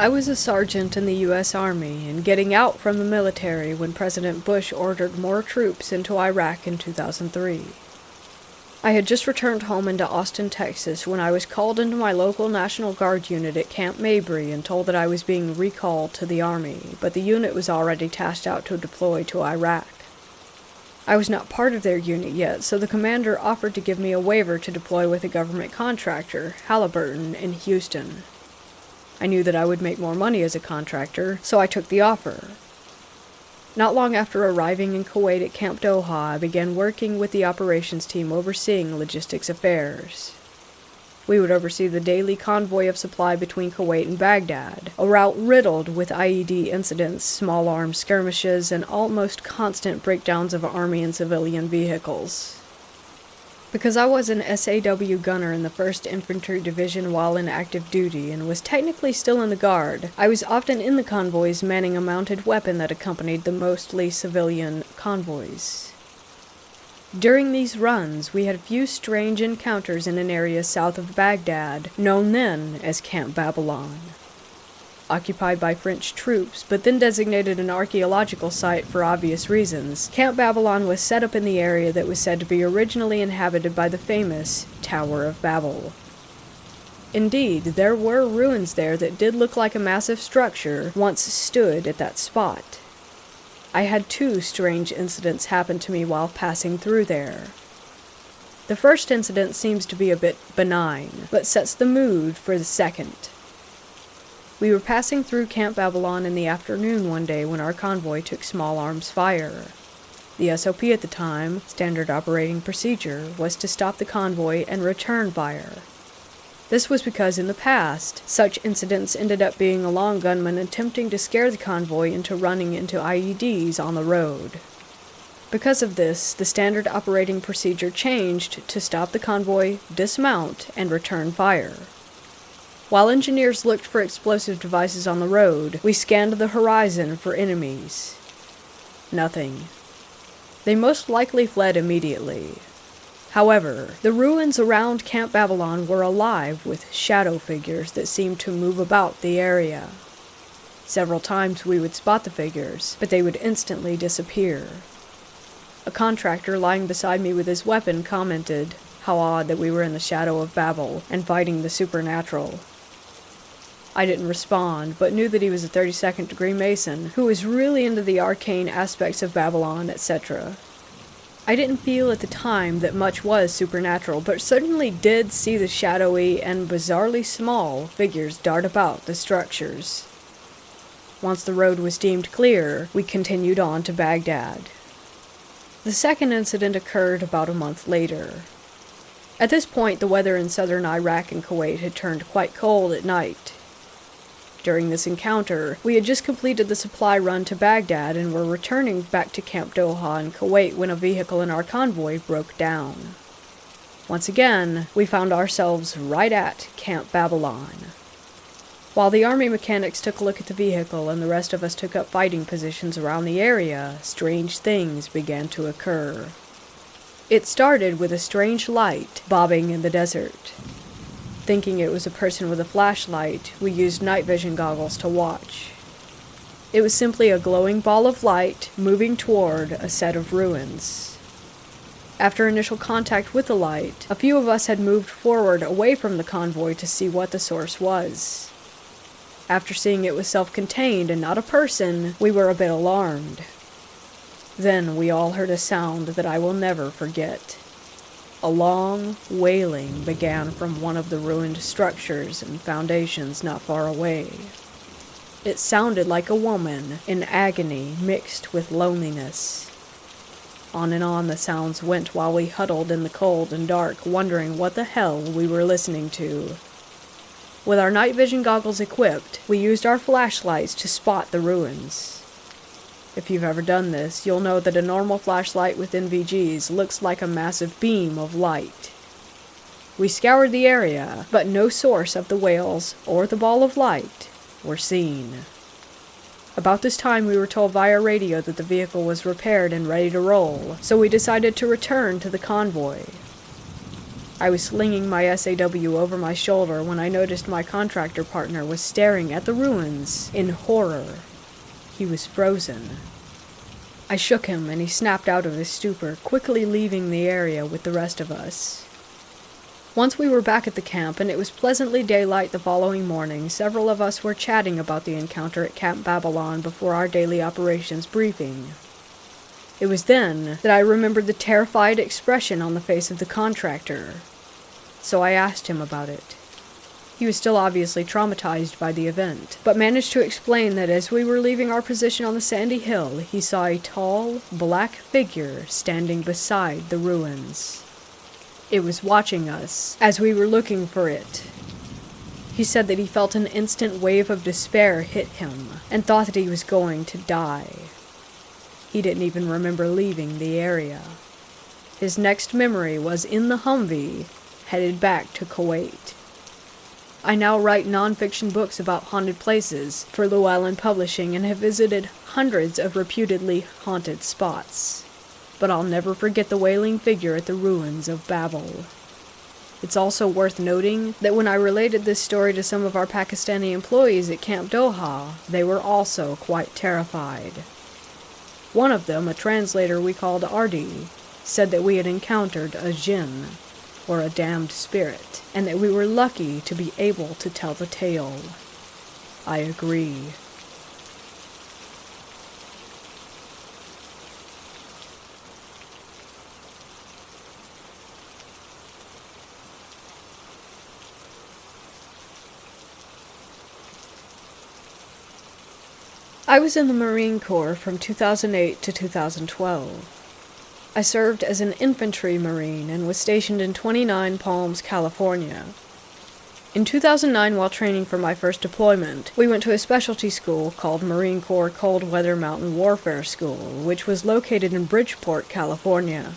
I was a sergeant in the U.S. Army and getting out from the military when President Bush ordered more troops into Iraq in 2003. I had just returned home into Austin, Texas when I was called into my local National Guard unit at Camp Mabry and told that I was being recalled to the Army, but the unit was already tasked out to deploy to Iraq. I was not part of their unit yet, so the commander offered to give me a waiver to deploy with a government contractor, Halliburton, in Houston. I knew that I would make more money as a contractor, so I took the offer. Not long after arriving in Kuwait at Camp Doha, I began working with the operations team overseeing logistics affairs. We would oversee the daily convoy of supply between Kuwait and Baghdad, a route riddled with IED incidents, small arms skirmishes, and almost constant breakdowns of Army and civilian vehicles. Because I was an SAW gunner in the 1st Infantry Division while in active duty and was technically still in the Guard, I was often in the convoys manning a mounted weapon that accompanied the mostly civilian convoys. During these runs, we had a few strange encounters in an area south of Baghdad, known then as Camp Babylon. Occupied by French troops, but then designated an archaeological site for obvious reasons, Camp Babylon was set up in the area that was said to be originally inhabited by the famous Tower of Babel. Indeed, there were ruins there that did look like a massive structure once stood at that spot. I had 2 strange incidents happen to me while passing through there. The first incident seems to be a bit benign, but sets the mood for the second. We were passing through Camp Babylon in the afternoon one day when our convoy took small arms fire. The SOP at the time, standard operating procedure, was to stop the convoy and return fire. This was because in the past, such incidents ended up being a long gunman attempting to scare the convoy into running into IEDs on the road. Because of this, the standard operating procedure changed to stop the convoy, dismount, and return fire. While engineers looked for explosive devices on the road, we scanned the horizon for enemies. Nothing. They most likely fled immediately. However, the ruins around Camp Babylon were alive with shadow figures that seemed to move about the area. Several times we would spot the figures, but they would instantly disappear. A contractor lying beside me with his weapon commented, "How odd that we were in the shadow of Babel and fighting the supernatural." I didn't respond, but knew that he was a 32nd degree Mason who was really into the arcane aspects of Babylon, etc. I didn't feel at the time that much was supernatural, but certainly did see the shadowy and bizarrely small figures dart about the structures. Once the road was deemed clear, we continued on to Baghdad. The second incident occurred about a month later. At this point, the weather in southern Iraq and Kuwait had turned quite cold at night. During this encounter, we had just completed the supply run to Baghdad and were returning back to Camp Doha in Kuwait when a vehicle in our convoy broke down. Once again, we found ourselves right at Camp Babylon. While the Army mechanics took a look at the vehicle and the rest of us took up fighting positions around the area, strange things began to occur. It started with a strange light bobbing in the desert. Thinking it was a person with a flashlight, we used night vision goggles to watch. It was simply a glowing ball of light moving toward a set of ruins. After initial contact with the light, a few of us had moved forward away from the convoy to see what the source was. After seeing it was self-contained and not a person, we were a bit alarmed. Then we all heard a sound that I will never forget. A long wailing began from one of the ruined structures and foundations not far away. It sounded like a woman in agony mixed with loneliness. On and on the sounds went while we huddled in the cold and dark, wondering what the hell we were listening to. With our night vision goggles equipped, we used our flashlights to spot the ruins. If you've ever done this, you'll know that a normal flashlight with NVGs looks like a massive beam of light. We scoured the area, but no source of the wails or the ball of light were seen. About this time we were told via radio that the vehicle was repaired and ready to roll, so we decided to return to the convoy. I was slinging my SAW over my shoulder when I noticed my contractor partner was staring at the ruins in horror. He was frozen. I shook him and he snapped out of his stupor, quickly leaving the area with the rest of us. Once we were back at the camp and it was pleasantly daylight the following morning, several of us were chatting about the encounter at Camp Babylon before our daily operations briefing. It was then that I remembered the terrified expression on the face of the contractor, so I asked him about it. He was still obviously traumatized by the event, but managed to explain that as we were leaving our position on the sandy hill, he saw a tall, black figure standing beside the ruins. It was watching us as we were looking for it. He said that he felt an instant wave of despair hit him and thought that he was going to die. He didn't even remember leaving the area. His next memory was in the Humvee, headed back to Kuwait. I now write non-fiction books about haunted places for Llewellyn Publishing and have visited hundreds of reputedly haunted spots. But I'll never forget the wailing figure at the ruins of Babel. It's also worth noting that when I related this story to some of our Pakistani employees at Camp Doha, they were also quite terrified. One of them, a translator we called Ardi, said that we had encountered a jinn, or a damned spirit, and that we were lucky to be able to tell the tale. I agree. I was in the Marine Corps from 2008 to 2012. I served as an infantry Marine and was stationed in 29 Palms, California. In 2009, while training for my first deployment, we went to a specialty school called Marine Corps Cold Weather Mountain Warfare School, which was located in Bridgeport, California.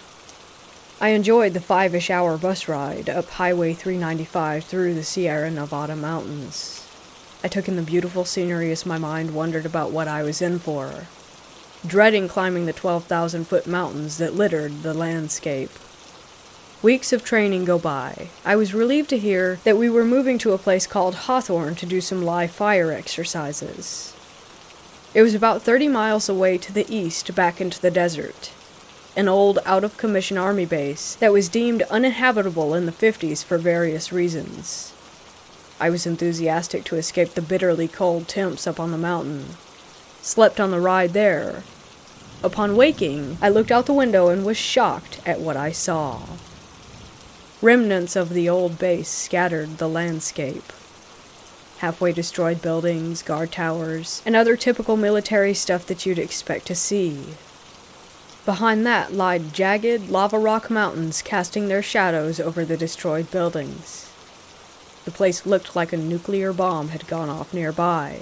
I enjoyed the 5-ish hour bus ride up Highway 395 through the Sierra Nevada mountains. I took in the beautiful scenery as my mind wondered about what I was in for, dreading climbing the 12,000-foot mountains that littered the landscape. Weeks of training go by. I was relieved to hear that we were moving to a place called Hawthorne to do some live fire exercises. It was about 30 miles away to the east back into the desert, an old out-of-commission army base that was deemed uninhabitable in the 50s for various reasons. I was enthusiastic to escape the bitterly cold temps up on the mountain. Slept on the ride there. Upon waking, I looked out the window and was shocked at what I saw. Remnants of the old base scattered the landscape. Halfway destroyed buildings, guard towers, and other typical military stuff that you'd expect to see. Behind that lied jagged lava rock mountains casting their shadows over the destroyed buildings. The place looked like a nuclear bomb had gone off nearby.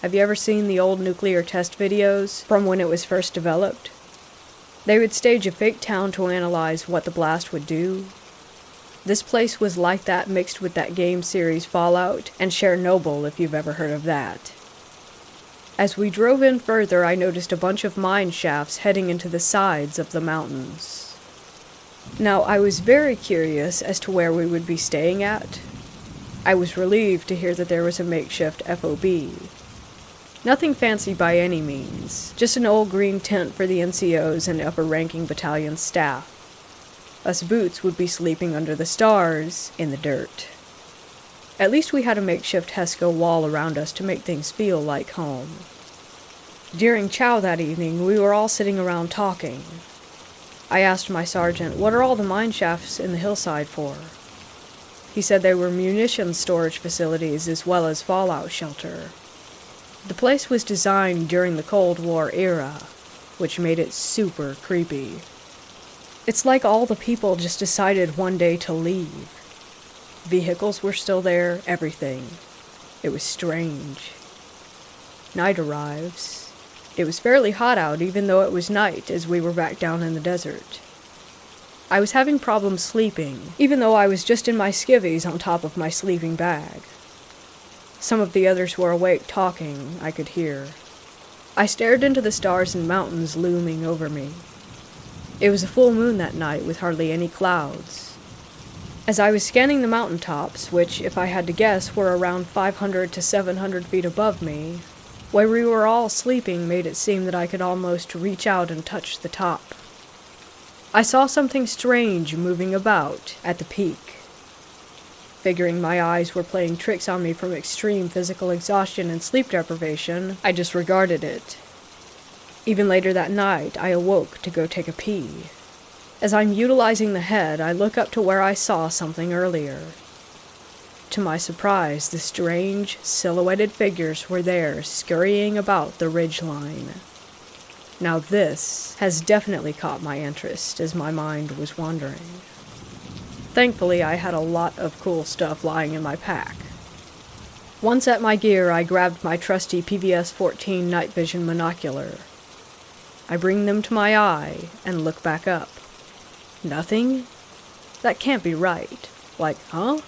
Have you ever seen the old nuclear test videos from when it was first developed? They would stage a fake town to analyze what the blast would do. This place was like that, mixed with that game series Fallout and Chernobyl, if you've ever heard of that. As we drove in further, I noticed a bunch of mine shafts heading into the sides of the mountains. Now, I was very curious as to where we would be staying at. I was relieved to hear that there was a makeshift FOB. Nothing fancy by any means, just an old green tent for the NCOs and upper-ranking battalion staff. Us boots would be sleeping under the stars in the dirt. At least we had a makeshift Hesco wall around us to make things feel like home. During chow that evening, we were all sitting around talking. I asked my sergeant, "What are all the mine shafts in the hillside for?" He said they were munitions storage facilities as well as fallout shelter. The place was designed during the Cold War era, which made it super creepy. It's like all the people just decided one day to leave. Vehicles were still there, everything. It was strange. Night arrives. It was fairly hot out even though it was night as we were back down in the desert. I was having problems sleeping, even though I was just in my skivvies on top of my sleeping bag. Some of the others were awake talking, I could hear. I stared into the stars and mountains looming over me. It was a full moon that night with hardly any clouds. As I was scanning the mountaintops, which, if I had to guess, were around 500 to 700 feet above me, where we were all sleeping made it seem that I could almost reach out and touch the top. I saw something strange moving about at the peak. Figuring my eyes were playing tricks on me from extreme physical exhaustion and sleep deprivation, I disregarded it. Even later that night, I awoke to go take a pee. As I'm utilizing the head, I look up to where I saw something earlier. To my surprise, the strange, silhouetted figures were there, scurrying about the ridgeline. Now this has definitely caught my interest as my mind was wandering. Thankfully, I had a lot of cool stuff lying in my pack. Once at my gear, I grabbed my trusty PVS-14 night vision monocular. I bring them to my eye and look back up. Nothing? That can't be right. Like, huh?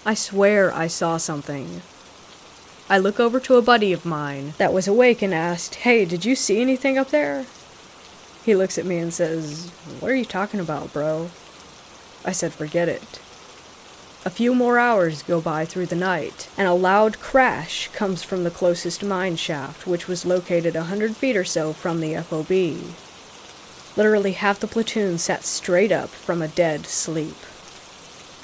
I swear I saw something. I look over to a buddy of mine that was awake and asked, "Hey, did you see anything up there?" He looks at me and says, "What are you talking about, bro?" I said, "Forget it." A few more hours go by through the night, and a loud crash comes from the closest mine shaft, which was located 100 feet or so from the FOB. Literally half the platoon sat straight up from a dead sleep.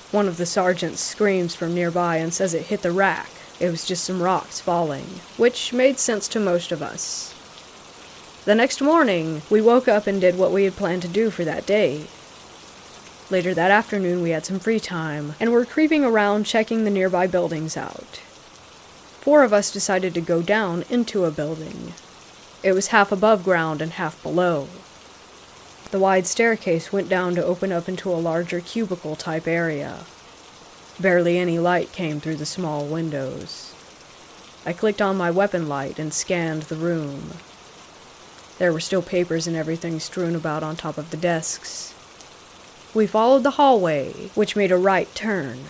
One of the sergeants screams from nearby and says it hit the rack. It was just some rocks falling, which made sense to most of us. The next morning, we woke up and did what we had planned to do for that day. Later that afternoon, we had some free time, and were creeping around checking the nearby buildings out. 4 of us decided to go down into a building. It was half above ground and half below. The wide staircase went down to open up into a larger cubicle-type area. Barely any light came through the small windows. I clicked on my weapon light and scanned the room. There were still papers and everything strewn about on top of the desks. We followed the hallway, which made a right turn.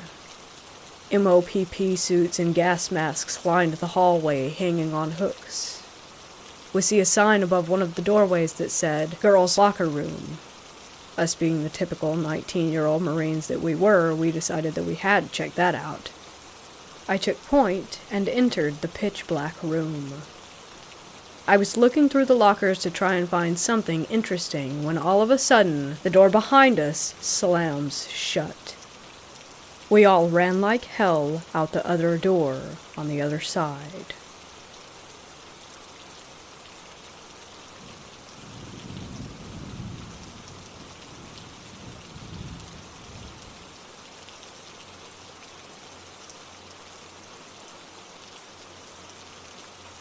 MOPP suits and gas masks lined the hallway, hanging on hooks. We see a sign above one of the doorways that said, "Girls' Locker Room." Us being the typical 19-year-old Marines that we were, we decided that we had to check that out. I took point and entered the pitch-black room. I was looking through the lockers to try and find something interesting when all of a sudden, the door behind us slams shut. We all ran like hell out the other door on the other side.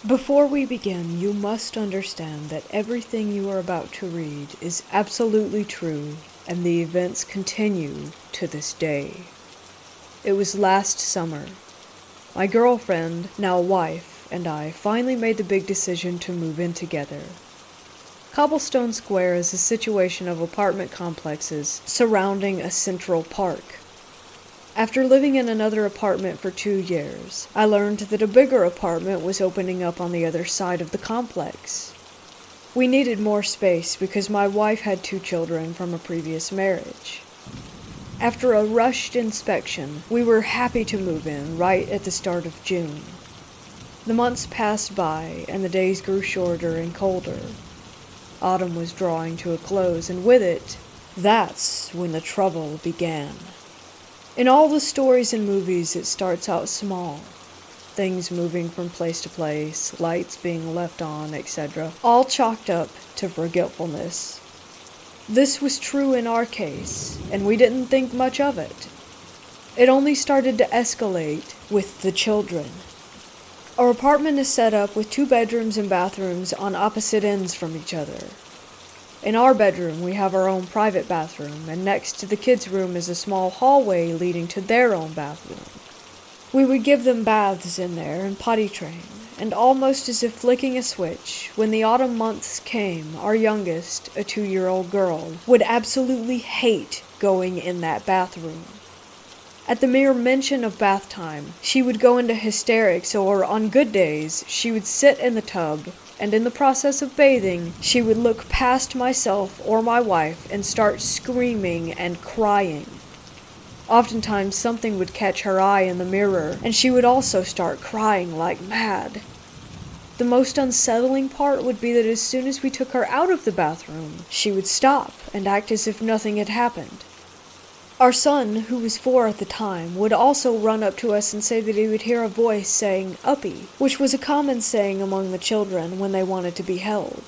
Before we begin, you must understand that everything you are about to read is absolutely true, and the events continue to this day. It was last summer. My girlfriend, now wife, and I finally made the big decision to move in together. Cobblestone Square is a situation of apartment complexes surrounding a central park. After living in another apartment for 2 years, I learned that a bigger apartment was opening up on the other side of the complex. We needed more space because my wife had 2 children from a previous marriage. After a rushed inspection, we were happy to move in right at the start of June. The months passed by, and the days grew shorter and colder. Autumn was drawing to a close, and with it, that's when the trouble began. In all the stories and movies, it starts out small. Things moving from place to place, lights being left on, etc., all chalked up to forgetfulness. This was true in our case, and we didn't think much of it. It only started to escalate with the children. Our apartment is set up with 2 bedrooms and bathrooms on opposite ends from each other. In our bedroom, we have our own private bathroom, and next to the kids' room is a small hallway leading to their own bathroom. We would give them baths in there and potty train, and almost as if flicking a switch, when the autumn months came, our youngest, a 2-year-old girl, would absolutely hate going in that bathroom. At the mere mention of bath time, she would go into hysterics, or on good days, she would sit in the tub, and in the process of bathing, she would look past myself or my wife and start screaming and crying. Oftentimes something would catch her eye in the mirror, and she would also start crying like mad. The most unsettling part would be that as soon as we took her out of the bathroom, she would stop and act as if nothing had happened. Our son, who was 4 at the time, would also run up to us and say that he would hear a voice saying, "Uppy," which was a common saying among the children when they wanted to be held.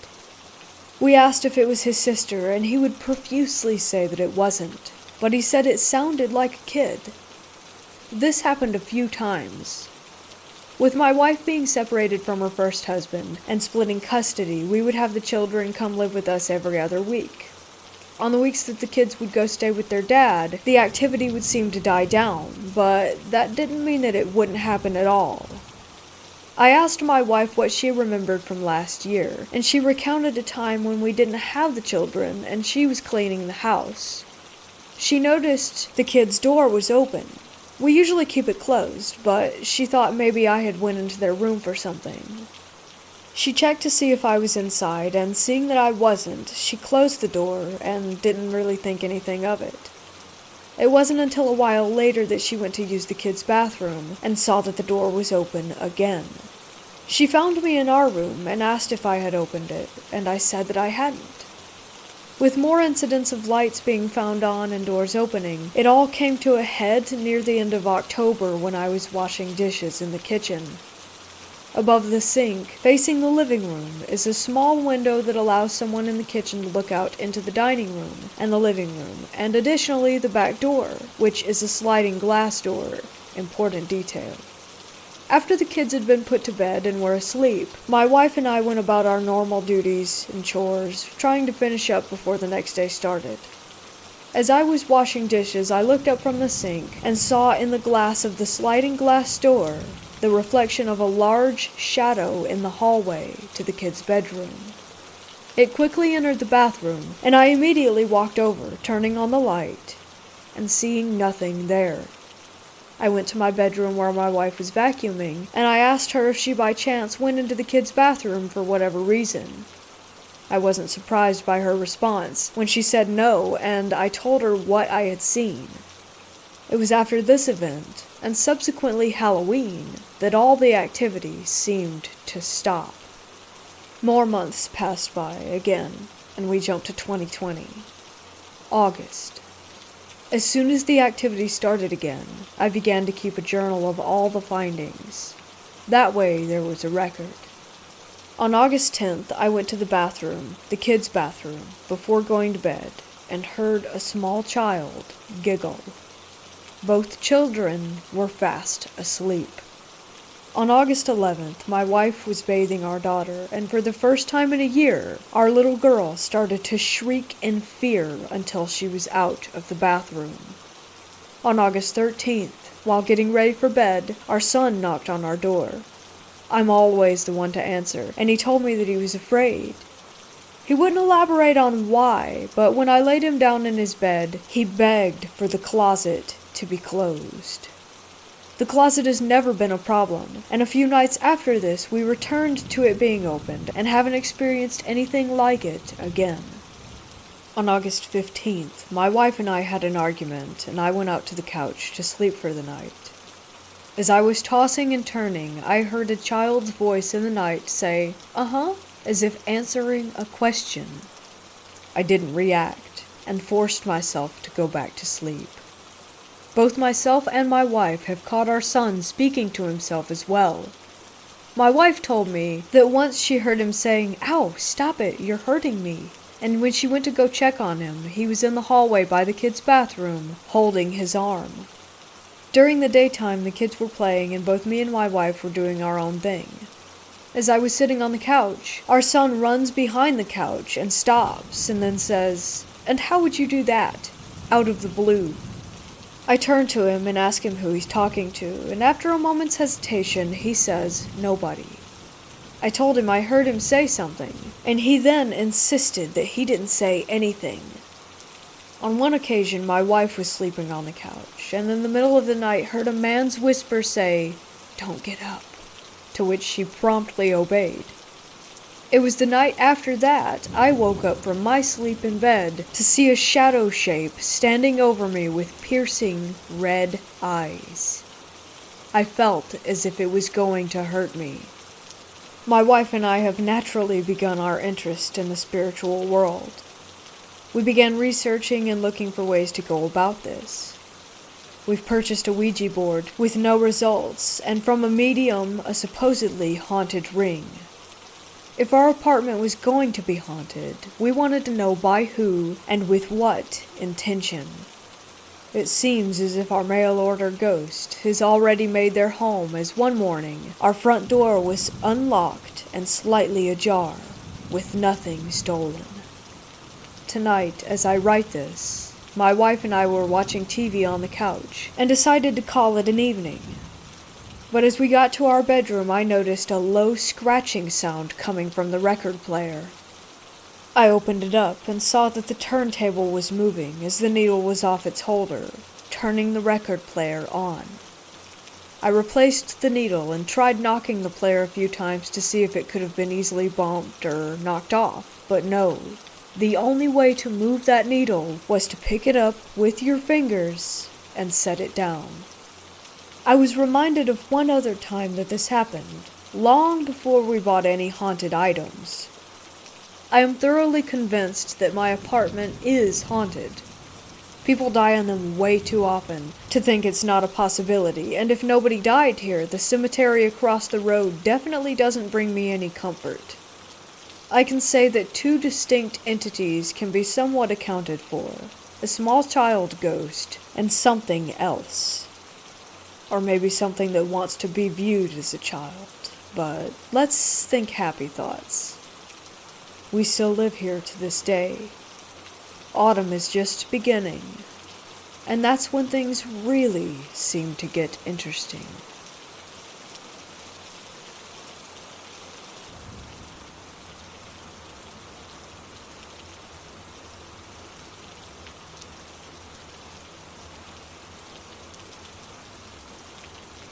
We asked if it was his sister, and he would profusely say that it wasn't, but he said it sounded like a kid. This happened a few times. With my wife being separated from her first husband and splitting custody, we would have the children come live with us every other week. On the weeks that the kids would go stay with their dad, the activity would seem to die down, but that didn't mean that it wouldn't happen at all. I asked my wife what she remembered from last year, and she recounted a time when we didn't have the children and she was cleaning the house. She noticed the kids' door was open. We usually keep it closed, but she thought maybe I had went into their room for something. She checked to see if I was inside, and seeing that I wasn't, she closed the door and didn't really think anything of it. It wasn't until a while later that she went to use the kids' bathroom and saw that the door was open again. She found me in our room and asked if I had opened it, and I said that I hadn't. With more incidents of lights being found on and doors opening, it all came to a head near the end of October when I was washing dishes in the kitchen. Above the sink, facing the living room, is a small window that allows someone in the kitchen to look out into the dining room and the living room, and additionally the back door, which is a sliding glass door. Important detail. After the kids had been put to bed and were asleep, my wife and I went about our normal duties and chores, trying to finish up before the next day started. As I was washing dishes, I looked up from the sink and saw in the glass of the sliding glass door the reflection of a large shadow in the hallway to the kids' bedroom. It quickly entered the bathroom, and I immediately walked over, turning on the light, and seeing nothing there. I went to my bedroom where my wife was vacuuming, and I asked her if she by chance went into the kids' bathroom for whatever reason. I wasn't surprised by her response when she said no, and I told her what I had seen. It was after this event, and subsequently Halloween, that all the activity seemed to stop. More months passed by again, and we jumped to 2020. August. As soon as the activity started again, I began to keep a journal of all the findings. That way there was a record. On August 10th, I went to the bathroom, the kids' bathroom, before going to bed, and heard a small child giggle. Both children were fast asleep. On August 11th, my wife was bathing our daughter, and for the first time in a year, our little girl started to shriek in fear until she was out of the bathroom. On August 13th, while getting ready for bed, our son knocked on our door. I'm always the one to answer, and he told me that he was afraid. He wouldn't elaborate on why, but when I laid him down in his bed, he begged for the closet to be closed. The closet has never been a problem, and a few nights after this we returned to it being opened and haven't experienced anything like it again. On August 15th, my wife and I had an argument, and I went out to the couch to sleep for the night. As I was tossing and turning, I heard a child's voice in the night say, "Uh-huh," as if answering a question. I didn't react, and forced myself to go back to sleep. Both myself and my wife have caught our son speaking to himself as well. My wife told me that once she heard him saying, "Ow, stop it, you're hurting me." And when she went to go check on him, he was in the hallway by the kids' bathroom, holding his arm. During the daytime, the kids were playing, and both me and my wife were doing our own thing. As I was sitting on the couch, our son runs behind the couch and stops, and then says, "And how would you do that?" out of the blue. I turn to him and ask him who he's talking to, and after a moment's hesitation, he says, "Nobody." I told him I heard him say something, and he then insisted that he didn't say anything. On one occasion, my wife was sleeping on the couch, and in the middle of the night heard a man's whisper say, "Don't get up," to which she promptly obeyed. It was the night after that I woke up from my sleep in bed to see a shadow shape standing over me with piercing red eyes. I felt as if it was going to hurt me. My wife and I have naturally begun our interest in the spiritual world. We began researching and looking for ways to go about this. We've purchased a Ouija board with no results, and from a medium, a supposedly haunted ring. If our apartment was going to be haunted, we wanted to know by who and with what intention. It seems as if our mail-order ghost has already made their home, as one morning our front door was unlocked and slightly ajar, with nothing stolen. Tonight, as I write this, my wife and I were watching TV on the couch and decided to call it an evening. But as we got to our bedroom, I noticed a low scratching sound coming from the record player. I opened it up and saw that the turntable was moving as the needle was off its holder, turning the record player on. I replaced the needle and tried knocking the player a few times to see if it could have been easily bumped or knocked off, but no. The only way to move that needle was to pick it up with your fingers and set it down. I was reminded of one other time that this happened, long before we bought any haunted items. I am thoroughly convinced that my apartment is haunted. People die in them way too often to think it's not a possibility, and if nobody died here, the cemetery across the road definitely doesn't bring me any comfort. I can say that two distinct entities can be somewhat accounted for, a small child ghost and something else. Or maybe something that wants to be viewed as a child, but let's think happy thoughts. We still live here to this day. Autumn is just beginning, and that's when things really seem to get interesting.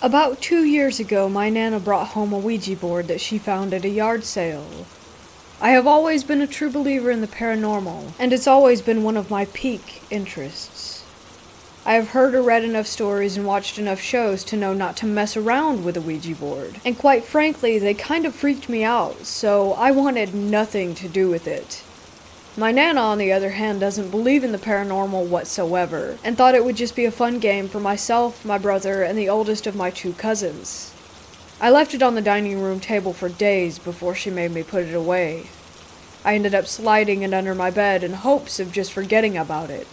About 2 years ago, my Nana brought home a Ouija board that she found at a yard sale. I have always been a true believer in the paranormal, and it's always been one of my peak interests. I have heard or read enough stories and watched enough shows to know not to mess around with a Ouija board, and quite frankly, they kind of freaked me out, so I wanted nothing to do with it. My Nana, on the other hand, doesn't believe in the paranormal whatsoever, and thought it would just be a fun game for myself, my brother, and the oldest of my 2 cousins. I left it on the dining room table for days before she made me put it away. I ended up sliding it under my bed in hopes of just forgetting about it.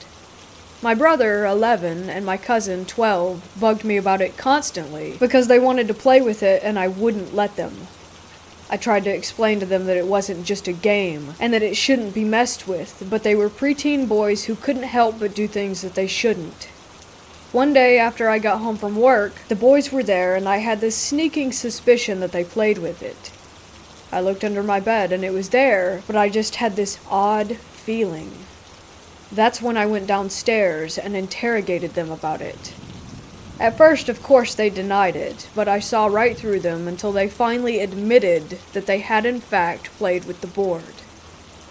My brother, 11, and my cousin, 12, bugged me about it constantly because they wanted to play with it and I wouldn't let them. I tried to explain to them that it wasn't just a game, and that it shouldn't be messed with, but they were preteen boys who couldn't help but do things that they shouldn't. One day after I got home from work, the boys were there, and I had this sneaking suspicion that they played with it. I looked under my bed, and it was there, but I just had this odd feeling. That's when I went downstairs and interrogated them about it. At first, of course, they denied it, but I saw right through them until they finally admitted that they had in fact played with the board.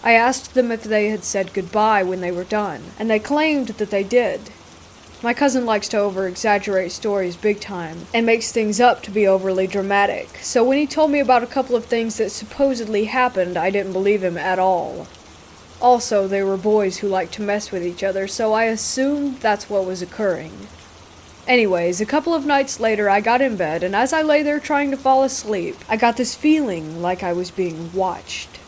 I asked them if they had said goodbye when they were done, and they claimed that they did. My cousin likes to over-exaggerate stories big time, and makes things up to be overly dramatic, so when he told me about a couple of things that supposedly happened, I didn't believe him at all. Also, they were boys who liked to mess with each other, so I assumed that's what was occurring. Anyways, a couple of nights later I got in bed, and as I lay there trying to fall asleep, I got this feeling like I was being watched.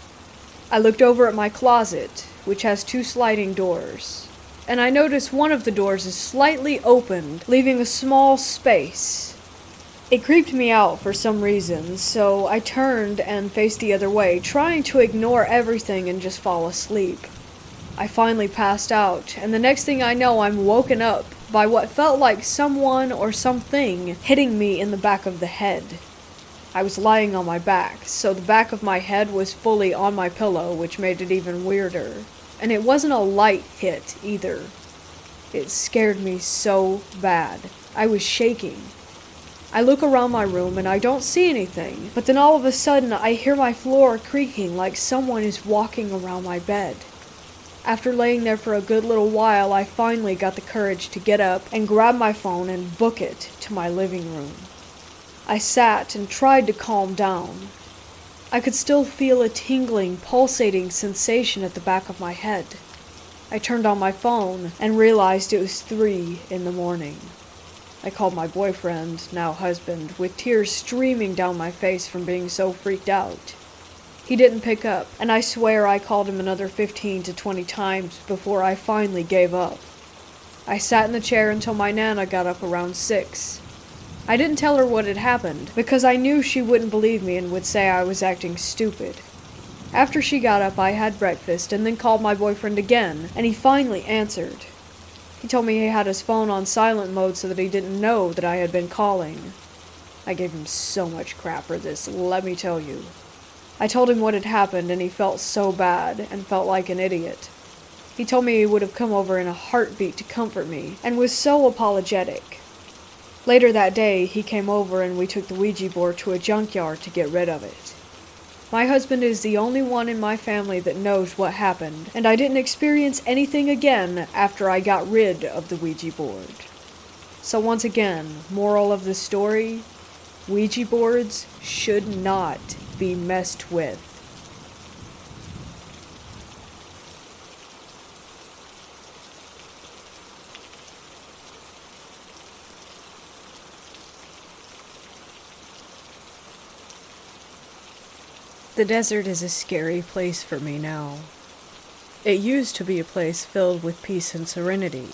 I looked over at my closet, which has 2 sliding doors, and I noticed one of the doors is slightly opened, leaving a small space. It creeped me out for some reason, so I turned and faced the other way, trying to ignore everything and just fall asleep. I finally passed out, and the next thing I know, I'm woken up by what felt like someone or something hitting me in the back of the head. I was lying on my back, so the back of my head was fully on my pillow, which made it even weirder. And it wasn't a light hit, either. It scared me so bad. I was shaking. I look around my room and I don't see anything, but then all of a sudden I hear my floor creaking like someone is walking around my bed. After laying there for a good little while, I finally got the courage to get up and grab my phone and book it to my living room. I sat and tried to calm down. I could still feel a tingling, pulsating sensation at the back of my head. I turned on my phone and realized it was 3 in the morning. I called my boyfriend, now husband, with tears streaming down my face from being so freaked out. He didn't pick up, and I swear I called him another 15 to 20 times before I finally gave up. I sat in the chair until my Nana got up around 6. I didn't tell her what had happened, because I knew she wouldn't believe me and would say I was acting stupid. After she got up, I had breakfast and then called my boyfriend again, and he finally answered. He told me he had his phone on silent mode so that he didn't know that I had been calling. I gave him so much crap for this, let me tell you. I told him what had happened, and he felt so bad and felt like an idiot. He told me he would have come over in a heartbeat to comfort me, and was so apologetic. Later that day, he came over and we took the Ouija board to a junkyard to get rid of it. My husband is the only one in my family that knows what happened, and I didn't experience anything again after I got rid of the Ouija board. So once again, moral of the story, Ouija boards should not be messed with. The desert is a scary place for me now. It used to be a place filled with peace and serenity,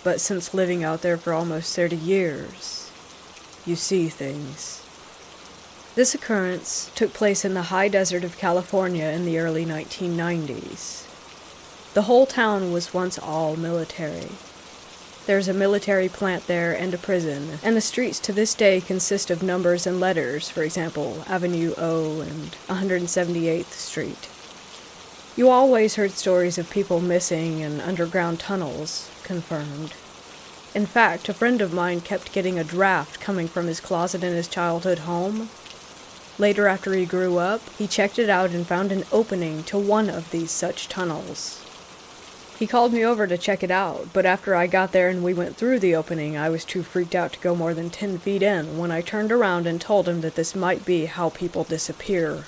but since living out there for almost 30 years, you see things. This occurrence took place in the high desert of California in the early 1990s. The whole town was once all military. There's a military plant there and a prison, and the streets to this day consist of numbers and letters, for example, Avenue O and 178th Street. You always heard stories of people missing and underground tunnels, confirmed. In fact, a friend of mine kept getting a draft coming from his closet in his childhood home. Later, after he grew up, he checked it out and found an opening to one of these such tunnels. He called me over to check it out, but after I got there and we went through the opening, I was too freaked out to go more than 10 feet in when I turned around and told him that this might be how people disappear.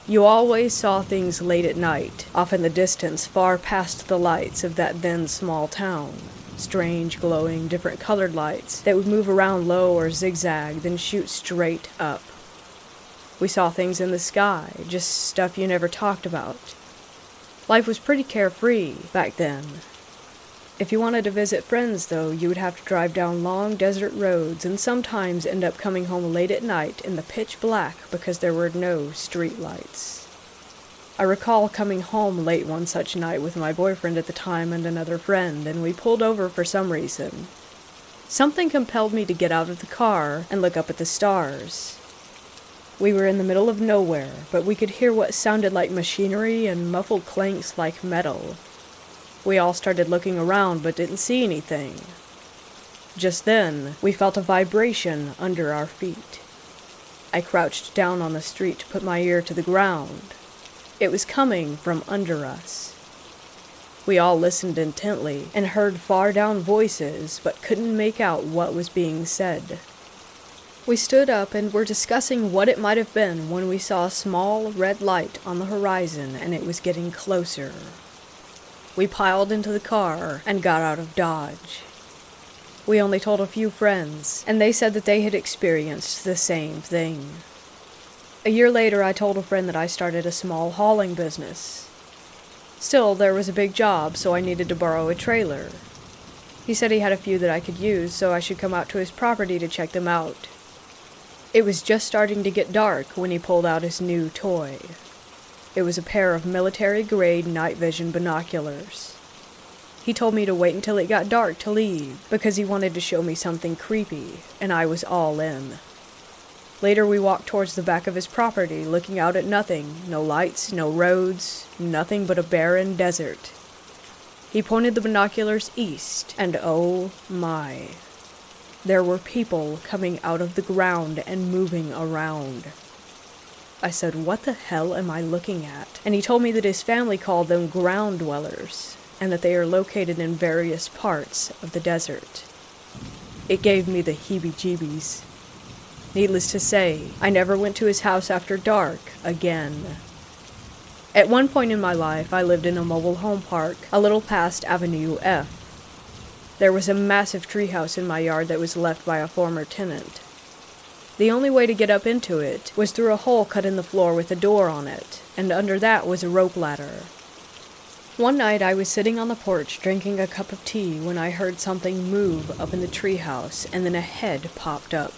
You always saw things late at night, off in the distance, far past the lights of that then small town. Strange, glowing, different colored lights that would move around low or zigzag, then shoot straight up. We saw things in the sky, just stuff you never talked about. Life was pretty carefree back then. If you wanted to visit friends, though, you would have to drive down long desert roads and sometimes end up coming home late at night in the pitch black because there were no street lights. I recall coming home late one such night with my boyfriend at the time and another friend, and we pulled over for some reason. Something compelled me to get out of the car and look up at the stars. We were in the middle of nowhere, but we could hear what sounded like machinery and muffled clanks like metal. We all started looking around but didn't see anything. Just then, we felt a vibration under our feet. I crouched down on the street to put my ear to the ground. It was coming from under us. We all listened intently and heard far down voices, but couldn't make out what was being said. We stood up and were discussing what it might have been when we saw a small red light on the horizon and it was getting closer. We piled into the car and got out of Dodge. We only told a few friends, and they said that they had experienced the same thing. A year later, I told a friend that I started a small hauling business. Still, there was a big job, so I needed to borrow a trailer. He said he had a few that I could use, so I should come out to his property to check them out. It was just starting to get dark when he pulled out his new toy. It was a pair of military-grade night vision binoculars. He told me to wait until it got dark to leave, because he wanted to show me something creepy, and I was all in. Later we walked towards the back of his property, looking out at nothing, no lights, no roads, nothing but a barren desert. He pointed the binoculars east, and oh my. There were people coming out of the ground and moving around. I said, "What the hell am I looking at?" And he told me that his family called them ground dwellers, and that they are located in various parts of the desert. It gave me the heebie-jeebies. Needless to say, I never went to his house after dark again. At one point in my life, I lived in a mobile home park, a little past Avenue F. There was a massive treehouse in my yard that was left by a former tenant. The only way to get up into it was through a hole cut in the floor with a door on it, and under that was a rope ladder. One night I was sitting on the porch drinking a cup of tea when I heard something move up in the treehouse, and then a head popped up.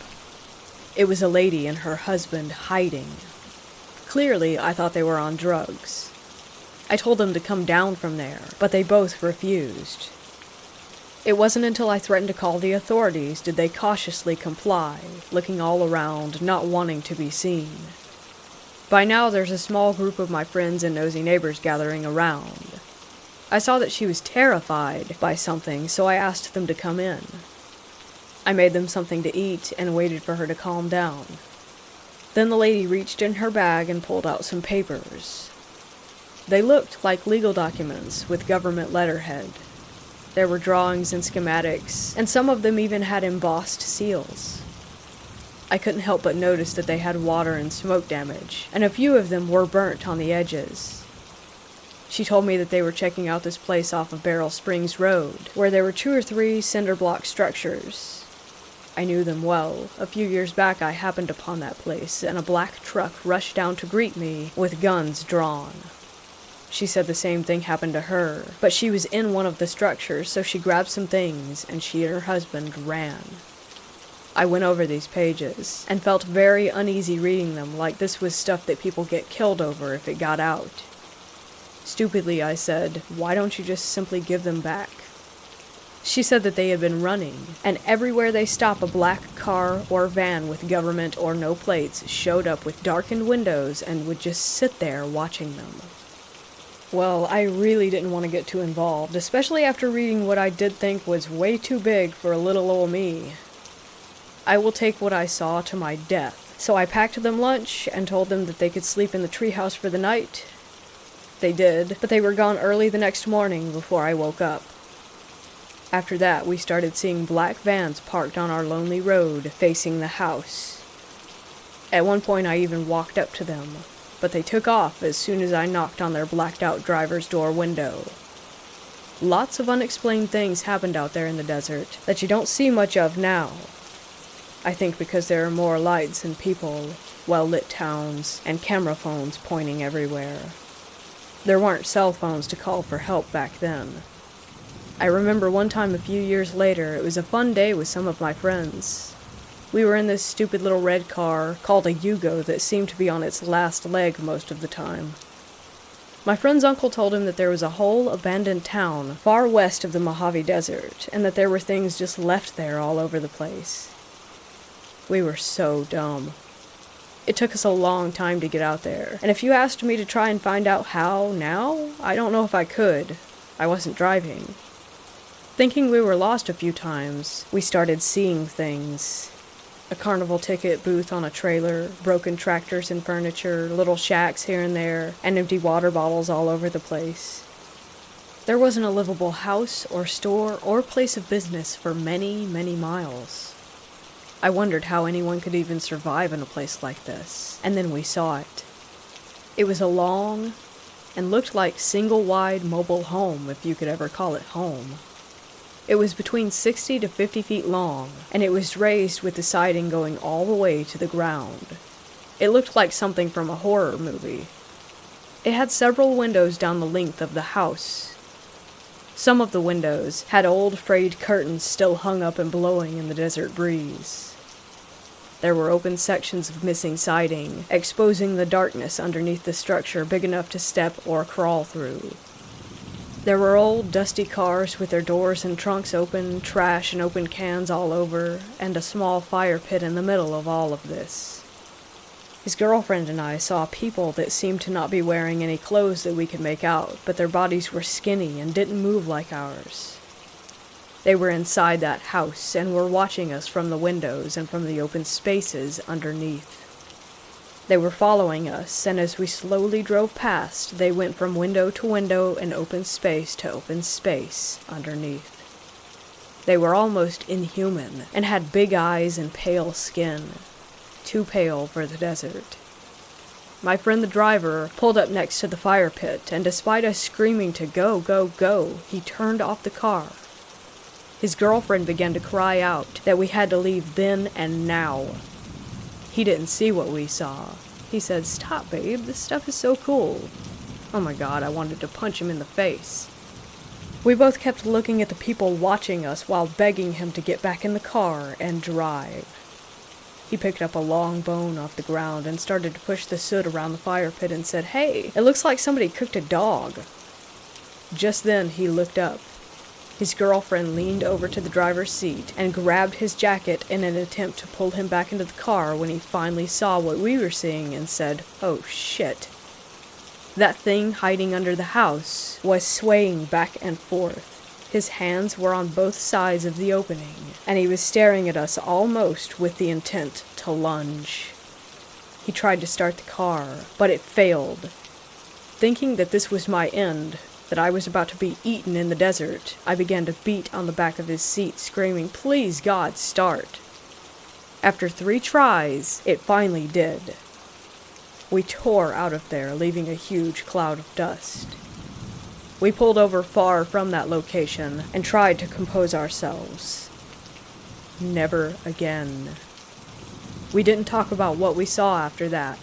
It was a lady and her husband hiding. Clearly, I thought they were on drugs. I told them to come down from there, but they both refused. It wasn't until I threatened to call the authorities did they cautiously comply, looking all around, not wanting to be seen. By now, there's a small group of my friends and nosy neighbors gathering around. I saw that she was terrified by something, so I asked them to come in. I made them something to eat and waited for her to calm down. Then the lady reached in her bag and pulled out some papers. They looked like legal documents with government letterhead. There were drawings and schematics, and some of them even had embossed seals. I couldn't help but notice that they had water and smoke damage, and a few of them were burnt on the edges. She told me that they were checking out this place off of Barrel Springs Road, where there were 2 or 3 cinder block structures. I knew them well. A few years back I happened upon that place, and a black truck rushed down to greet me with guns drawn. She said the same thing happened to her, but she was in one of the structures, so she grabbed some things, and she and her husband ran. I went over these pages, and felt very uneasy reading them, like this was stuff that people get killed over if it got out. Stupidly, I said, "Why don't you just simply give them back?" She said that they had been running, and everywhere they stopped a black car or van with government or no plates showed up with darkened windows and would just sit there watching them. Well, I really didn't want to get too involved, especially after reading what I did think was way too big for a little old me. I will take what I saw to my death, so I packed them lunch and told them that they could sleep in the treehouse for the night. They did, but they were gone early the next morning before I woke up. After that, we started seeing black vans parked on our lonely road facing the house. At one point, I even walked up to them, but they took off as soon as I knocked on their blacked-out driver's door window. Lots of unexplained things happened out there in the desert that you don't see much of now. I think because there are more lights and people, well-lit towns, and camera phones pointing everywhere. There weren't cell phones to call for help back then. I remember one time a few years later, it was a fun day with some of my friends. We were in this stupid little red car called a Yugo that seemed to be on its last leg most of the time. My friend's uncle told him that there was a whole abandoned town far west of the Mojave Desert, and that there were things just left there all over the place. We were so dumb. It took us a long time to get out there, and if you asked me to try and find out how now, I don't know if I could. I wasn't driving. Thinking we were lost a few times, we started seeing things. A carnival ticket booth on a trailer, broken tractors and furniture, little shacks here and there, and empty water bottles all over the place. There wasn't a livable house or store or place of business for many, many miles. I wondered how anyone could even survive in a place like this, and then we saw it. It was a long and looked like single-wide mobile home, if you could ever call it home. It was between 60 to 50 feet long, and it was raised with the siding going all the way to the ground. It looked like something from a horror movie. It had several windows down the length of the house. Some of the windows had old frayed curtains still hung up and blowing in the desert breeze. There were open sections of missing siding, exposing the darkness underneath the structure big enough to step or crawl through. There were old, dusty cars with their doors and trunks open, trash and open cans all over, and a small fire pit in the middle of all of this. His girlfriend and I saw people that seemed to not be wearing any clothes that we could make out, but their bodies were skinny and didn't move like ours. They were inside that house and were watching us from the windows and from the open spaces underneath. They were following us, and as we slowly drove past, they went from window to window and open space to open space underneath. They were almost inhuman, and had big eyes and pale skin. Too pale for the desert. My friend the driver pulled up next to the fire pit, and despite us screaming to go, go, go, he turned off the car. His girlfriend began to cry out that we had to leave then and now. He didn't see what we saw. He said, "Stop, babe, this stuff is so cool." Oh my God, I wanted to punch him in the face. We both kept looking at the people watching us while begging him to get back in the car and drive. He picked up a long bone off the ground and started to push the soot around the fire pit and said, "Hey, it looks like somebody cooked a dog." Just then he looked up. His girlfriend leaned over to the driver's seat and grabbed his jacket in an attempt to pull him back into the car when he finally saw what we were seeing and said, "Oh shit." That thing hiding under the house was swaying back and forth. His hands were on both sides of the opening, and he was staring at us almost with the intent to lunge. He tried to start the car, but it failed. Thinking that this was my end, that I was about to be eaten in the desert, I began to beat on the back of his seat, screaming, "Please, God, start." After 3 tries, it finally did. We tore out of there, leaving a huge cloud of dust. We pulled over far from that location and tried to compose ourselves. Never again. We didn't talk about what we saw after that.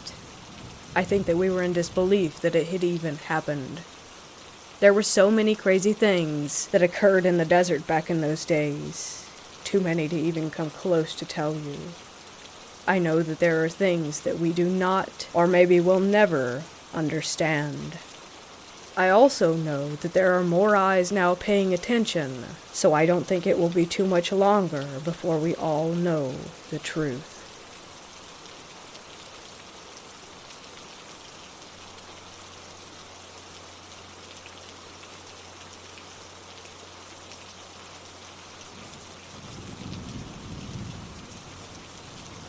I think that we were in disbelief that it had even happened. There were so many crazy things that occurred in the desert back in those days. Too many to even come close to tell you. I know that there are things that we do not, or maybe will never, understand. I also know that there are more eyes now paying attention, so I don't think it will be too much longer before we all know the truth.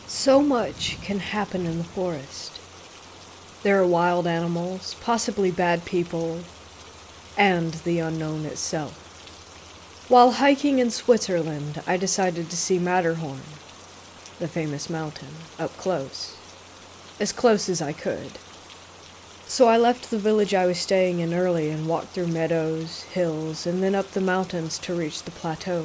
So much can happen in the forest. There are wild animals, possibly bad people, and the unknown itself. While hiking in Switzerland, I decided to see Matterhorn, the famous mountain, up close. As close as I could. So I left the village I was staying in early and walked through meadows, hills, and then up the mountains to reach the plateau.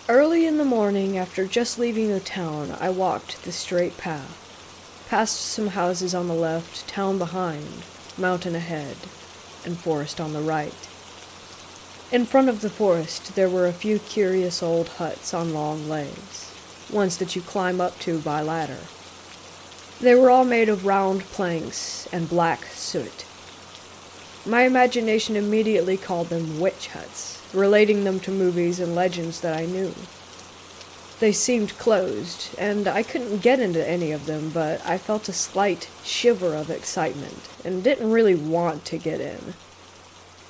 Early in the morning, after just leaving the town, I walked the straight path. Past some houses on the left, town behind, mountain ahead, and forest on the right. In front of the forest, there were a few curious old huts on long legs, ones that you climb up to by ladder. They were all made of round planks and black soot. My imagination immediately called them witch huts, relating them to movies and legends that I knew. They seemed closed, and I couldn't get into any of them, but I felt a slight shiver of excitement, and didn't really want to get in.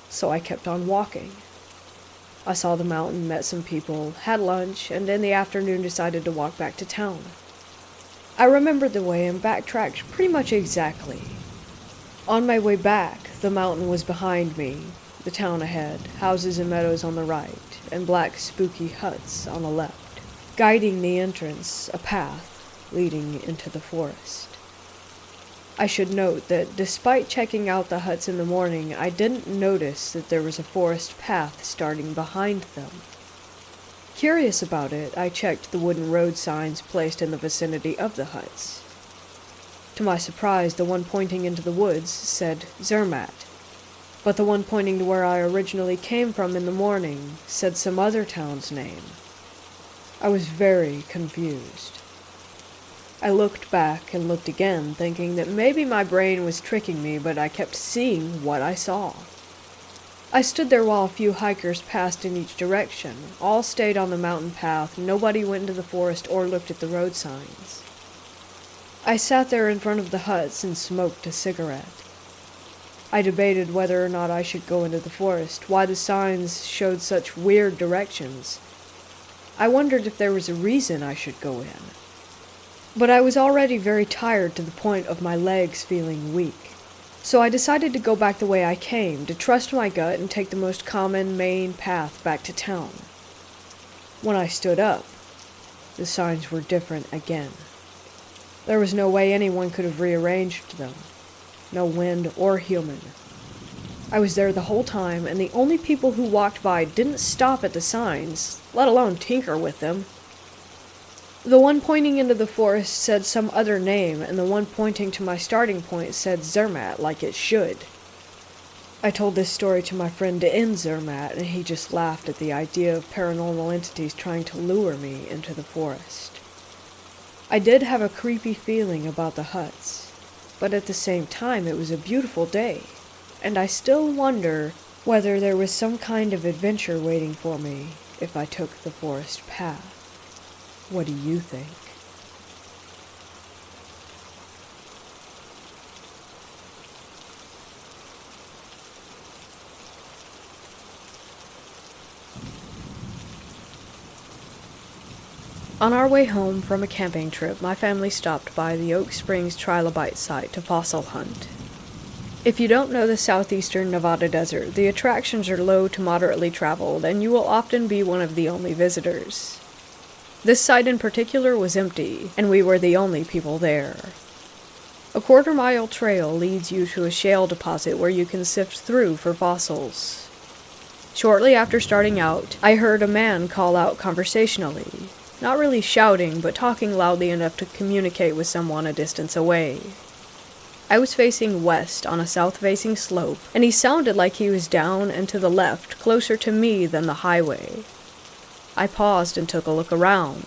So I kept on walking. I saw the mountain, met some people, had lunch, and in the afternoon decided to walk back to town. I remembered the way and backtracked pretty much exactly. On my way back, the mountain was behind me, the town ahead, houses and meadows on the right, and black spooky huts on the left. Guiding the entrance, a path leading into the forest. I should note that despite checking out the huts in the morning, I didn't notice that there was a forest path starting behind them. Curious about it, I checked the wooden road signs placed in the vicinity of the huts. To my surprise, the one pointing into the woods said Zermatt, but the one pointing to where I originally came from in the morning said some other town's name. I was very confused. I looked back and looked again, thinking that maybe my brain was tricking me, but I kept seeing what I saw. I stood there while a few hikers passed in each direction. All stayed on the mountain path, nobody went into the forest or looked at the road signs. I sat there in front of the huts and smoked a cigarette. I debated whether or not I should go into the forest, why the signs showed such weird directions. I wondered if there was a reason I should go in. But I was already very tired to the point of my legs feeling weak. So I decided to go back the way I came, to trust my gut and take the most common main path back to town. When I stood up, the signs were different again. There was no way anyone could have rearranged them. No wind or human. I was there the whole time, and the only people who walked by didn't stop at the signs, let alone tinker with them. The one pointing into the forest said some other name, and the one pointing to my starting point said Zermatt like it should. I told this story to my friend in Zermatt, and he just laughed at the idea of paranormal entities trying to lure me into the forest. I did have a creepy feeling about the huts, but at the same time it was a beautiful day, and I still wonder whether there was some kind of adventure waiting for me if I took the forest path. What do you think? On our way home from a camping trip, my family stopped by the Oak Springs Trilobite site to fossil hunt. If you don't know the southeastern Nevada desert, the attractions are low to moderately traveled, and you will often be one of the only visitors. This site in particular was empty, and we were the only people there. A quarter-mile trail leads you to a shale deposit where you can sift through for fossils. Shortly after starting out, I heard a man call out conversationally, not really shouting, but talking loudly enough to communicate with someone a distance away. I was facing west on a south-facing slope, and he sounded like he was down and to the left, closer to me than the highway. I paused and took a look around.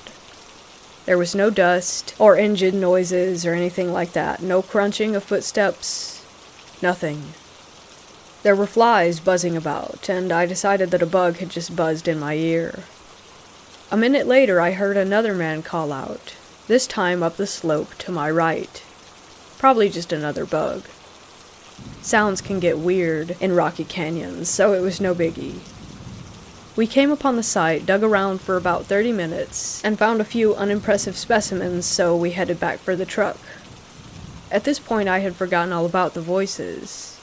There was no dust, or engine noises, or anything like that. No crunching of footsteps. Nothing. There were flies buzzing about, and I decided that a bug had just buzzed in my ear. A minute later, I heard another man call out, this time up the slope to my right. Probably just another bug. Sounds can get weird in rocky canyons, so it was no biggie. We came upon the site, dug around for about 30 minutes, and found a few unimpressive specimens, so we headed back for the truck. At this point, I had forgotten all about the voices.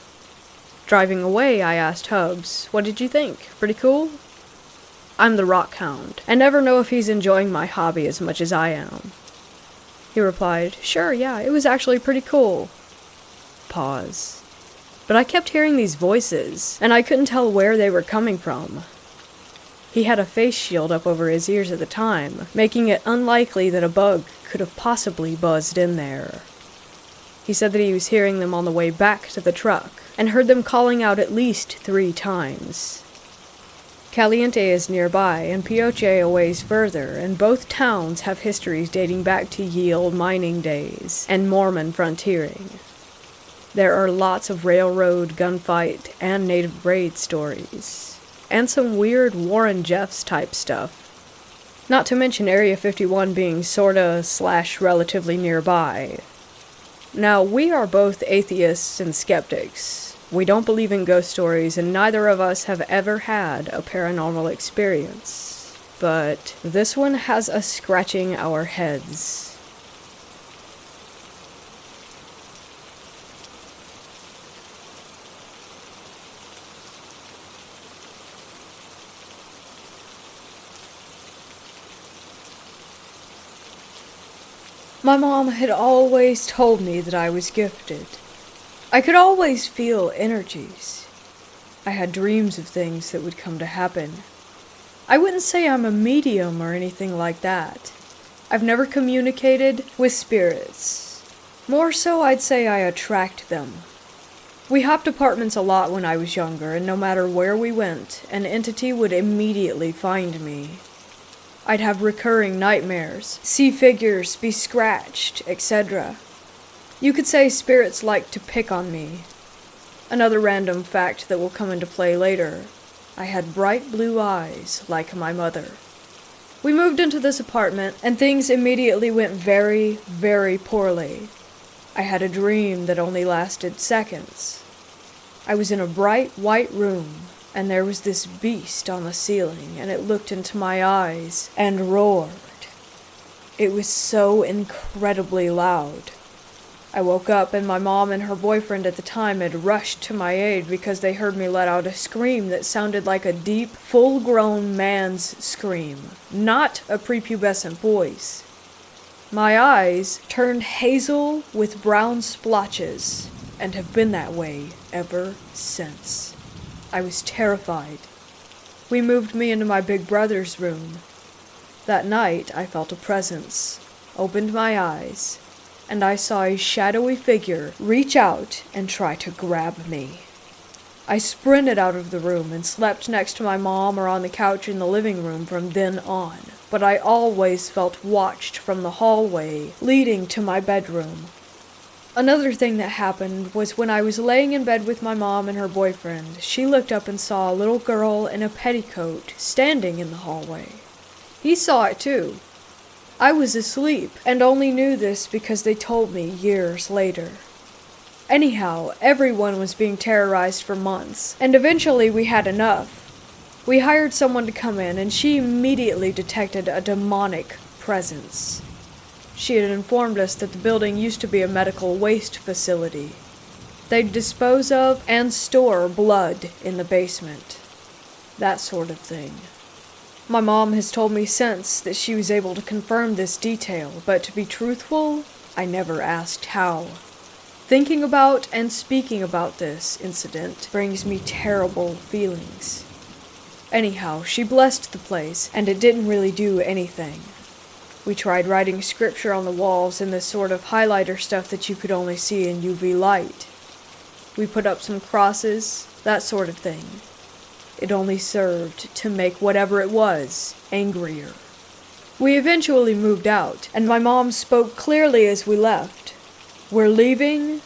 Driving away, I asked Hubs, "What did you think? Pretty cool?" I'm the rock hound, and never know if he's enjoying my hobby as much as I am. He replied, "Sure, yeah, it was actually pretty cool." Pause. But I kept hearing these voices, and I couldn't tell where they were coming from. He had a face shield up over his ears at the time, making it unlikely that a bug could have possibly buzzed in there. He said that he was hearing them on the way back to the truck, and heard them calling out at least 3 times. Caliente is nearby, and Pioche a ways further, and both towns have histories dating back to ye olde mining days, and Mormon frontiering. There are lots of railroad, gunfight, and native raid stories. And some weird Warren Jeffs type stuff. Not to mention Area 51 being sorta/relatively nearby. Now, we are both atheists and skeptics. We don't believe in ghost stories, and neither of us have ever had a paranormal experience. But this one has us scratching our heads. My mom had always told me that I was gifted. I could always feel energies. I had dreams of things that would come to happen. I wouldn't say I'm a medium or anything like that. I've never communicated with spirits. More so, I'd say I attract them. We hopped apartments a lot when I was younger, and no matter where we went, an entity would immediately find me. I'd have recurring nightmares, see figures, be scratched, etc. You could say spirits like to pick on me. Another random fact that will come into play later. I had bright blue eyes, like my mother. We moved into this apartment, and things immediately went very, very poorly. I had a dream that only lasted seconds. I was in a bright white room, and there was this beast on the ceiling, and it looked into my eyes and roared. It was so incredibly loud. I woke up, and my mom and her boyfriend at the time had rushed to my aid because they heard me let out a scream that sounded like a deep, full-grown man's scream, not a prepubescent boy's. My eyes turned hazel with brown splotches, and have been that way ever since. I was terrified. We moved me into my big brother's room. That night I felt a presence, opened my eyes, and I saw a shadowy figure reach out and try to grab me. I sprinted out of the room and slept next to my mom or on the couch in the living room from then on, but I always felt watched from the hallway leading to my bedroom. Another thing that happened was when I was laying in bed with my mom and her boyfriend, she looked up and saw a little girl in a petticoat standing in the hallway. He saw it too. I was asleep and only knew this because they told me years later. Anyhow, everyone was being terrorized for months, and eventually we had enough. We hired someone to come in, and she immediately detected a demonic presence. She had informed us that the building used to be a medical waste facility. They'd dispose of and store blood in the basement. That sort of thing. My mom has told me since that she was able to confirm this detail, but to be truthful, I never asked how. Thinking about and speaking about this incident brings me terrible feelings. Anyhow, she blessed the place, and it didn't really do anything. We tried writing scripture on the walls in this sort of highlighter stuff that you could only see in UV light. We put up some crosses, that sort of thing. It only served to make whatever it was angrier. We eventually moved out, and my mom spoke clearly as we left. "We're leaving.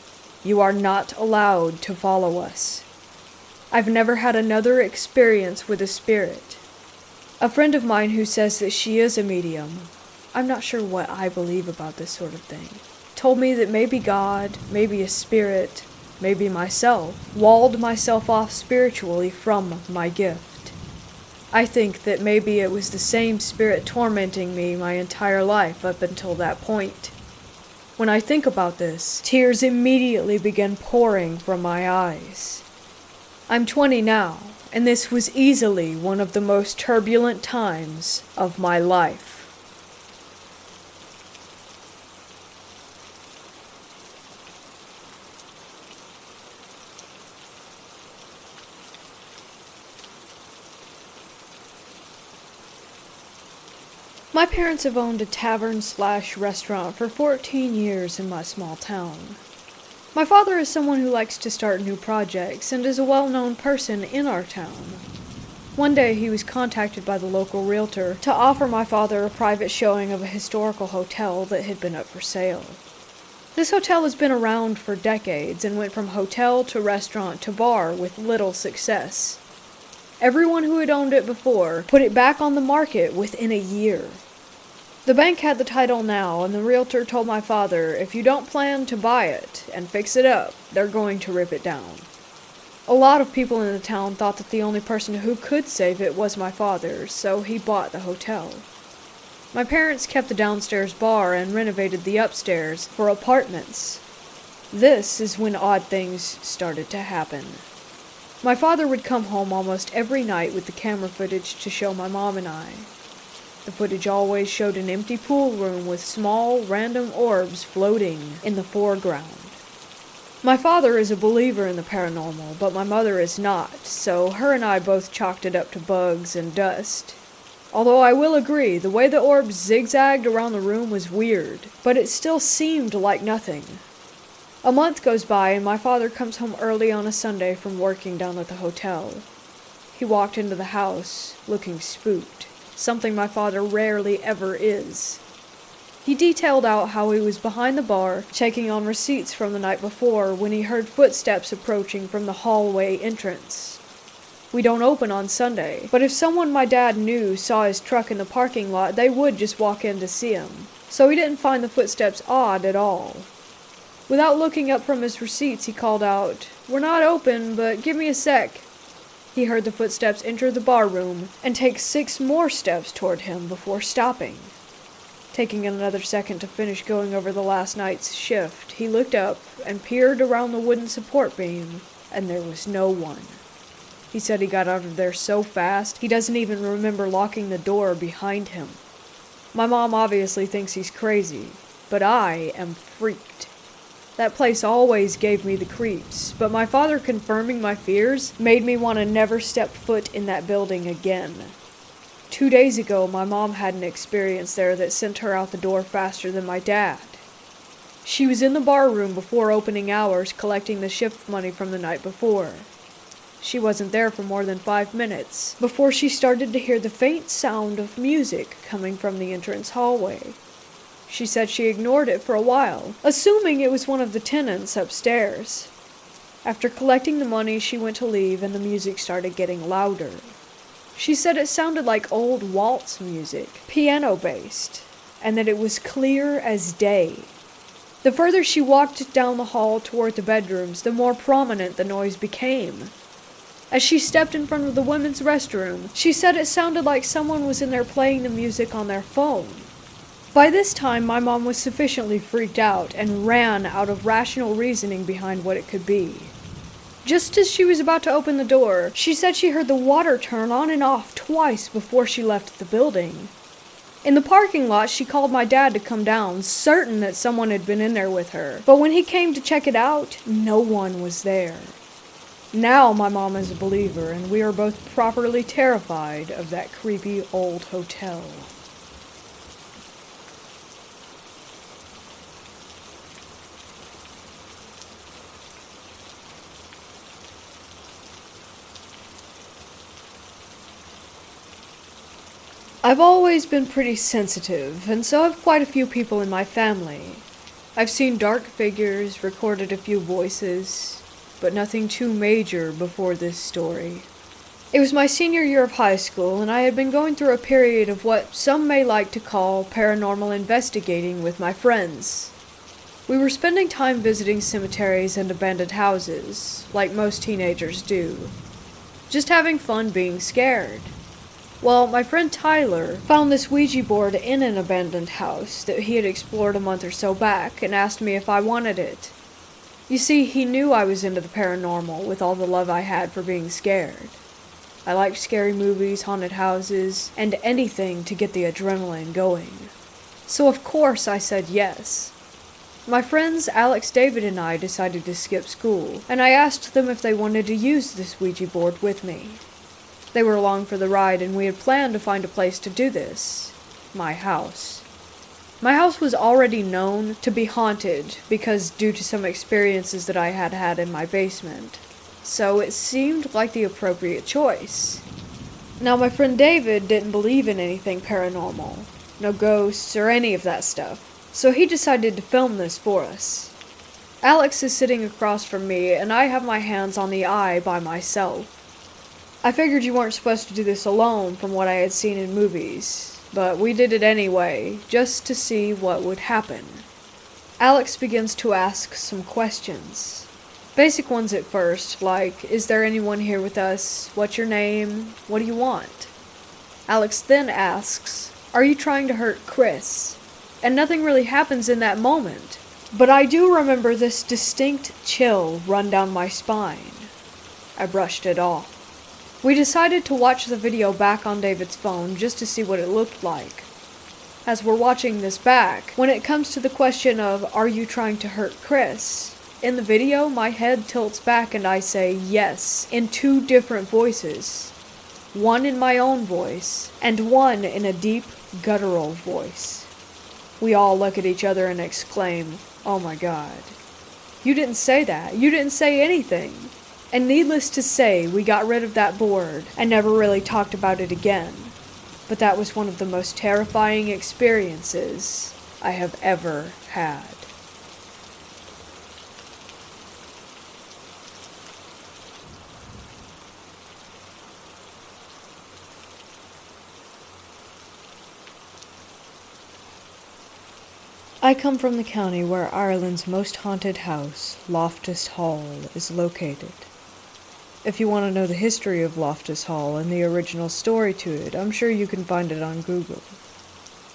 You are not allowed to follow us." I've never had another experience with a spirit. A friend of mine who says that she is a medium, I'm not sure what I believe about this sort of thing, told me that maybe God, maybe a spirit, maybe myself, walled myself off spiritually from my gift. I think that maybe it was the same spirit tormenting me my entire life up until that point. When I think about this, tears immediately begin pouring from my eyes. I'm 20 now, and this was easily one of the most turbulent times of my life. My parents have owned a tavern/restaurant for 14 years in my small town. My father is someone who likes to start new projects and is a well-known person in our town. One day he was contacted by the local realtor to offer my father a private showing of a historical hotel that had been up for sale. This hotel has been around for decades and went from hotel to restaurant to bar with little success. Everyone who had owned it before put it back on the market within a year. The bank had the title now, and the realtor told my father, if you don't plan to buy it and fix it up, they're going to rip it down. A lot of people in the town thought that the only person who could save it was my father, so he bought the hotel. My parents kept the downstairs bar and renovated the upstairs for apartments. This is when odd things started to happen. My father would come home almost every night with the camera footage to show my mom and I. The footage always showed an empty pool room with small, random orbs floating in the foreground. My father is a believer in the paranormal, but my mother is not, so her and I both chalked it up to bugs and dust. Although I will agree, the way the orbs zigzagged around the room was weird, but it still seemed like nothing. A month goes by and my father comes home early on a Sunday from working down at the hotel. He walked into the house looking spooked. Something my father rarely ever is. He detailed out how he was behind the bar, checking on receipts from the night before, when he heard footsteps approaching from the hallway entrance. We don't open on Sunday, but if someone my dad knew saw his truck in the parking lot, they would just walk in to see him, so he didn't find the footsteps odd at all. Without looking up from his receipts, he called out, "We're not open, but give me a sec." He heard the footsteps enter the bar room and take 6 more steps toward him before stopping. Taking another second to finish going over the last night's shift, he looked up and peered around the wooden support beam, and there was no one. He said he got out of there so fast, he doesn't even remember locking the door behind him. My mom obviously thinks he's crazy, but I am freaked. That place always gave me the creeps, but my father confirming my fears made me want to never step foot in that building again. 2 days ago, my mom had an experience there that sent her out the door faster than my dad. She was in the bar room before opening hours collecting the shift money from the night before. She wasn't there for more than 5 minutes before she started to hear the faint sound of music coming from the entrance hallway. She said she ignored it for a while, assuming it was one of the tenants upstairs. After collecting the money, she went to leave and the music started getting louder. She said it sounded like old waltz music, piano-based, and that it was clear as day. The further she walked down the hall toward the bedrooms, the more prominent the noise became. As she stepped in front of the women's restroom, she said it sounded like someone was in there playing the music on their phone. By this time, my mom was sufficiently freaked out and ran out of rational reasoning behind what it could be. Just as she was about to open the door, she said she heard the water turn on and off twice before she left the building. In the parking lot, she called my dad to come down, certain that someone had been in there with her. But when he came to check it out, no one was there. Now my mom is a believer, and we are both properly terrified of that creepy old hotel. I've always been pretty sensitive, and so have quite a few people in my family. I've seen dark figures, recorded a few voices, but nothing too major before this story. It was my senior year of high school, and I had been going through a period of what some may like to call paranormal investigating with my friends. We were spending time visiting cemeteries and abandoned houses, like most teenagers do. Just having fun being scared. Well, my friend Tyler found this Ouija board in an abandoned house that he had explored a month or so back and asked me if I wanted it. You see, he knew I was into the paranormal with all the love I had for being scared. I liked scary movies, haunted houses, and anything to get the adrenaline going. So of course I said yes. My friends Alex, David, and I decided to skip school, and I asked them if they wanted to use this Ouija board with me. They were along for the ride, and we had planned to find a place to do this. My house. My house was already known to be haunted because due to some experiences that I had had in my basement. So it seemed like the appropriate choice. Now my friend David didn't believe in anything paranormal. No ghosts or any of that stuff. So he decided to film this for us. Alex is sitting across from me, and I have my hands on the eye by myself. I figured you weren't supposed to do this alone from what I had seen in movies, but we did it anyway, just to see what would happen. Alex begins to ask some questions. Basic ones at first, like, is there anyone here with us? What's your name? What do you want? Alex then asks, are you trying to hurt Chris? And nothing really happens in that moment, but I do remember this distinct chill run down my spine. I brushed it off. We decided to watch the video back on David's phone just to see what it looked like. As we're watching this back, when it comes to the question of, are you trying to hurt Chris? In the video, my head tilts back and I say yes, in 2 different voices. One in my own voice, and one in a deep, guttural voice. We all look at each other and exclaim, oh my god. You didn't say that. You didn't say anything. And needless to say, we got rid of that board and never really talked about it again. But that was one of the most terrifying experiences I have ever had. I come from the county where Ireland's most haunted house, Loftus Hall, is located. If you want to know the history of Loftus Hall and the original story to it, I'm sure you can find it on Google.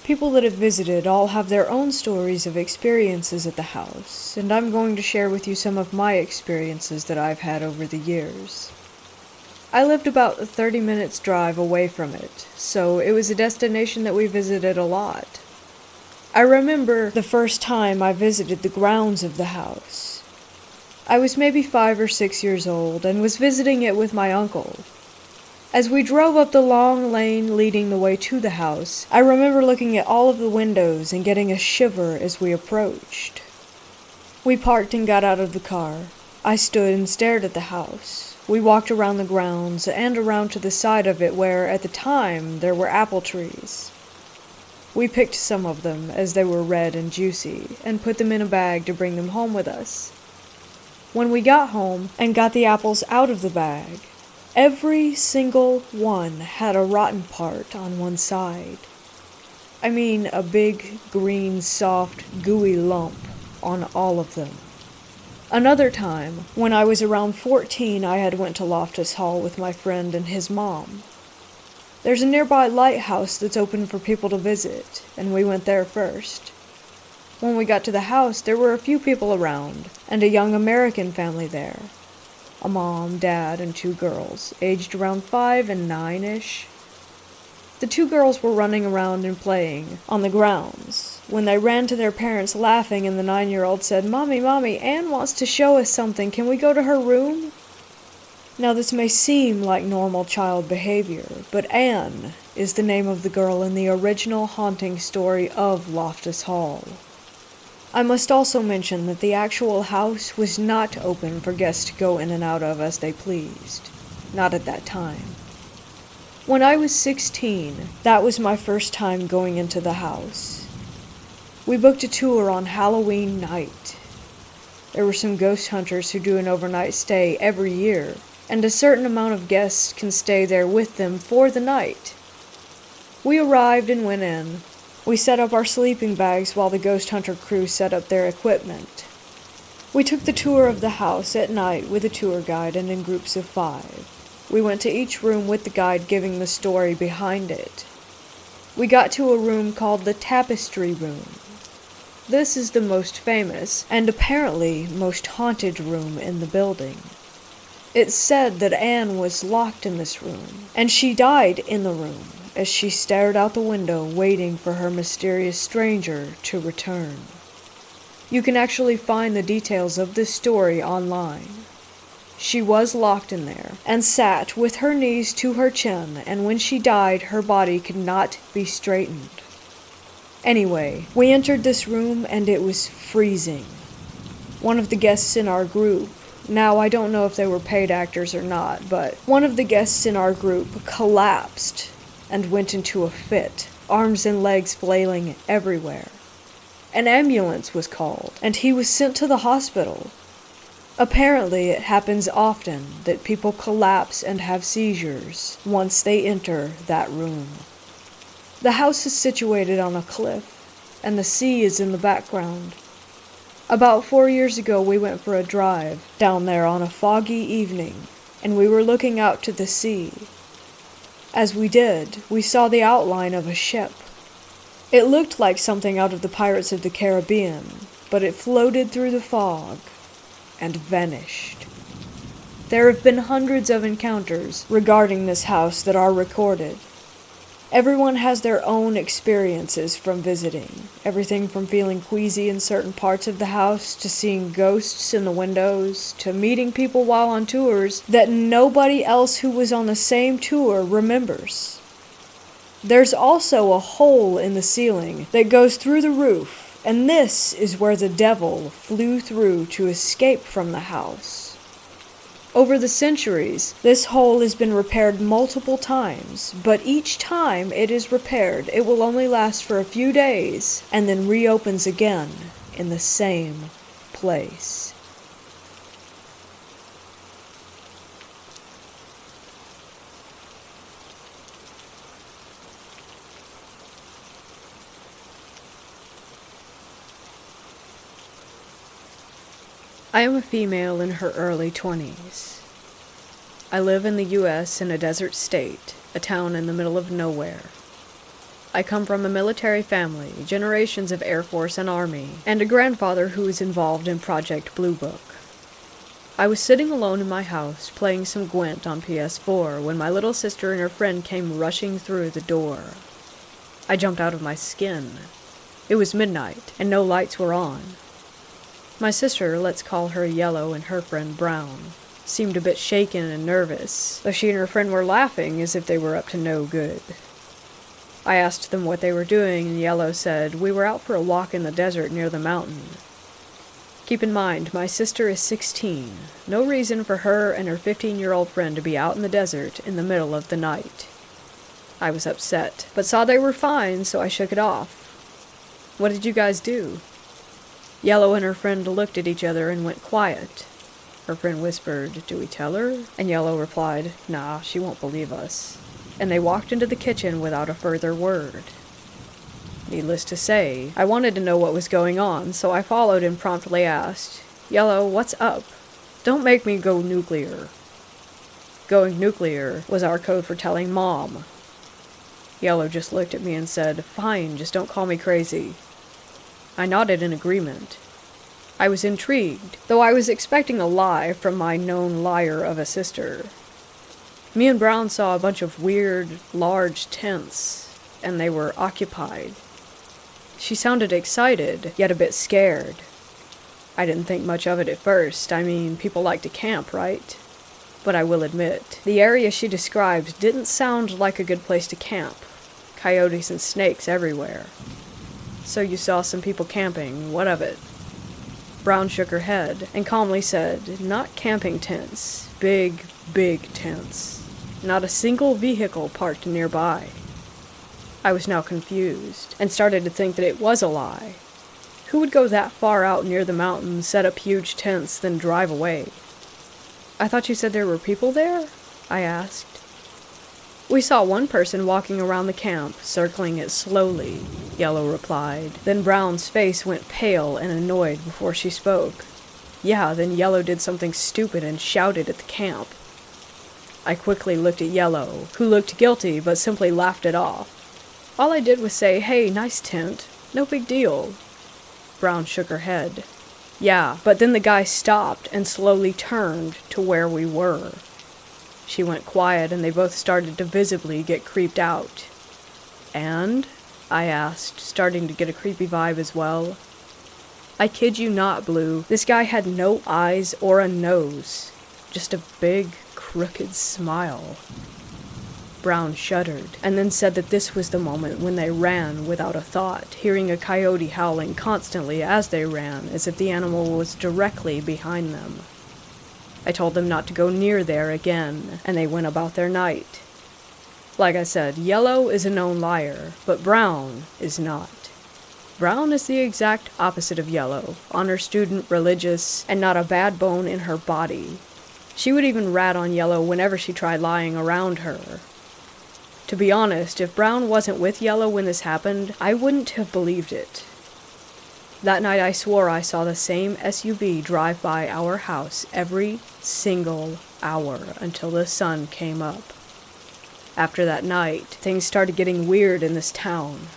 People that have visited all have their own stories of experiences at the house, and I'm going to share with you some of my experiences that I've had over the years. I lived about a 30 minutes drive away from it, so it was a destination that we visited a lot. I remember the first time I visited the grounds of the house. I was maybe 5 or 6 years old and was visiting it with my uncle. As we drove up the long lane leading the way to the house, I remember looking at all of the windows and getting a shiver as we approached. We parked and got out of the car. I stood and stared at the house. We walked around the grounds and around to the side of it where, at the time, there were apple trees. We picked some of them, as they were red and juicy, and put them in a bag to bring them home with us. When we got home and got the apples out of the bag, every single one had a rotten part on one side. I mean, a big, green, soft, gooey lump on all of them. Another time, when I was around 14, I had went to Loftus Hall with my friend and his mom. There's a nearby lighthouse that's open for people to visit, and we went there first. When we got to the house, there were a few people around, and a young American family there. A mom, dad, and 2 girls, aged around 5 and 9-ish. The 2 girls were running around and playing on the grounds when they ran to their parents laughing, and the 9-year-old said, Mommy, Anne wants to show us something. Can we go to her room?" Now this may seem like normal child behavior, but Anne is the name of the girl in the original haunting story of Loftus Hall. I must also mention that the actual house was not open for guests to go in and out of as they pleased. Not at that time. When I was 16, that was my first time going into the house. We booked a tour on Halloween night. There were some ghost hunters who do an overnight stay every year, and a certain amount of guests can stay there with them for the night. We arrived and went in. We set up our sleeping bags while the ghost hunter crew set up their equipment. We took the tour of the house at night with a tour guide and in groups of 5. We went to each room with the guide giving the story behind it. We got to a room called the Tapestry Room. This is the most famous, and apparently most haunted room in the building. It's said that Anne was locked in this room, and she died in the room as she stared out the window waiting for her mysterious stranger to return. You can actually find the details of this story online. She was locked in there, and sat with her knees to her chin, and when she died, her body could not be straightened. Anyway, we entered this room, and it was freezing. One of the guests in our group, now I don't know if they were paid actors or not, but one of the guests in our group collapsed and went into a fit, arms and legs flailing everywhere. An ambulance was called, and he was sent to the hospital. Apparently, it happens often that people collapse and have seizures once they enter that room. The house is situated on a cliff, and the sea is in the background. About 4 years ago, we went for a drive down there on a foggy evening, and we were looking out to the sea. As we did, we saw the outline of a ship. It looked like something out of the Pirates of the Caribbean, but it floated through the fog and vanished. There have been hundreds of encounters regarding this house that are recorded. Everyone has their own experiences from visiting, everything from feeling queasy in certain parts of the house, to seeing ghosts in the windows, to meeting people while on tours that nobody else who was on the same tour remembers. There's also a hole in the ceiling that goes through the roof, and this is where the devil flew through to escape from the house. Over the centuries, this hole has been repaired multiple times, but each time it is repaired, it will only last for a few days, and then reopens again in the same place. I am a female in her early 20s. I live in the U.S. in a desert state, a town in the middle of nowhere. I come from a military family, generations of Air Force and Army, and a grandfather who was involved in Project Blue Book. I was sitting alone in my house, playing some Gwent on PS4, when my little sister and her friend came rushing through the door. I jumped out of my skin. It was midnight, and no lights were on. My sister, let's call her Yellow, and her friend Brown, seemed a bit shaken and nervous, though she and her friend were laughing as if they were up to no good. I asked them what they were doing, and Yellow said, "We were out for a walk in the desert near the mountain." Keep in mind, my sister is 16. No reason for her and her 15-year-old friend to be out in the desert in the middle of the night. I was upset, but saw they were fine, so I shook it off. "What did you guys do?" Yellow and her friend looked at each other and went quiet. Her friend whispered, "Do we tell her?" And Yellow replied, "Nah, she won't believe us." And they walked into the kitchen without a further word. Needless to say, I wanted to know what was going on, so I followed and promptly asked, "Yellow, what's up? Don't make me go nuclear." Going nuclear was our code for telling Mom. Yellow just looked at me and said, "Fine, just don't call me crazy." I nodded in agreement. I was intrigued, though I was expecting a lie from my known liar of a sister. Me and Brown saw a bunch of weird, large tents, and they were occupied. She sounded excited, yet a bit scared. I didn't think much of it at first. I mean, people like to camp, right? But I will admit, the area she described didn't sound like a good place to camp. Coyotes and snakes everywhere. "So you saw some people camping. What of it?" Brown shook her head and calmly said, "Not camping tents. Big, big tents. Not a single vehicle parked nearby." I was now confused, and started to think that it was a lie. Who would go that far out near the mountains, set up huge tents, then drive away? "I thought you said there were people there?" I asked. "We saw one person walking around the camp, circling it slowly," Yellow replied. Then Brown's face went pale and annoyed before she spoke. "Yeah, then Yellow did something stupid and shouted at the camp." I quickly looked at Yellow, who looked guilty but simply laughed it off. "All I did was say, 'Hey, nice tent. No big deal.'" Brown shook her head. "Yeah, but then the guy stopped and slowly turned to where we were." She went quiet, and they both started to visibly get creeped out. "And?" I asked, starting to get a creepy vibe as well. "I kid you not, Blue. This guy had no eyes or a nose. Just a big, crooked smile." Brown shuddered, and then said that this was the moment when they ran without a thought, hearing a coyote howling constantly as they ran, as if the animal was directly behind them. I told them not to go near there again, and they went about their night. Like I said, Yellow is a known liar, but Brown is not. Brown is the exact opposite of Yellow, honor student, religious, and not a bad bone in her body. She would even rat on Yellow whenever she tried lying around her. To be honest, if Brown wasn't with Yellow when this happened, I wouldn't have believed it. That night I swore I saw the same SUV drive by our house every single hour until the sun came up. After that night, things started getting weird in this town.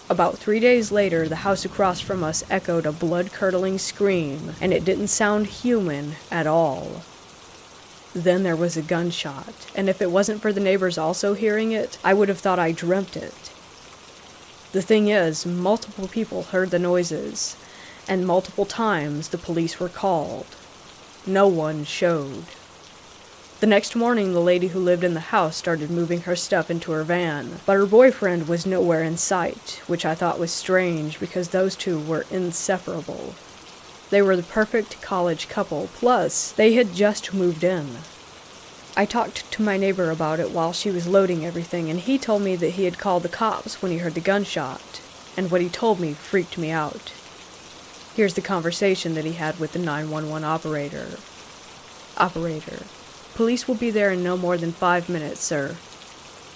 About 3 days later, the house across from us echoed a blood-curdling scream, and it didn't sound human at all. Then there was a gunshot, and if it wasn't for the neighbors also hearing it, I would have thought I dreamt it. The thing is, multiple people heard the noises, and multiple times the police were called. No one showed. The next morning, the lady who lived in the house started moving her stuff into her van, but her boyfriend was nowhere in sight, which I thought was strange because those two were inseparable. They were the perfect college couple, plus they had just moved in. I talked to my neighbor about it while she was loading everything, and he told me that he had called the cops when he heard the gunshot, and what he told me freaked me out. Here's the conversation that he had with the 911 operator. Operator: "Police will be there in no more than 5 minutes, sir."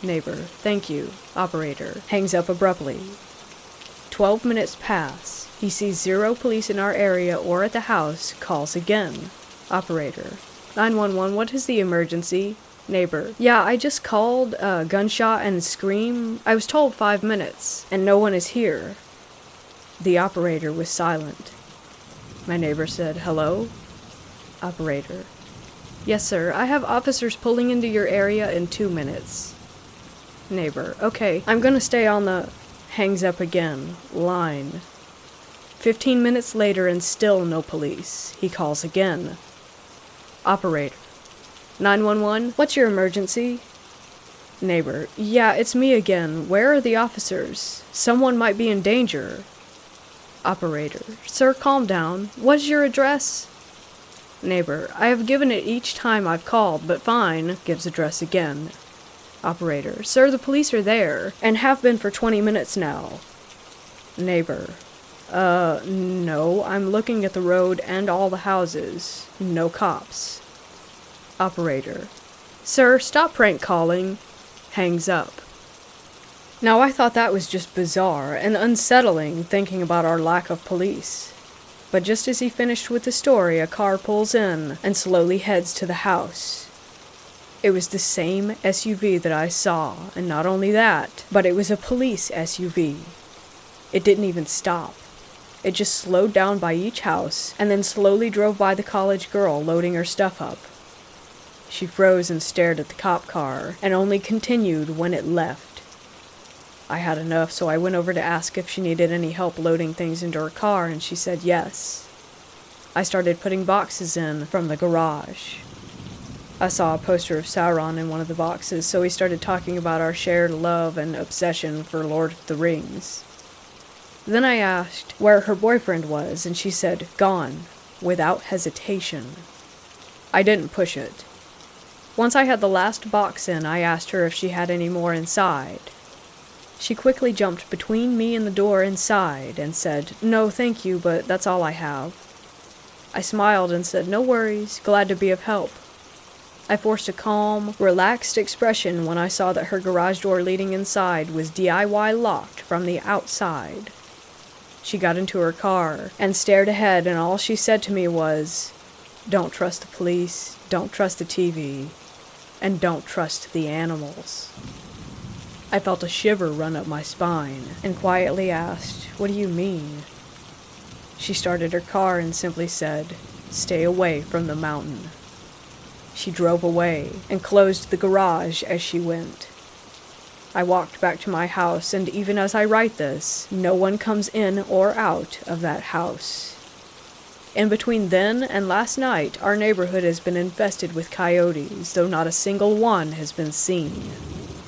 Neighbor: "Thank you." Operator hangs up abruptly. 12 minutes pass, He sees 0 police in our area or at the house, calls again. Operator. 911, what is the emergency? Neighbor. Yeah, I just called, gunshot and scream. I was told 5 minutes, and no one is here. The operator was silent. My neighbor said, hello? Operator. Yes, sir. I have officers pulling into your area in 2 minutes. Neighbor. Okay, I'm gonna stay on the... Hangs up again. Line. 15 minutes later and still no police. He calls again. Operator. 911, what's your emergency? Neighbor. Yeah, it's me again. Where are the officers? Someone might be in danger. Operator. Sir, calm down. What is your address? Neighbor. I have given it each time I've called, but fine. Gives address again. Operator. Sir, the police are there, and have been for 20 minutes now. Neighbor. No, I'm looking at the road and all the houses. No cops. Operator. Sir, stop prank calling. Hangs up. Now I thought that was just bizarre and unsettling, thinking about our lack of police. But just as he finished with the story, a car pulls in and slowly heads to the house. It was the same SUV that I saw, and not only that, but it was a police SUV. It didn't even stop. It just slowed down by each house, and then slowly drove by the college girl loading her stuff up. She froze and stared at the cop car, and only continued when it left. I had enough, so I went over to ask if she needed any help loading things into her car, and she said yes. I started putting boxes in from the garage. I saw a poster of Sauron in one of the boxes, so we started talking about our shared love and obsession for Lord of the Rings. Then I asked where her boyfriend was, and she said, gone, without hesitation. I didn't push it. Once I had the last box in, I asked her if she had any more inside. She quickly jumped between me and the door inside and said, no, thank you, but that's all I have. I smiled and said, no worries, glad to be of help. I forced a calm, relaxed expression when I saw that her garage door leading inside was DIY locked from the outside. She got into her car and stared ahead, and all she said to me was, don't trust the police, don't trust the TV, and don't trust the animals. I felt a shiver run up my spine and quietly asked, what do you mean? She started her car and simply said, stay away from the mountain. She drove away and closed the garage as she went. I walked back to my house, and even as I write this, no one comes in or out of that house. In between then and last night, our neighborhood has been infested with coyotes, though not a single one has been seen.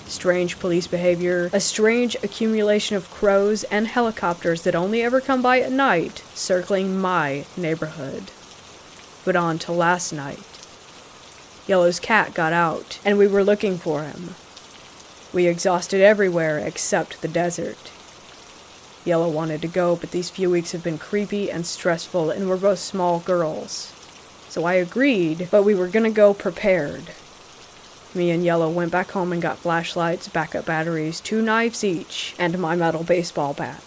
Strange police behavior, a strange accumulation of crows and helicopters that only ever come by at night, circling my neighborhood. But on to last night. Yellow's cat got out, and we were looking for him. We exhausted everywhere except the desert. Yellow wanted to go, but these few weeks have been creepy and stressful, and we're both small girls. So I agreed, but we were gonna go prepared. Me and Yellow went back home and got flashlights, backup batteries, 2 knives each, and my metal baseball bat.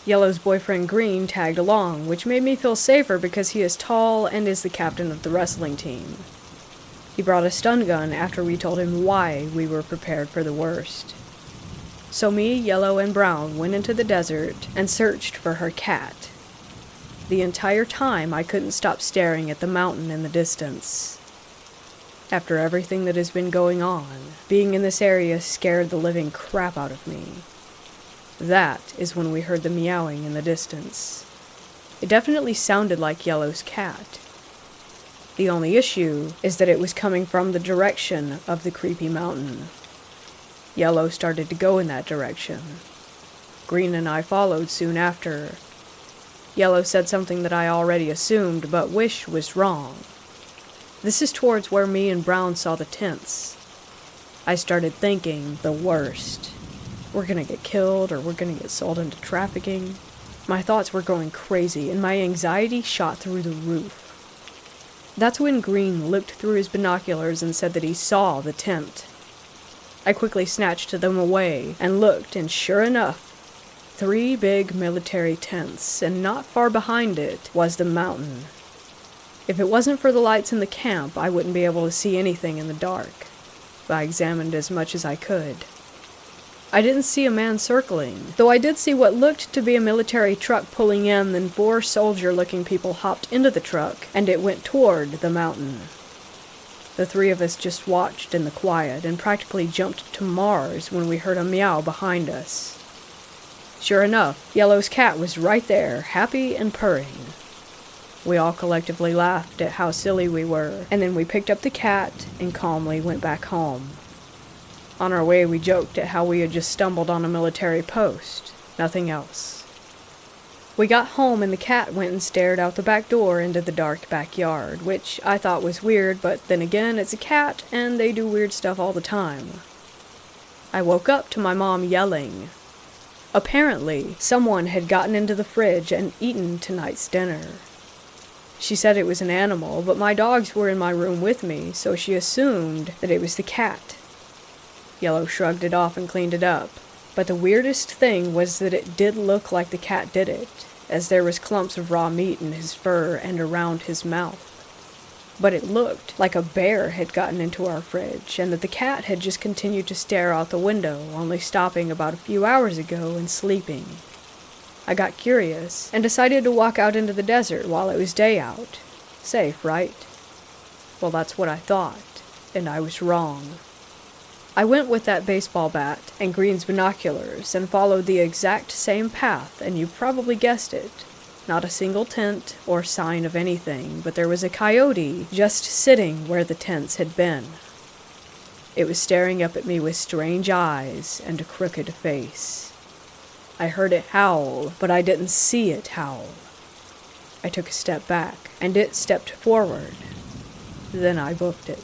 Yellow's boyfriend Green tagged along, which made me feel safer because he is tall and is the captain of the wrestling team. He brought a stun gun after we told him why we were prepared for the worst. So me, Yellow, and Brown went into the desert and searched for her cat. The entire time I couldn't stop staring at the mountain in the distance. After everything that has been going on, being in this area scared the living crap out of me. That is when we heard the meowing in the distance. It definitely sounded like Yellow's cat. The only issue is that it was coming from the direction of the creepy mountain. Yellow started to go in that direction. Green and I followed soon after. Yellow said something that I already assumed, but wished was wrong. This is towards where me and Brown saw the tents. I started thinking the worst. We're gonna get killed, or we're gonna get sold into trafficking. My thoughts were going crazy, and my anxiety shot through the roof. That's when Green looked through his binoculars and said that he saw the tent. I quickly snatched them away and looked, and sure enough, 3 big military tents, and not far behind it was the mountain. If it wasn't for the lights in the camp, I wouldn't be able to see anything in the dark. I examined as much as I could. I didn't see a man circling, though I did see what looked to be a military truck pulling in, then 4 soldier-looking people hopped into the truck, and it went toward the mountain. The 3 of us just watched in the quiet and practically jumped to Mars when we heard a meow behind us. Sure enough, Yellow's cat was right there, happy and purring. We all collectively laughed at how silly we were, and then we picked up the cat and calmly went back home. On our way, we joked at how we had just stumbled on a military post. Nothing else. We got home and the cat went and stared out the back door into the dark backyard, which I thought was weird, but then again, it's a cat and they do weird stuff all the time. I woke up to my mom yelling. Apparently, someone had gotten into the fridge and eaten tonight's dinner. She said it was an animal, but my dogs were in my room with me, so she assumed that it was the cat. Yellow shrugged it off and cleaned it up, but the weirdest thing was that it did look like the cat did it, as there was clumps of raw meat in his fur and around his mouth. But it looked like a bear had gotten into our fridge, and that the cat had just continued to stare out the window, only stopping about a few hours ago and sleeping. I got curious, and decided to walk out into the desert while it was day out. Safe, right? Well, that's what I thought, and I was wrong. I went with that baseball bat and Green's binoculars and followed the exact same path, and you probably guessed it. Not a single tent or sign of anything, but there was a coyote just sitting where the tents had been. It was staring up at me with strange eyes and a crooked face. I heard it howl, but I didn't see it howl. I took a step back, and it stepped forward. Then I booked it.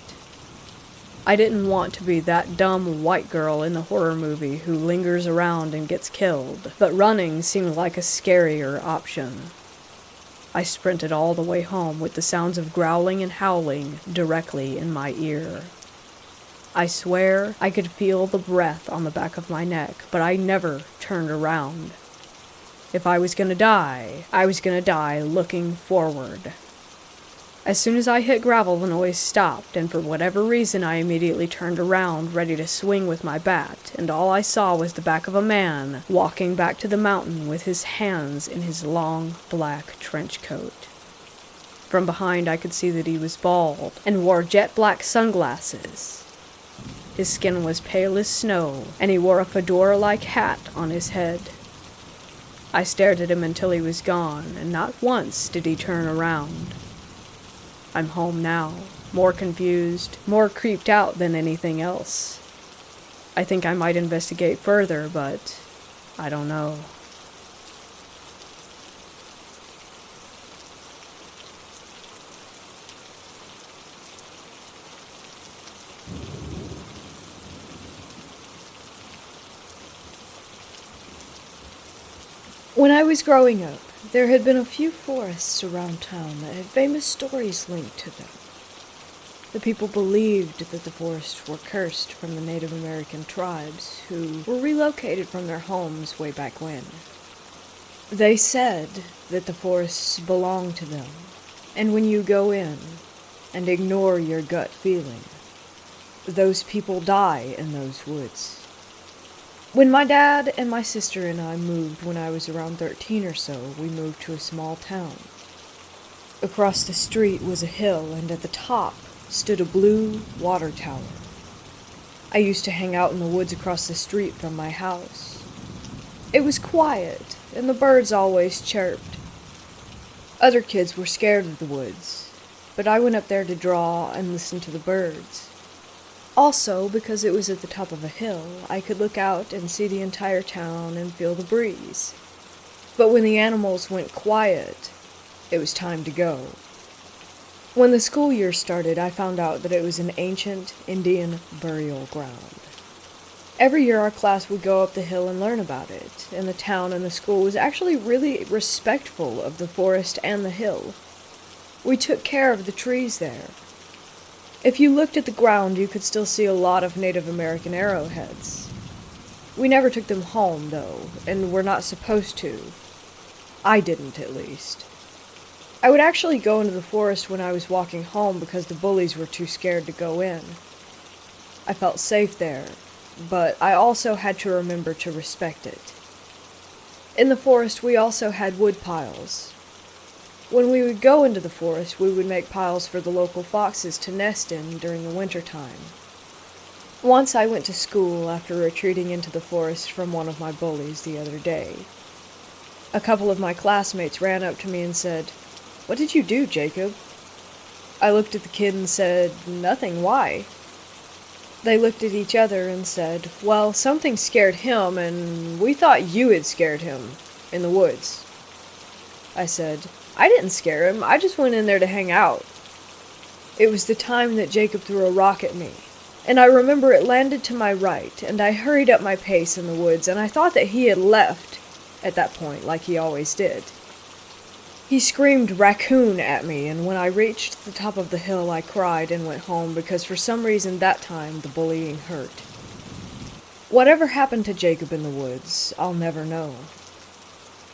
I didn't want to be that dumb white girl in the horror movie who lingers around and gets killed, but running seemed like a scarier option. I sprinted all the way home with the sounds of growling and howling directly in my ear. I swear I could feel the breath on the back of my neck, but I never turned around. If I was gonna die, I was gonna die looking forward. As soon as I hit gravel, the noise stopped, and for whatever reason I immediately turned around, ready to swing with my bat, and all I saw was the back of a man walking back to the mountain with his hands in his long black trench coat. From behind I could see that he was bald and wore jet black sunglasses. His skin was pale as snow, and he wore a fedora-like hat on his head. I stared at him until he was gone, and not once did he turn around. I'm home now, more confused, more creeped out than anything else. I think I might investigate further, but I don't know. When I was growing up, there had been a few forests around town that had famous stories linked to them. The people believed that the forests were cursed from the Native American tribes who were relocated from their homes way back when. They said that the forests belonged to them, and when you go in and ignore your gut feeling, those people die in those woods. When my dad and my sister and I moved when I was around 13 or so, we moved to a small town. Across the street was a hill, and at the top stood a blue water tower. I used to hang out in the woods across the street from my house. It was quiet, and the birds always chirped. Other kids were scared of the woods, but I went up there to draw and listen to the birds. Also, because it was at the top of a hill, I could look out and see the entire town and feel the breeze. But when the animals went quiet, it was time to go. When the school year started, I found out that it was an ancient Indian burial ground. Every year our class would go up the hill and learn about it, and the town and the school was actually really respectful of the forest and the hill. We took care of the trees there. If you looked at the ground, you could still see a lot of Native American arrowheads. We never took them home, though, and we're not supposed to. I didn't, at least. I would actually go into the forest when I was walking home because the bullies were too scared to go in. I felt safe there, but I also had to remember to respect it. In the forest, we also had wood piles. When we would go into the forest, we would make piles for the local foxes to nest in during the winter time. Once I went to school after retreating into the forest from one of my bullies the other day. A couple of my classmates ran up to me and said, "What did you do, Jacob?" I looked at the kid and said, "Nothing, why?" They looked at each other and said, "Well, something scared him, and we thought you had scared him, in the woods." I said, "I didn't scare him, I just went in there to hang out." It was the time that Jacob threw a rock at me, and I remember it landed to my right, and I hurried up my pace in the woods, and I thought that he had left at that point, like he always did. He screamed "raccoon" at me, and when I reached the top of the hill, I cried and went home because for some reason that time the bullying hurt. Whatever happened to Jacob in the woods, I'll never know.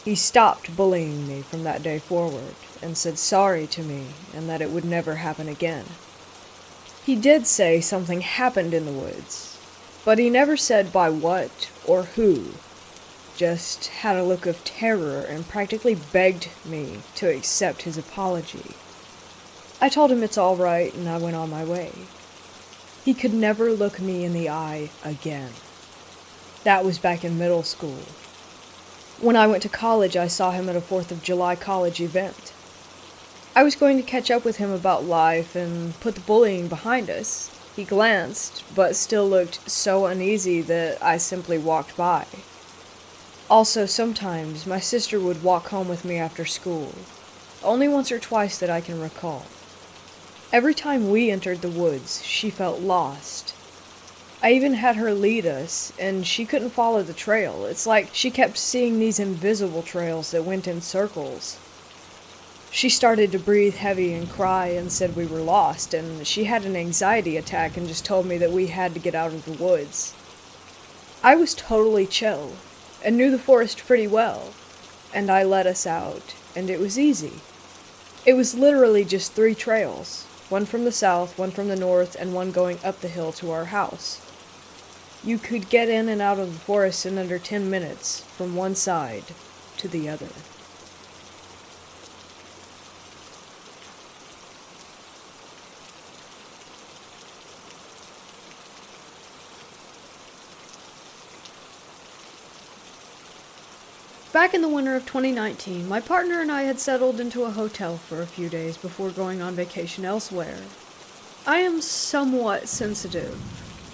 He stopped bullying me from that day forward and said sorry to me and that it would never happen again. He did say something happened in the woods, but he never said by what or who. Just had a look of terror and practically begged me to accept his apology. I told him it's all right and I went on my way. He could never look me in the eye again. That was back in middle school. When I went to college, I saw him at a 4th of July college event. I was going to catch up with him about life and put the bullying behind us. He glanced, but still looked so uneasy that I simply walked by. Also, sometimes my sister would walk home with me after school. Only once or twice that I can recall. Every time we entered the woods, she felt lost. I even had her lead us, and she couldn't follow the trail. It's like she kept seeing these invisible trails that went in circles. She started to breathe heavy and cry and said we were lost, and she had an anxiety attack and just told me that we had to get out of the woods. I was totally chill and knew the forest pretty well, and I let us out, and it was easy. It was literally just 3 trails, one from the south, one from the north, and one going up the hill to our house. You could get in and out of the forest in under 10 minutes, from one side to the other. Back in the winter of 2019, my partner and I had settled into a hotel for a few days before going on vacation elsewhere. I am somewhat sensitive.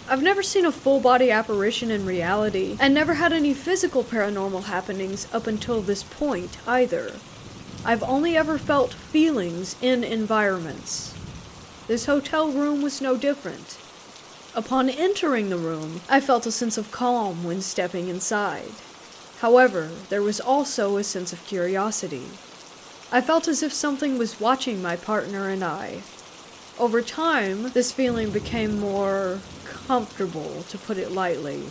I've never seen a full-body apparition in reality, and never had any physical paranormal happenings up until this point, either. I've only ever felt feelings in environments. This hotel room was no different. Upon entering the room, I felt a sense of calm when stepping inside. However, there was also a sense of curiosity. I felt as if something was watching my partner and I. Over time, this feeling became more comfortable, to put it lightly.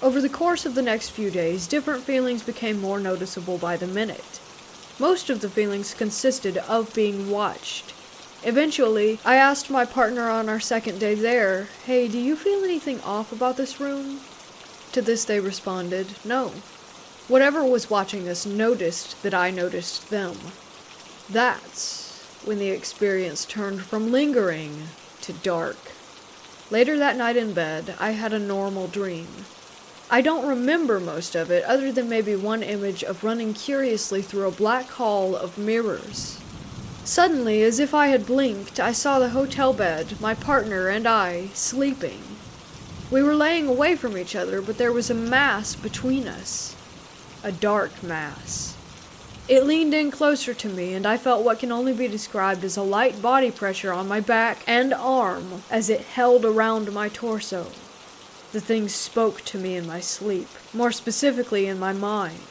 Over the course of the next few days, different feelings became more noticeable by the minute. Most of the feelings consisted of being watched. Eventually, I asked my partner on our second day there, "Hey, do you feel anything off about this room?" To this they responded, "No." Whatever was watching us noticed that I noticed them. That's when the experience turned from lingering to dark. Later that night in bed, I had a normal dream. I don't remember most of it, other than maybe one image of running curiously through a black hall of mirrors. Suddenly, as if I had blinked, I saw the hotel bed, my partner and I, sleeping. We were laying away from each other, but there was a mass between us. A dark mass. It leaned in closer to me, and I felt what can only be described as a light body pressure on my back and arm as it held around my torso. The thing spoke to me in my sleep, more specifically in my mind.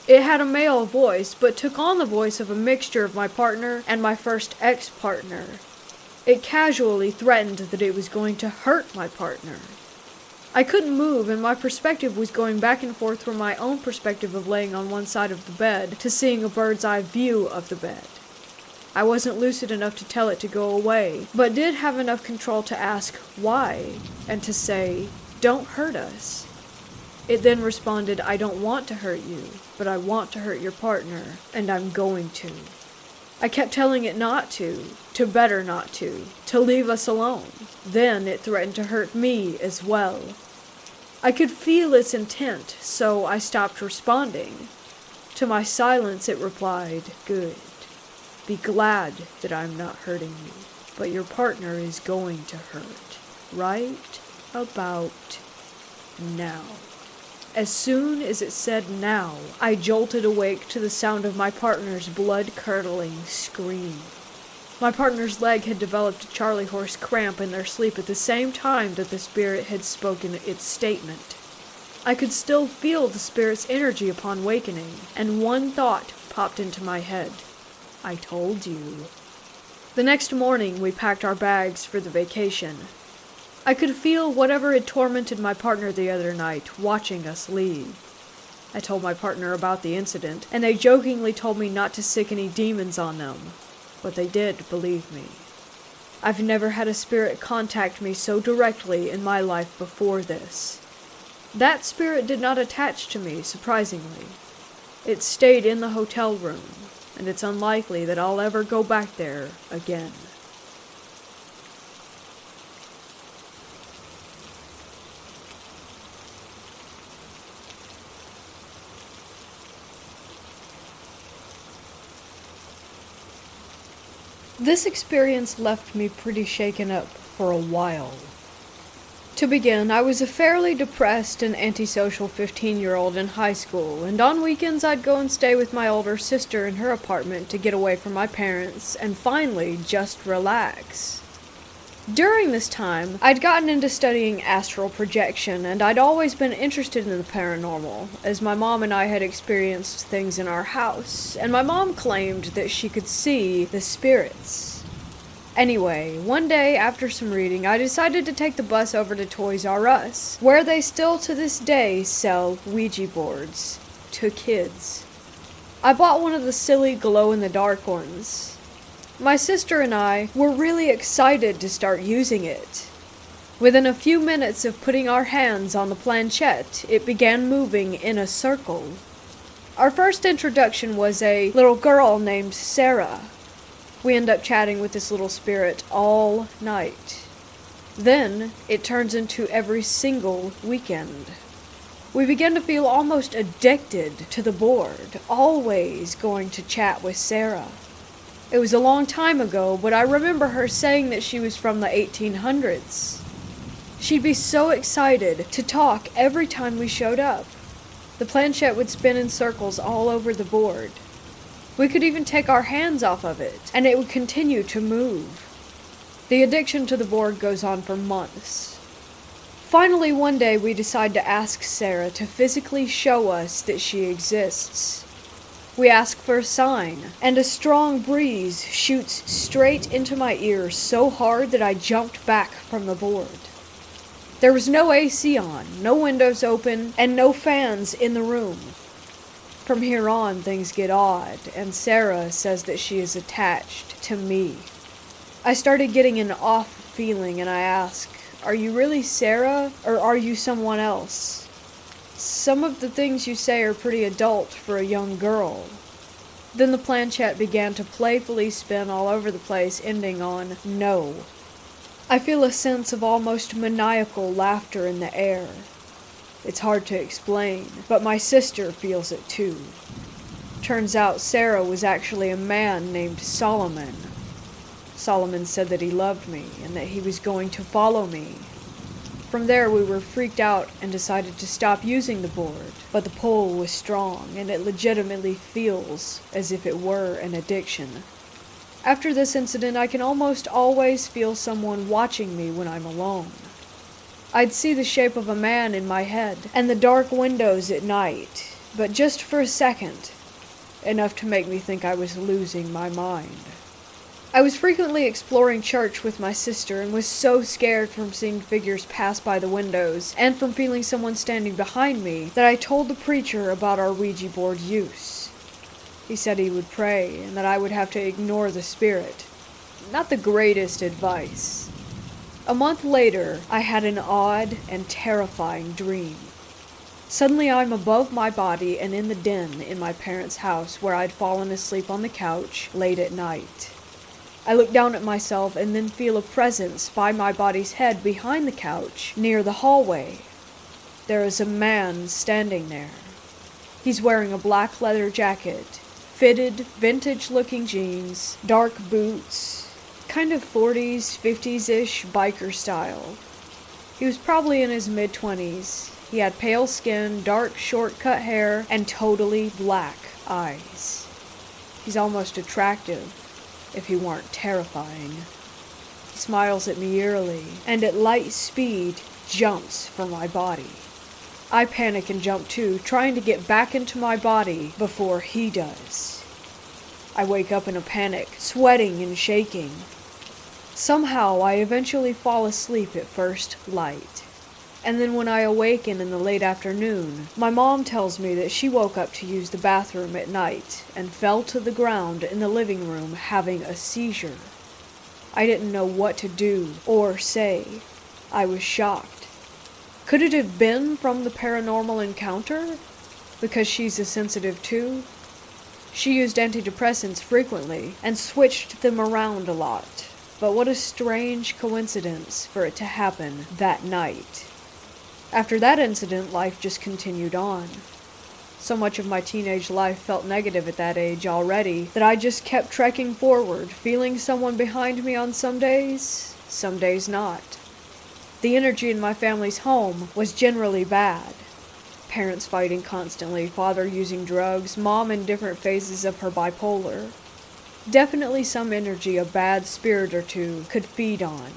It had a male voice, but took on the voice of a mixture of my partner and my first ex-partner. It casually threatened that it was going to hurt my partner. I couldn't move, and my perspective was going back and forth from my own perspective of laying on one side of the bed to seeing a bird's eye view of the bed. I wasn't lucid enough to tell it to go away, but did have enough control to ask why, and to say, "Don't hurt us." It then responded, "I don't want to hurt you, but I want to hurt your partner, and I'm going to." I kept telling it not to better not to leave us alone. Then it threatened to hurt me as well. I could feel its intent, so I stopped responding. To my silence it replied, "Good. Be glad that I'm not hurting you, but your partner is going to hurt. Right about now." As soon as it said "now," I jolted awake to the sound of my partner's blood-curdling scream. My partner's leg had developed a Charlie horse cramp in their sleep at the same time that the spirit had spoken its statement. I could still feel the spirit's energy upon wakening, and one thought popped into my head. I told you. The next morning, we packed our bags for the vacation. I could feel whatever had tormented my partner the other night, watching us leave. I told my partner about the incident, and they jokingly told me not to sick any demons on them. But they did believe me. I've never had a spirit contact me so directly in my life before this. That spirit did not attach to me, surprisingly. It stayed in the hotel room, and it's unlikely that I'll ever go back there again. This experience left me pretty shaken up for a while. To begin, I was a fairly depressed and antisocial 15-year-old in high school, and on weekends I'd go and stay with my older sister in her apartment to get away from my parents and finally just relax. During this time, I'd gotten into studying astral projection, and I'd always been interested in the paranormal, as my mom and I had experienced things in our house, and my mom claimed that she could see the spirits. Anyway, one day after some reading, I decided to take the bus over to Toys R Us, where they still to this day sell Ouija boards to kids. I bought one of the silly glow-in-the-dark ones. My sister and I were really excited to start using it. Within a few minutes of putting our hands on the planchette, it began moving in a circle. Our first introduction was a little girl named Sarah. We end up chatting with this little spirit all night. Then, it turns into every single weekend. We begin to feel almost addicted to the board, always going to chat with Sarah. It was a long time ago, but I remember her saying that she was from the 1800s. She'd be so excited to talk every time we showed up. The planchette would spin in circles all over the board. We could even take our hands off of it, and it would continue to move. The addiction to the board goes on for months. Finally, one day we decide to ask Sarah to physically show us that she exists. We ask for a sign, and a strong breeze shoots straight into my ears so hard that I jumped back from the board. There was no AC on, no windows open, and no fans in the room. From here on, things get odd, and Sarah says that she is attached to me. I started getting an off feeling, and I ask, "Are you really Sarah, or are you someone else? Some of the things you say are pretty adult for a young girl." Then the planchette began to playfully spin all over the place, ending on "no." I feel a sense of almost maniacal laughter in the air. It's hard to explain, but my sister feels it too. Turns out Sarah was actually a man named Solomon. Solomon said that he loved me, and that he was going to follow me. From there, we were freaked out and decided to stop using the board, but the pull was strong, and it legitimately feels as if it were an addiction. After this incident, I can almost always feel someone watching me when I'm alone. I'd see the shape of a man in my head, and the dark windows at night, but just for a second, enough to make me think I was losing my mind. I was frequently exploring church with my sister and was so scared from seeing figures pass by the windows and from feeling someone standing behind me that I told the preacher about our Ouija board use. He said he would pray and that I would have to ignore the spirit. Not the greatest advice. A month later, I had an odd and terrifying dream. Suddenly I'm above my body and in the den in my parents' house where I'd fallen asleep on the couch late at night. I look down at myself and then feel a presence by my body's head behind the couch near the hallway. There is a man standing there. He's wearing a black leather jacket, fitted, vintage-looking jeans, dark boots, kind of 40s, 50s-ish biker style. He was probably in his mid-20s. He had pale skin, dark, short-cut hair, and totally black eyes. He's almost attractive, if he weren't terrifying. He smiles at me eerily, and at light speed, jumps for my body. I panic and jump too, trying to get back into my body before he does. I wake up in a panic, sweating and shaking. Somehow, I eventually fall asleep at first light. And then when I awaken in the late afternoon, my mom tells me that she woke up to use the bathroom at night and fell to the ground in the living room having a seizure. I didn't know what to do or say. I was shocked. Could it have been from the paranormal encounter? Because she's a sensitive too? She used antidepressants frequently and switched them around a lot. But what a strange coincidence for it to happen that night. After that incident, life just continued on. So much of my teenage life felt negative at that age already that I just kept trekking forward, feeling someone behind me on some days not. The energy in my family's home was generally bad. Parents fighting constantly, father using drugs, mom in different phases of her bipolar. Definitely some energy a bad spirit or two could feed on.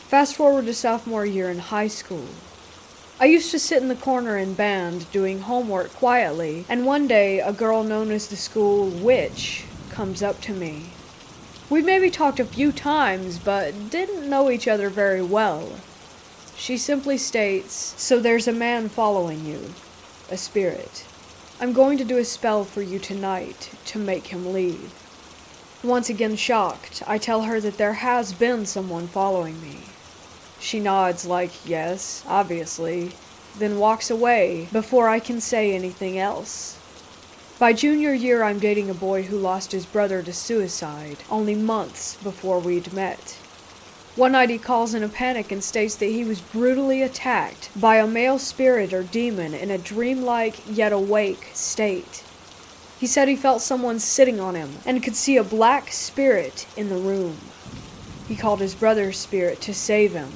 Fast forward to sophomore year in high school. I used to sit in the corner in band doing homework quietly, and one day a girl known as the school witch comes up to me. We maybe talked a few times, but didn't know each other very well. She simply states, "So there's a man following you, a spirit. I'm going to do a spell for you tonight to make him leave." Once again shocked, I tell her that there has been someone following me. She nods like, yes, obviously, then walks away before I can say anything else. By junior year, I'm dating a boy who lost his brother to suicide, only months before we'd met. One night he calls in a panic and states that he was brutally attacked by a male spirit or demon in a dreamlike yet awake state. He said he felt someone sitting on him and could see a black spirit in the room. He called his brother's spirit to save him.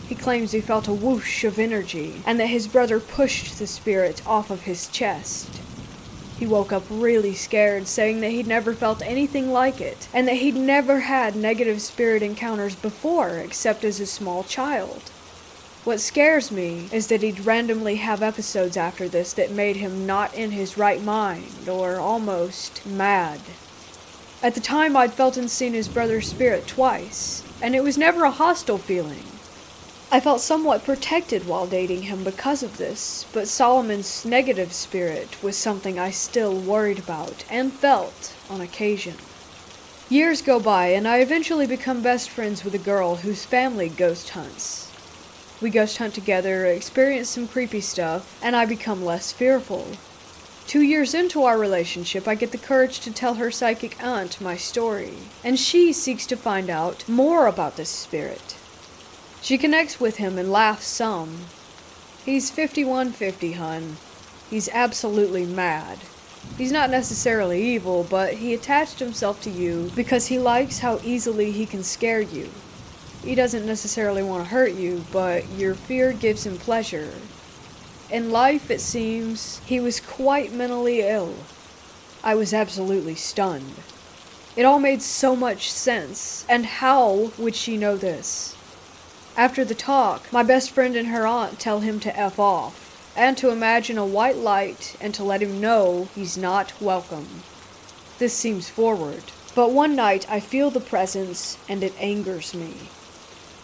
He claims he felt a whoosh of energy and that his brother pushed the spirit off of his chest. He woke up really scared, saying that he'd never felt anything like it and that he'd never had negative spirit encounters before except as a small child. What scares me is that he'd randomly have episodes after this that made him not in his right mind or almost mad. At the time, I'd felt and seen his brother's spirit twice, and it was never a hostile feeling. I felt somewhat protected while dating him because of this, but Solomon's negative spirit was something I still worried about and felt on occasion. Years go by, and I eventually become best friends with a girl whose family ghost hunts. We ghost hunt together, experience some creepy stuff, and I become less fearful. 2 years into our relationship, I get the courage to tell her psychic aunt my story, and she seeks to find out more about this spirit. She connects with him and laughs some. He's 5150, hun. He's absolutely mad. He's not necessarily evil, but he attached himself to you because he likes how easily he can scare you. He doesn't necessarily want to hurt you, but your fear gives him pleasure. In life, it seems, he was quite mentally ill. I was absolutely stunned. It all made so much sense, and how would she know this? After the talk, my best friend and her aunt tell him to F off, and to imagine a white light and to let him know he's not welcome. This seems forward. But one night I feel the presence and it angers me.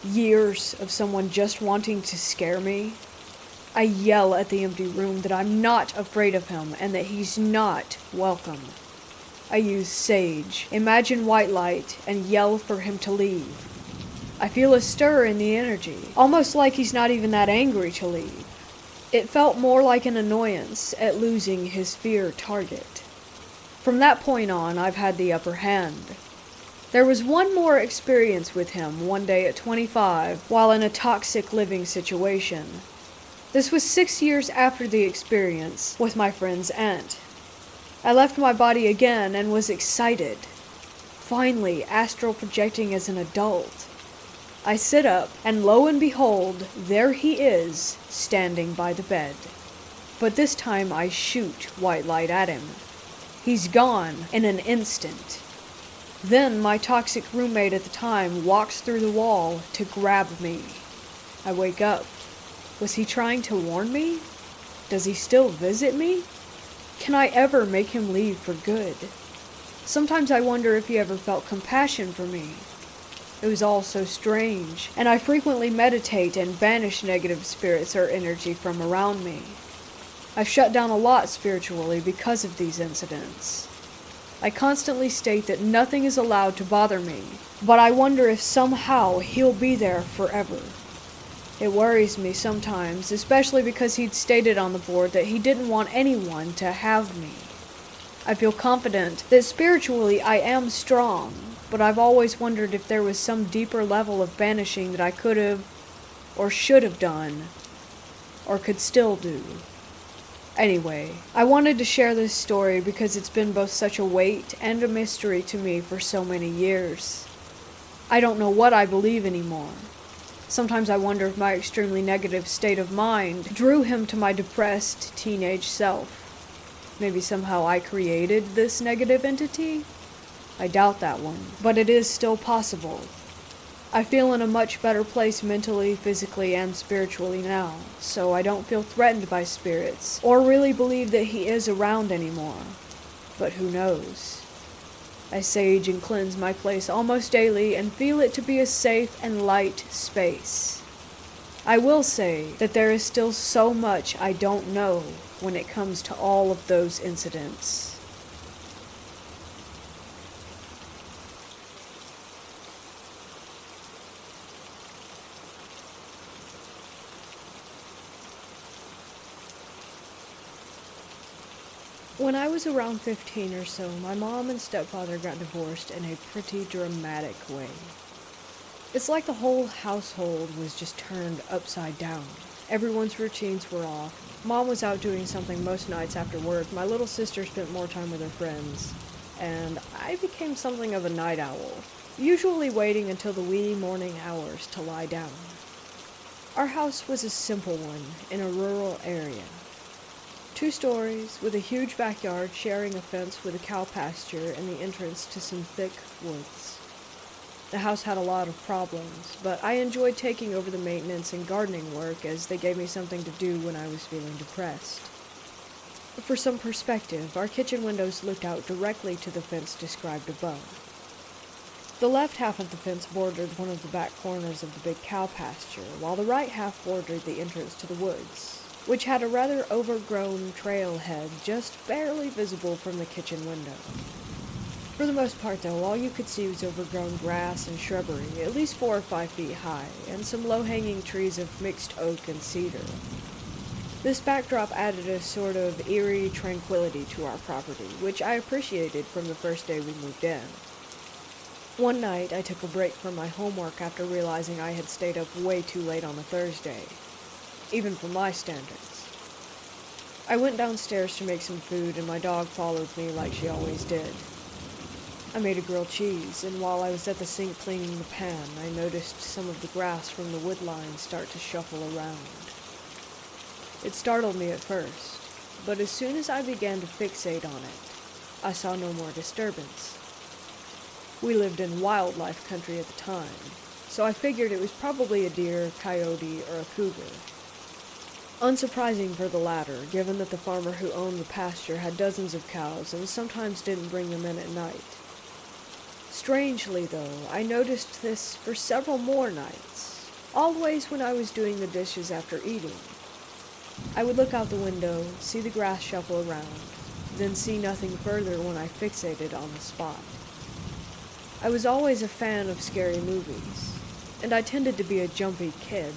Years of someone just wanting to scare me. I yell at the empty room that I'm not afraid of him and that he's not welcome. I use sage, imagine white light, and yell for him to leave. I feel a stir in the energy, almost like he's not even that angry to leave. It felt more like an annoyance at losing his fear target. From that point on, I've had the upper hand. There was one more experience with him one day at 25 while in a toxic living situation. This was 6 years after the experience with my friend's aunt. I left my body again and was excited. Finally, astral projecting as an adult. I sit up, and lo and behold, there he is, standing by the bed. But this time I shoot white light at him. He's gone in an instant. Then my toxic roommate at the time walks through the wall to grab me. I wake up. Was he trying to warn me? Does he still visit me? Can I ever make him leave for good? Sometimes I wonder if he ever felt compassion for me. It was all so strange, and I frequently meditate and banish negative spirits or energy from around me. I've shut down a lot spiritually because of these incidents. I constantly state that nothing is allowed to bother me, but I wonder if somehow he'll be there forever. It worries me sometimes, especially because he'd stated on the board that he didn't want anyone to have me. I feel confident that spiritually I am strong, but I've always wondered if there was some deeper level of banishing that I could have, or should have done, or could still do. Anyway, I wanted to share this story because it's been both such a weight and a mystery to me for so many years. I don't know what I believe anymore. Sometimes I wonder if my extremely negative state of mind drew him to my depressed teenage self. Maybe somehow I created this negative entity? I doubt that one, but it is still possible. I feel in a much better place mentally, physically, and spiritually now, so I don't feel threatened by spirits, or really believe that he is around anymore. But who knows? I sage and cleanse my place almost daily and feel it to be a safe and light space. I will say that there is still so much I don't know when it comes to all of those incidents. When I was around 15 or so, my mom and stepfather got divorced in a pretty dramatic way. It's like the whole household was just turned upside down. Everyone's routines were off. Mom was out doing something most nights after work. My little sister spent more time with her friends. And I became something of a night owl, usually waiting until the wee morning hours to lie down. Our house was a simple one in a rural area. 2 stories, with a huge backyard sharing a fence with a cow pasture and the entrance to some thick woods. The house had a lot of problems, but I enjoyed taking over the maintenance and gardening work as they gave me something to do when I was feeling depressed. For some perspective, our kitchen windows looked out directly to the fence described above. The left half of the fence bordered one of the back corners of the big cow pasture, while the right half bordered the entrance to the woods, which had a rather overgrown trailhead just barely visible from the kitchen window. For the most part, though, all you could see was overgrown grass and shrubbery, at least 4 or 5 feet high, and some low-hanging trees of mixed oak and cedar. This backdrop added a sort of eerie tranquility to our property, which I appreciated from the first day we moved in. One night, I took a break from my homework after realizing I had stayed up way too late on a Thursday, even for my standards. I went downstairs to make some food, and my dog followed me like she always did. I made a grilled cheese, and while I was at the sink cleaning the pan, I noticed some of the grass from the wood line start to shuffle around. It startled me at first, but as soon as I began to fixate on it, I saw no more disturbance. We lived in wildlife country at the time, so I figured it was probably a deer, coyote, or a cougar. Unsurprising for the latter, given that the farmer who owned the pasture had dozens of cows and sometimes didn't bring them in at night. Strangely, though, I noticed this for several more nights, always when I was doing the dishes after eating. I would look out the window, see the grass shuffle around, then see nothing further when I fixated on the spot. I was always a fan of scary movies, and I tended to be a jumpy kid,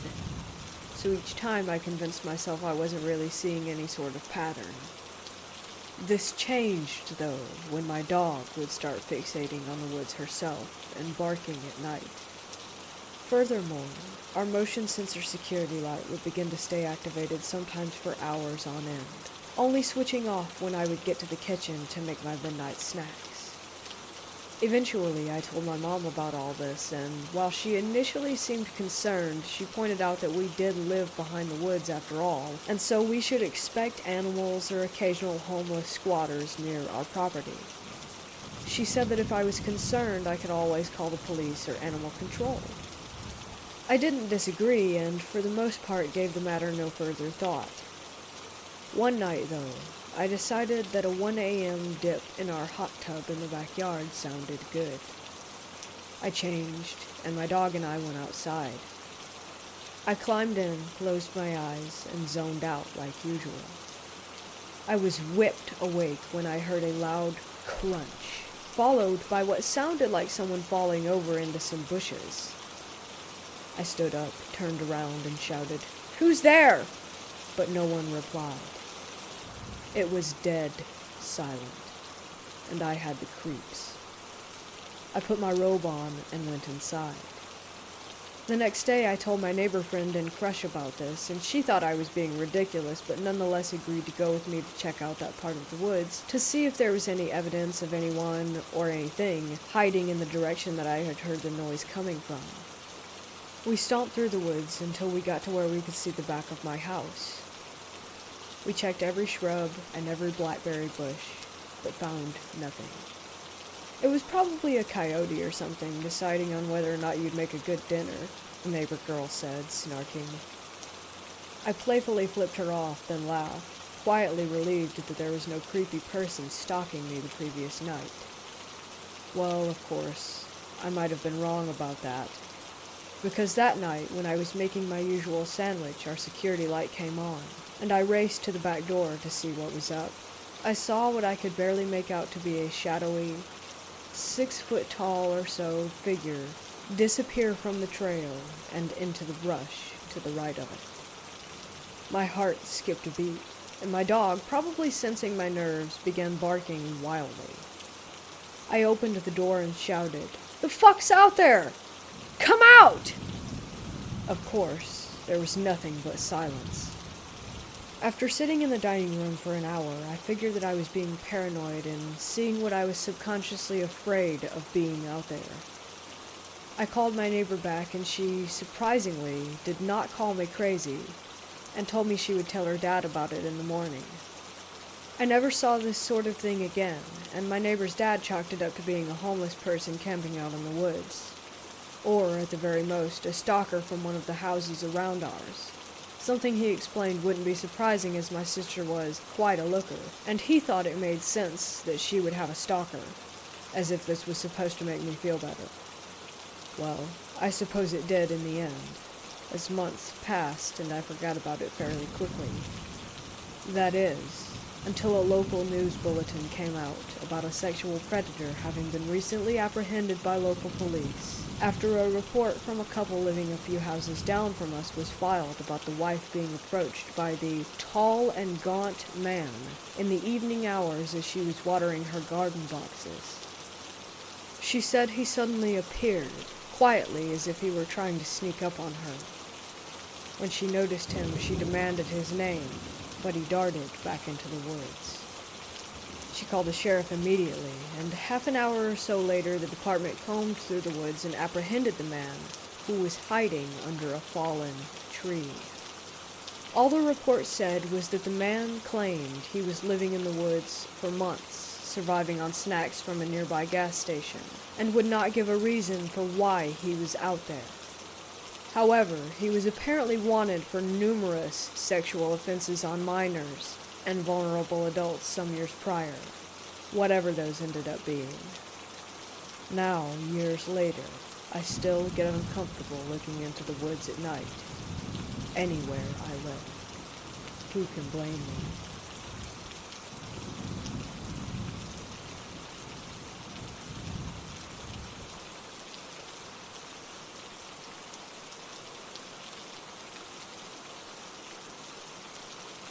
so each time I convinced myself I wasn't really seeing any sort of pattern. This changed, though, when my dog would start fixating on the woods herself and barking at night. Furthermore, our motion sensor security light would begin to stay activated sometimes for hours on end, only switching off when I would get to the kitchen to make my midnight snacks. Eventually, I told my mom about all this, and while she initially seemed concerned, she pointed out that we did live behind the woods after all, and so we should expect animals or occasional homeless squatters near our property. She said that if I was concerned, I could always call the police or animal control. I didn't disagree, and for the most part gave the matter no further thought. One night, though, I decided that a 1 a.m. dip in our hot tub in the backyard sounded good. I changed, and my dog and I went outside. I climbed in, closed my eyes, and zoned out like usual. I was whipped awake when I heard a loud crunch, followed by what sounded like someone falling over into some bushes. I stood up, turned around, and shouted, "Who's there?" But no one replied. It was dead silent, and I had the creeps. I put my robe on and went inside. The next day I told my neighbor friend and crush about this, and she thought I was being ridiculous, but nonetheless agreed to go with me to check out that part of the woods to see if there was any evidence of anyone or anything hiding in the direction that I had heard the noise coming from. We stomped through the woods until we got to where we could see the back of my house. We checked every shrub and every blackberry bush, but found nothing. It was probably a coyote or something, deciding on whether or not you'd make a good dinner, the neighbor girl said, snarking. I playfully flipped her off, then laughed, quietly relieved that there was no creepy person stalking me the previous night. Well, of course, I might have been wrong about that, because that night, when I was making my usual sandwich, our security light came on, and I raced to the back door to see what was up. I saw what I could barely make out to be a shadowy, 6-foot-tall or so figure disappear from the trail and into the brush to the right of it. My heart skipped a beat, and my dog, probably sensing my nerves, began barking wildly. I opened the door and shouted, "The fuck's out there? Come out!" Of course, there was nothing but silence. After sitting in the dining room for an hour, I figured that I was being paranoid and seeing what I was subconsciously afraid of being out there. I called my neighbor back, and she, surprisingly, did not call me crazy and told me she would tell her dad about it in the morning. I never saw this sort of thing again, and my neighbor's dad chalked it up to being a homeless person camping out in the woods. Or, at the very most, a stalker from one of the houses around ours. Something he explained wouldn't be surprising as my sister was quite a looker, and he thought it made sense that she would have a stalker, as if this was supposed to make me feel better. Well, I suppose it did in the end, as months passed and I forgot about it fairly quickly. That is, until a local news bulletin came out about a sexual predator having been recently apprehended by local police, after a report from a couple living a few houses down from us was filed about the wife being approached by the tall and gaunt man in the evening hours as she was watering her garden boxes. She said he suddenly appeared, quietly as if he were trying to sneak up on her. When she noticed him, she demanded his name, but he darted back into the woods. She called the sheriff immediately, and half an hour or so later the department combed through the woods and apprehended the man, who was hiding under a fallen tree. All the report said was that the man claimed he was living in the woods for months, surviving on snacks from a nearby gas station, and would not give a reason for why he was out there. However, he was apparently wanted for numerous sexual offenses on minors and vulnerable adults some years prior, whatever those ended up being. Now, years later, I still get uncomfortable looking into the woods at night, anywhere I live. Who can blame me?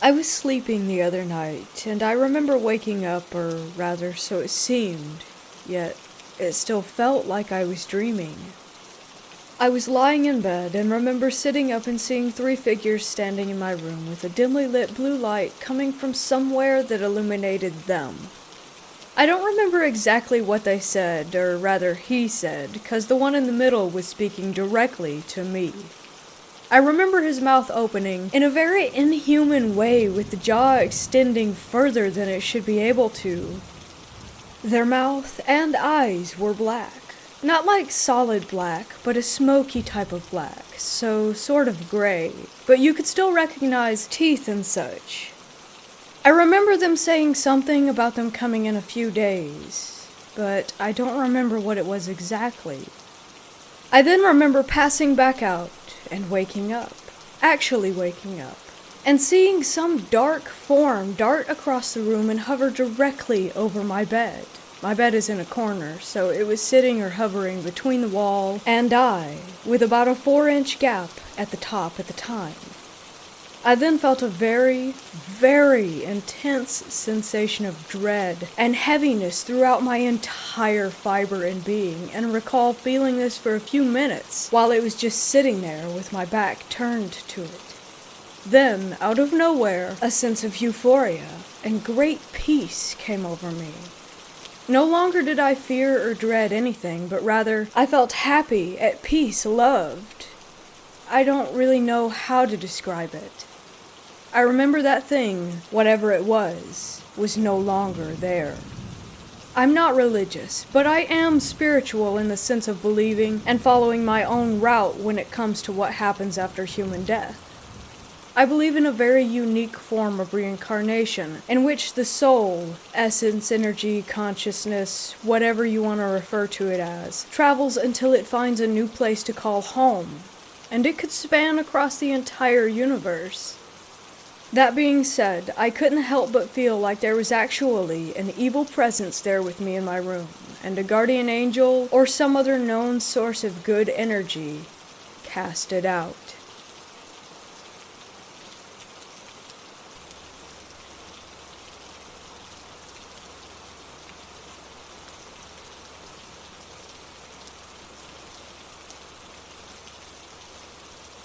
I was sleeping the other night, and I remember waking up, or rather, so it seemed, yet it still felt like I was dreaming. I was lying in bed and remember sitting up and seeing 3 figures standing in my room with a dimly lit blue light coming from somewhere that illuminated them. I don't remember exactly what they said, or rather he said, because the one in the middle was speaking directly to me. I remember his mouth opening in a very inhuman way with the jaw extending further than it should be able to. Their mouth and eyes were black. Not like solid black, but a smoky type of black, so sort of gray, but you could still recognize teeth and such. I remember them saying something about them coming in a few days, but I don't remember what it was exactly. I then remember passing back out and waking up, actually waking up, and seeing some dark form dart across the room and hover directly over my bed. My bed is in a corner, so it was sitting or hovering between the wall and I, with about a 4-inch gap at the top at the time. I then felt a very, very intense sensation of dread and heaviness throughout my entire fiber and being, and recall feeling this for a few minutes while it was just sitting there with my back turned to it. Then, out of nowhere, a sense of euphoria and great peace came over me. No longer did I fear or dread anything, but rather I felt happy, at peace, loved. I don't really know how to describe it. I remember that thing, whatever it was no longer there. I'm not religious, but I am spiritual in the sense of believing and following my own route when it comes to what happens after human death. I believe in a very unique form of reincarnation, in which the soul, essence, energy, consciousness, whatever you want to refer to it as, travels until it finds a new place to call home, and it could span across the entire universe. That being said, I couldn't help but feel like there was actually an evil presence there with me in my room, and a guardian angel or some other known source of good energy cast it out.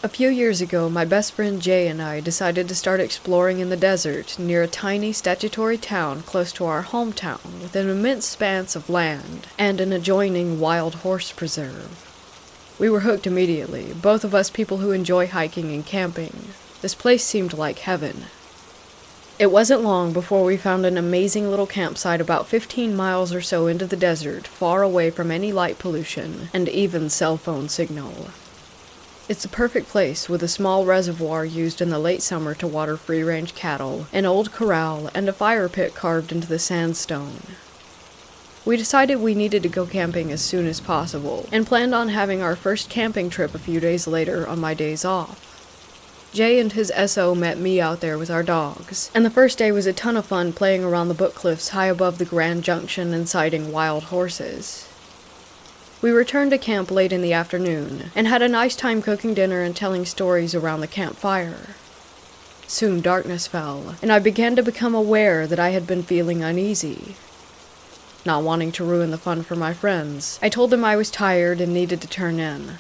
A few years ago, my best friend Jay and I decided to start exploring in the desert near a tiny statutory town close to our hometown with an immense expanse of land and an adjoining wild horse preserve. We were hooked immediately, both of us people who enjoy hiking and camping. This place seemed like heaven. It wasn't long before we found an amazing little campsite about 15 miles or so into the desert, far away from any light pollution and even cell phone signal. It's a perfect place with a small reservoir used in the late summer to water free-range cattle, an old corral, and a fire pit carved into the sandstone. We decided we needed to go camping as soon as possible, and planned on having our first camping trip a few days later on my days off. Jay and his SO met me out there with our dogs, and the first day was a ton of fun playing around the book cliffs high above the Grand Junction and sighting wild horses. We returned to camp late in the afternoon, and had a nice time cooking dinner and telling stories around the campfire. Soon darkness fell, and I began to become aware that I had been feeling uneasy. Not wanting to ruin the fun for my friends, I told them I was tired and needed to turn in.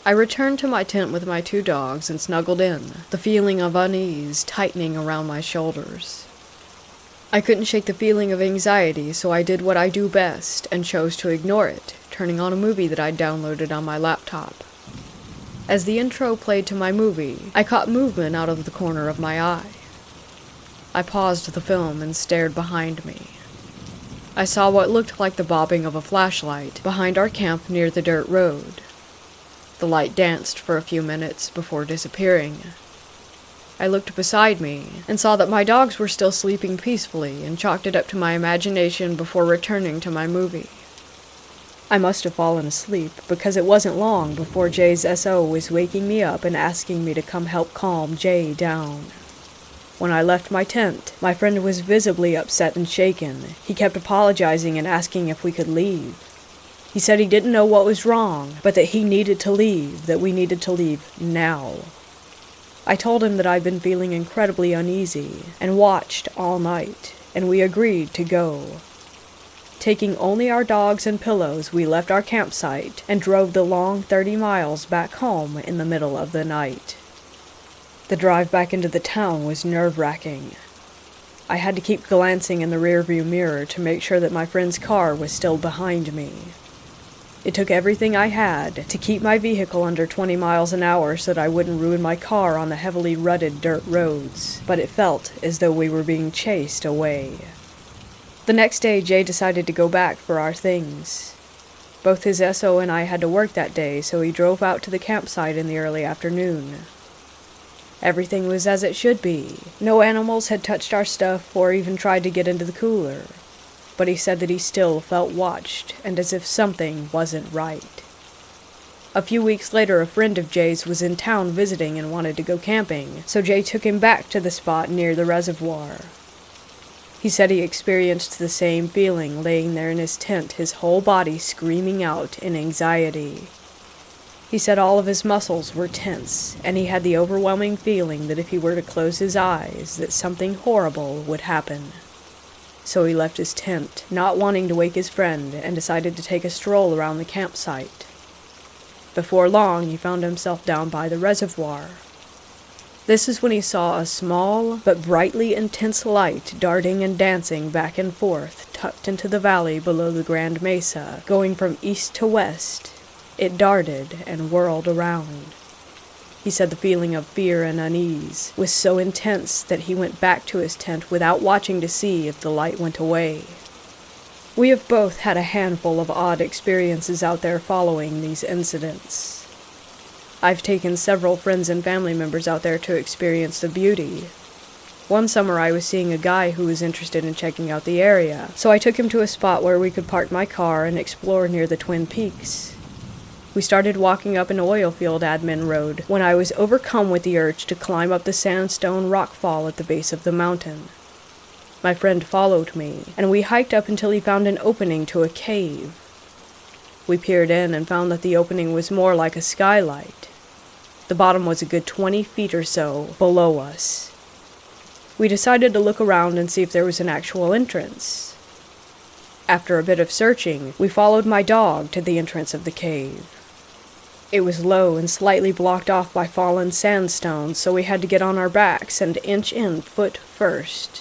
I returned to my tent with my 2 dogs and snuggled in, the feeling of unease tightening around my shoulders. I couldn't shake the feeling of anxiety, so I did what I do best and chose to ignore it, turning on a movie that I'd downloaded on my laptop. As the intro played to my movie, I caught movement out of the corner of my eye. I paused the film and stared behind me. I saw what looked like the bobbing of a flashlight behind our camp near the dirt road. The light danced for a few minutes before disappearing. I looked beside me and saw that my dogs were still sleeping peacefully and chalked it up to my imagination before returning to my movie. I must have fallen asleep, because it wasn't long before Jay's SO was waking me up and asking me to come help calm Jay down. When I left my tent, my friend was visibly upset and shaken. He kept apologizing and asking if we could leave. He said he didn't know what was wrong, but that he needed to leave, that we needed to leave now. I told him that I'd been feeling incredibly uneasy, and watched all night, and we agreed to go. Taking only our dogs and pillows, we left our campsite and drove the long 30 miles back home in the middle of the night. The drive back into the town was nerve-wracking. I had to keep glancing in the rearview mirror to make sure that my friend's car was still behind me. It took everything I had to keep my vehicle under 20 miles an hour so that I wouldn't ruin my car on the heavily rutted dirt roads, but it felt as though we were being chased away. The next day, Jay decided to go back for our things. Both his SO and I had to work that day, so he drove out to the campsite in the early afternoon. Everything was as it should be. No animals had touched our stuff or even tried to get into the cooler. But he said that he still felt watched, and as if something wasn't right. A few weeks later, a friend of Jay's was in town visiting and wanted to go camping, so Jay took him back to the spot near the reservoir. He said he experienced the same feeling laying there in his tent, his whole body screaming out in anxiety. He said all of his muscles were tense, and he had the overwhelming feeling that if he were to close his eyes, that something horrible would happen. So he left his tent, not wanting to wake his friend, and decided to take a stroll around the campsite. Before long, he found himself down by the reservoir. This is when he saw a small but brightly intense light darting and dancing back and forth, tucked into the valley below the Grand Mesa, going from east to west. It darted and whirled around. He said the feeling of fear and unease was so intense that he went back to his tent without watching to see if the light went away. We have both had a handful of odd experiences out there following these incidents. I've taken several friends and family members out there to experience the beauty. One summer I was seeing a guy who was interested in checking out the area, so I took him to a spot where we could park my car and explore near the Twin Peaks. We started walking up an oilfield admin road when I was overcome with the urge to climb up the sandstone rockfall at the base of the mountain. My friend followed me, and we hiked up until he found an opening to a cave. We peered in and found that the opening was more like a skylight. The bottom was a good 20 feet or so below us. We decided to look around and see if there was an actual entrance. After a bit of searching, we followed my dog to the entrance of the cave. It was low and slightly blocked off by fallen sandstones, so we had to get on our backs and inch in foot first.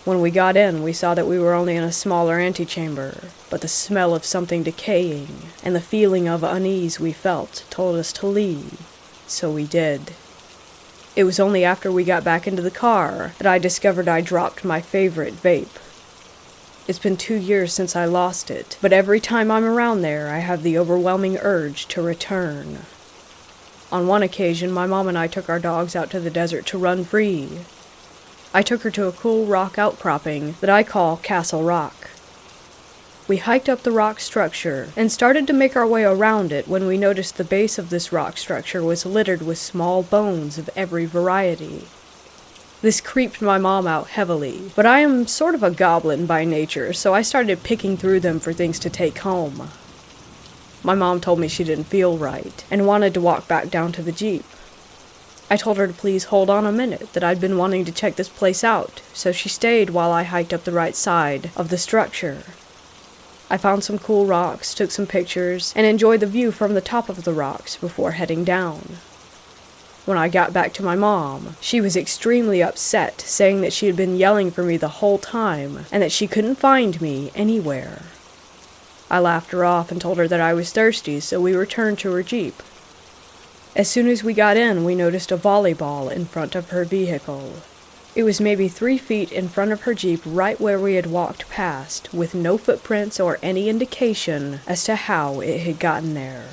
When we got in, we saw that we were only in a smaller antechamber, but the smell of something decaying and the feeling of unease we felt told us to leave, so we did. It was only after we got back into the car that I discovered I dropped my favorite vape. It's been 2 years since I lost it, but every time I'm around there, I have the overwhelming urge to return. On one occasion, my mom and I took our dogs out to the desert to run free. I took her to a cool rock outcropping that I call Castle Rock. We hiked up the rock structure and started to make our way around it when we noticed the base of this rock structure was littered with small bones of every variety. This creeped my mom out heavily, but I am sort of a goblin by nature, so I started picking through them for things to take home. My mom told me she didn't feel right, and wanted to walk back down to the Jeep. I told her to please hold on a minute, that I'd been wanting to check this place out, so she stayed while I hiked up the right side of the structure. I found some cool rocks, took some pictures, and enjoyed the view from the top of the rocks before heading down. When I got back to my mom, she was extremely upset, saying that she had been yelling for me the whole time, and that she couldn't find me anywhere. I laughed her off and told her that I was thirsty, so we returned to her Jeep. As soon as we got in, we noticed a volleyball in front of her vehicle. It was maybe 3 feet in front of her Jeep right where we had walked past, with no footprints or any indication as to how it had gotten there.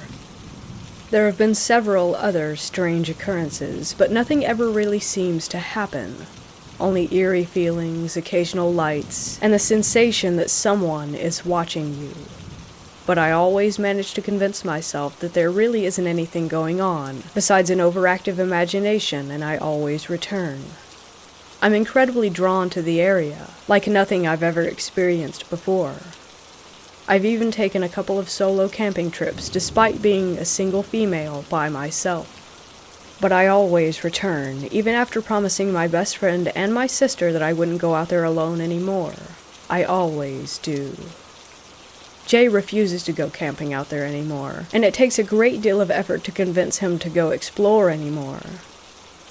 There have been several other strange occurrences, but nothing ever really seems to happen. Only eerie feelings, occasional lights, and the sensation that someone is watching you. but I always manage to convince myself that there really isn't anything going on, besides an overactive imagination, and I always return. I'm incredibly drawn to the area, like nothing I've ever experienced before. I've even taken a couple of solo camping trips, despite being a single female by myself. But I always return, even after promising my best friend and my sister that I wouldn't go out there alone anymore. I always do. Jay refuses to go camping out there anymore, and it takes a great deal of effort to convince him to go explore anymore.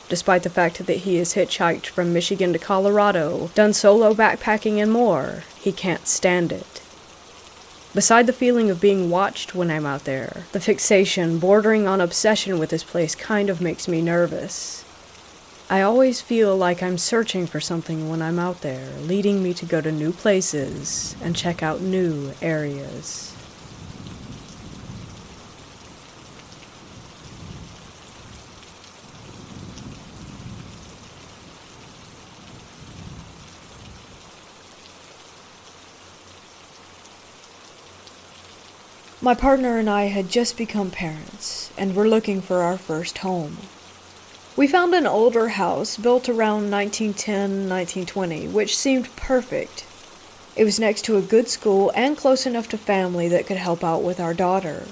Despite the fact that he has hitchhiked from Michigan to Colorado, done solo backpacking and more, he can't stand it. Beside the feeling of being watched when I'm out there, the fixation bordering on obsession with this place kind of makes me nervous. I always feel like I'm searching for something when I'm out there, leading me to go to new places and check out new areas. My partner and I had just become parents, and were looking for our first home. We found an older house built around 1910-1920, which seemed perfect. It was next to a good school and close enough to family that could help out with our daughter.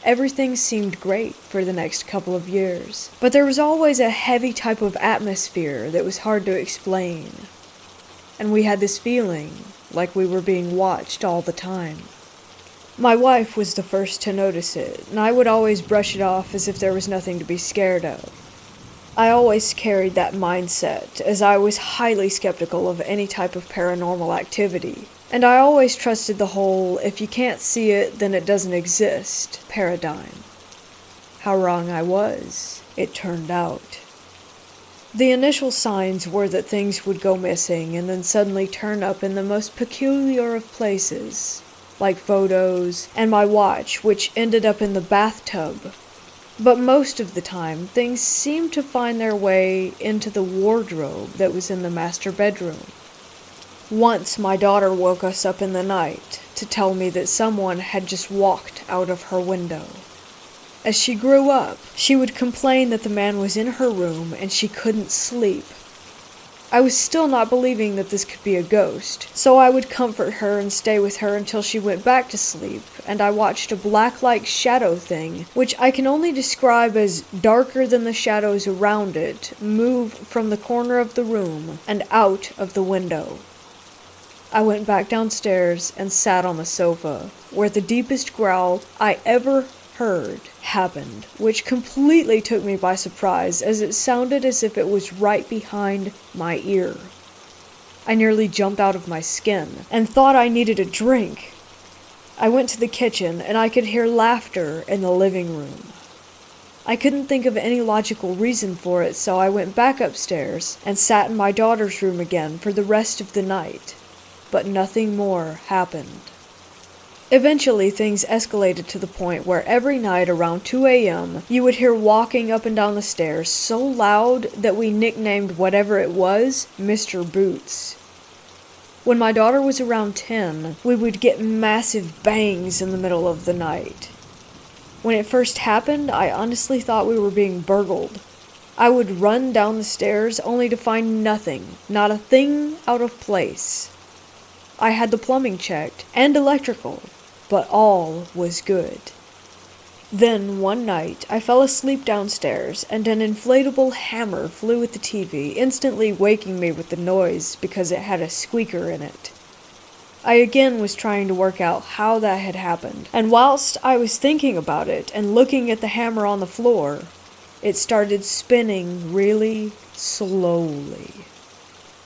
Everything seemed great for the next couple of years, but there was always a heavy type of atmosphere that was hard to explain. And we had this feeling like we were being watched all the time. My wife was the first to notice it, and I would always brush it off as if there was nothing to be scared of. I always carried that mindset, as I was highly skeptical of any type of paranormal activity, and I always trusted the whole "if you can't see it, then it doesn't exist" paradigm. How wrong I was, it turned out. The initial signs were that things would go missing and then suddenly turn up in the most peculiar of places, like photos, and my watch, which ended up in the bathtub. But most of the time, things seemed to find their way into the wardrobe that was in the master bedroom. Once my daughter woke us up in the night to tell me that someone had just walked out of her window. As she grew up, she would complain that the man was in her room and she couldn't sleep. I was still not believing that this could be a ghost, so I would comfort her and stay with her until she went back to sleep, and I watched a black-like shadow thing, which I can only describe as darker than the shadows around it, move from the corner of the room and out of the window. I went back downstairs and sat on the sofa, where the deepest growl I ever heard happened, which completely took me by surprise, as it sounded as if it was right behind my ear. I nearly jumped out of my skin and thought I needed a drink. I went to the kitchen and I could hear laughter in the living room. I couldn't think of any logical reason for it, so I went back upstairs and sat in my daughter's room again for the rest of the night, but nothing more happened. Eventually, things escalated to the point where every night around 2 a.m., you would hear walking up and down the stairs so loud that we nicknamed whatever it was Mr. Boots. When my daughter was around 10, we would get massive bangs in the middle of the night. When it first happened, I honestly thought we were being burgled. I would run down the stairs only to find nothing, not a thing out of place. I had the plumbing checked and electrical, but all was good. Then, one night, I fell asleep downstairs, and an inflatable hammer flew at the TV, instantly waking me with the noise because it had a squeaker in it. I again was trying to work out how that had happened, and whilst I was thinking about it and looking at the hammer on the floor, it started spinning really slowly.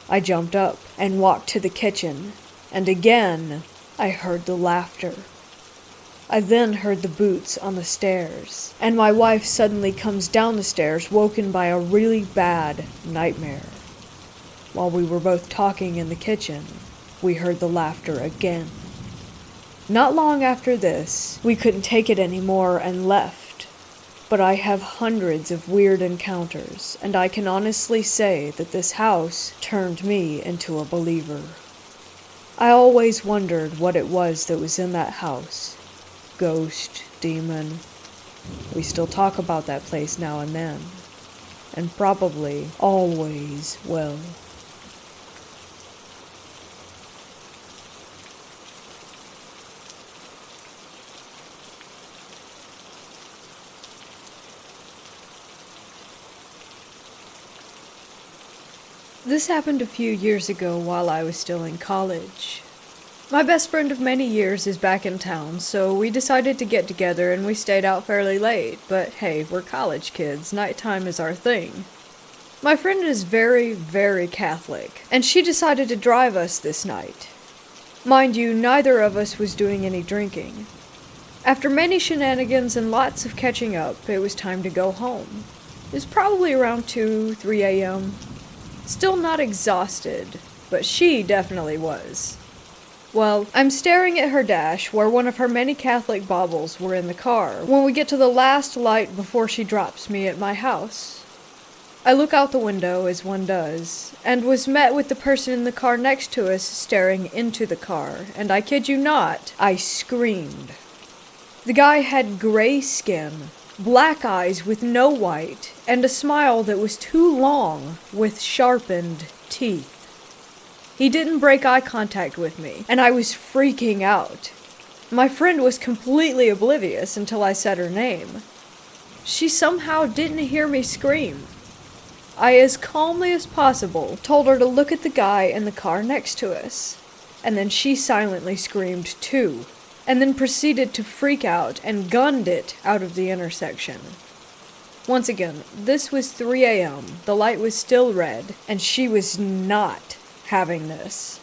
I jumped up and walked to the kitchen, and again I heard the laughter. I then heard the boots on the stairs, and my wife suddenly comes down the stairs, woken by a really bad nightmare. While we were both talking in the kitchen, we heard the laughter again. Not long after this, we couldn't take it anymore and left, but I have hundreds of weird encounters, and I can honestly say that this house turned me into a believer. I always wondered what it was that was in that house. Ghost, demon. We still talk about that place now and then. And probably always will. This happened a few years ago while I was still in college. My best friend of many years is back in town, so we decided to get together and we stayed out fairly late, but hey, we're college kids, nighttime is our thing. My friend is very, very Catholic, and she decided to drive us this night. Mind you, neither of us was doing any drinking. After many shenanigans and lots of catching up, it was time to go home. It was probably around 2, 3 a.m. Still not exhausted, but she definitely was. Well, I'm staring at her dash where one of her many Catholic baubles were in the car when we get to the last light before she drops me at my house. I look out the window, as one does, and was met with the person in the car next to us staring into the car, and I kid you not, I screamed. The guy had gray skin, black eyes with no white, and a smile that was too long with sharpened teeth. He didn't break eye contact with me, and I was freaking out. My friend was completely oblivious until I said her name. She somehow didn't hear me scream. I, as calmly as possible, told her to look at the guy in the car next to us, and then she silently screamed too, and then proceeded to freak out and gunned it out of the intersection. Once again, this was 3 a.m., the light was still red, and she was not having this.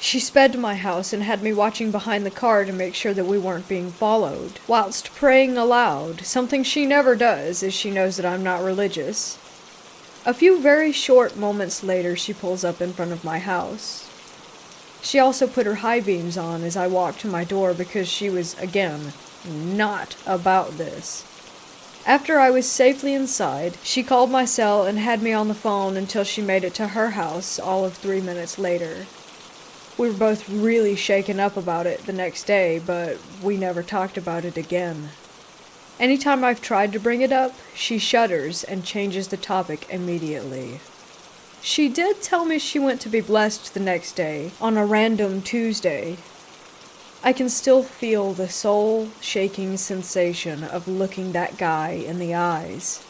She sped to my house and had me watching behind the car to make sure that we weren't being followed, whilst praying aloud, something she never does as she knows that I'm not religious. A few very short moments later, she pulls up in front of my house. She also put her high beams on as I walked to my door because she was, again, not about this. After I was safely inside, she called my cell and had me on the phone until she made it to her house all of 3 minutes later. We were both really shaken up about it the next day, but we never talked about it again. Anytime I've tried to bring it up, she shudders and changes the topic immediately. She did tell me she went to be blessed the next day, on a random Tuesday. I can still feel the soul-shaking sensation of looking that guy in the eyes.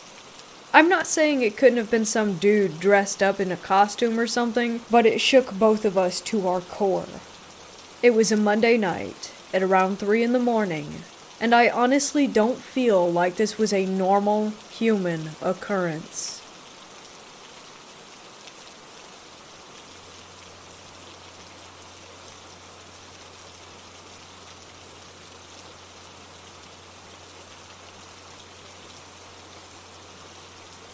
I'm not saying it couldn't have been some dude dressed up in a costume or something, but it shook both of us to our core. It was a Monday night, at around 3 in the morning, and I honestly don't feel like this was a normal human occurrence.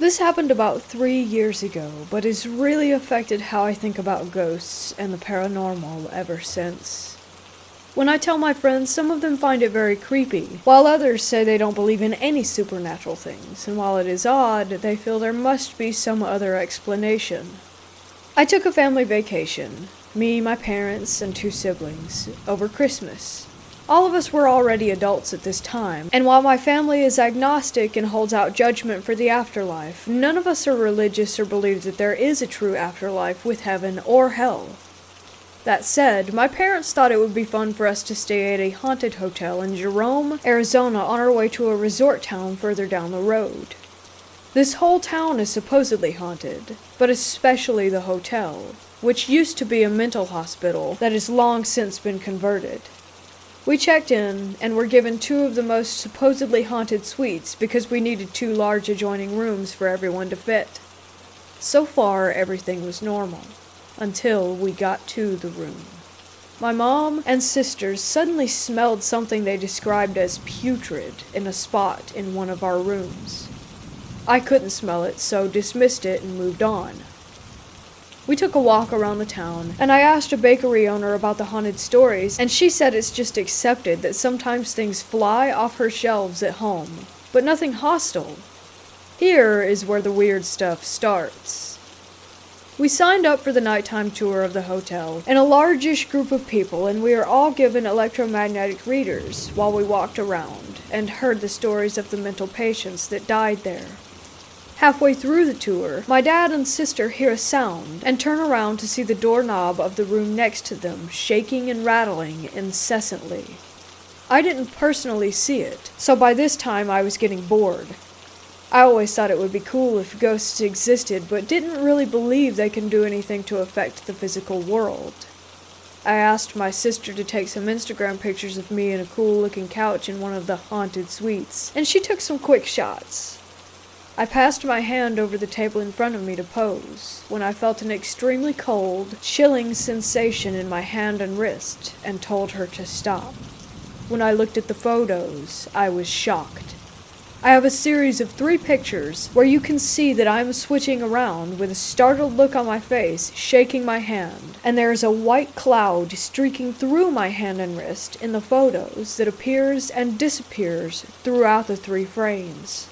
This happened about 3 years ago, but has really affected how I think about ghosts and the paranormal ever since. When I tell my friends, some of them find it very creepy, while others say they don't believe in any supernatural things, and while it is odd, they feel there must be some other explanation. I took a family vacation, me, my parents, and 2 siblings, over Christmas. All of us were already adults at this time, and while my family is agnostic and holds out judgment for the afterlife, none of us are religious or believe that there is a true afterlife with heaven or hell. That said, my parents thought it would be fun for us to stay at a haunted hotel in Jerome, Arizona on our way to a resort town further down the road. This whole town is supposedly haunted, but especially the hotel, which used to be a mental hospital that has long since been converted. We checked in, and were given 2 of the most supposedly haunted suites because we needed 2 large adjoining rooms for everyone to fit. So far, everything was normal, until we got to the room. My mom and sisters suddenly smelled something they described as putrid in a spot in one of our rooms. I couldn't smell it, so dismissed it and moved on. We took a walk around the town, and I asked a bakery owner about the haunted stories, and she said it's just accepted that sometimes things fly off her shelves at home, but nothing hostile. Here is where the weird stuff starts. We signed up for the nighttime tour of the hotel and a largish group of people, and we were all given electromagnetic readers while we walked around and heard the stories of the mental patients that died there. Halfway through the tour, my dad and sister hear a sound and turn around to see the doorknob of the room next to them shaking and rattling incessantly. I didn't personally see it, so by this time I was getting bored. I always thought it would be cool if ghosts existed, but didn't really believe they can do anything to affect the physical world. I asked my sister to take some Instagram pictures of me in a cool-looking couch in one of the haunted suites, and she took some quick shots. I passed my hand over the table in front of me to pose, when I felt an extremely cold, chilling sensation in my hand and wrist, and told her to stop. When I looked at the photos, I was shocked. I have a series of 3 pictures where you can see that I'm switching around with a startled look on my face, shaking my hand, and there is a white cloud streaking through my hand and wrist in the photos that appears and disappears throughout the 3 frames.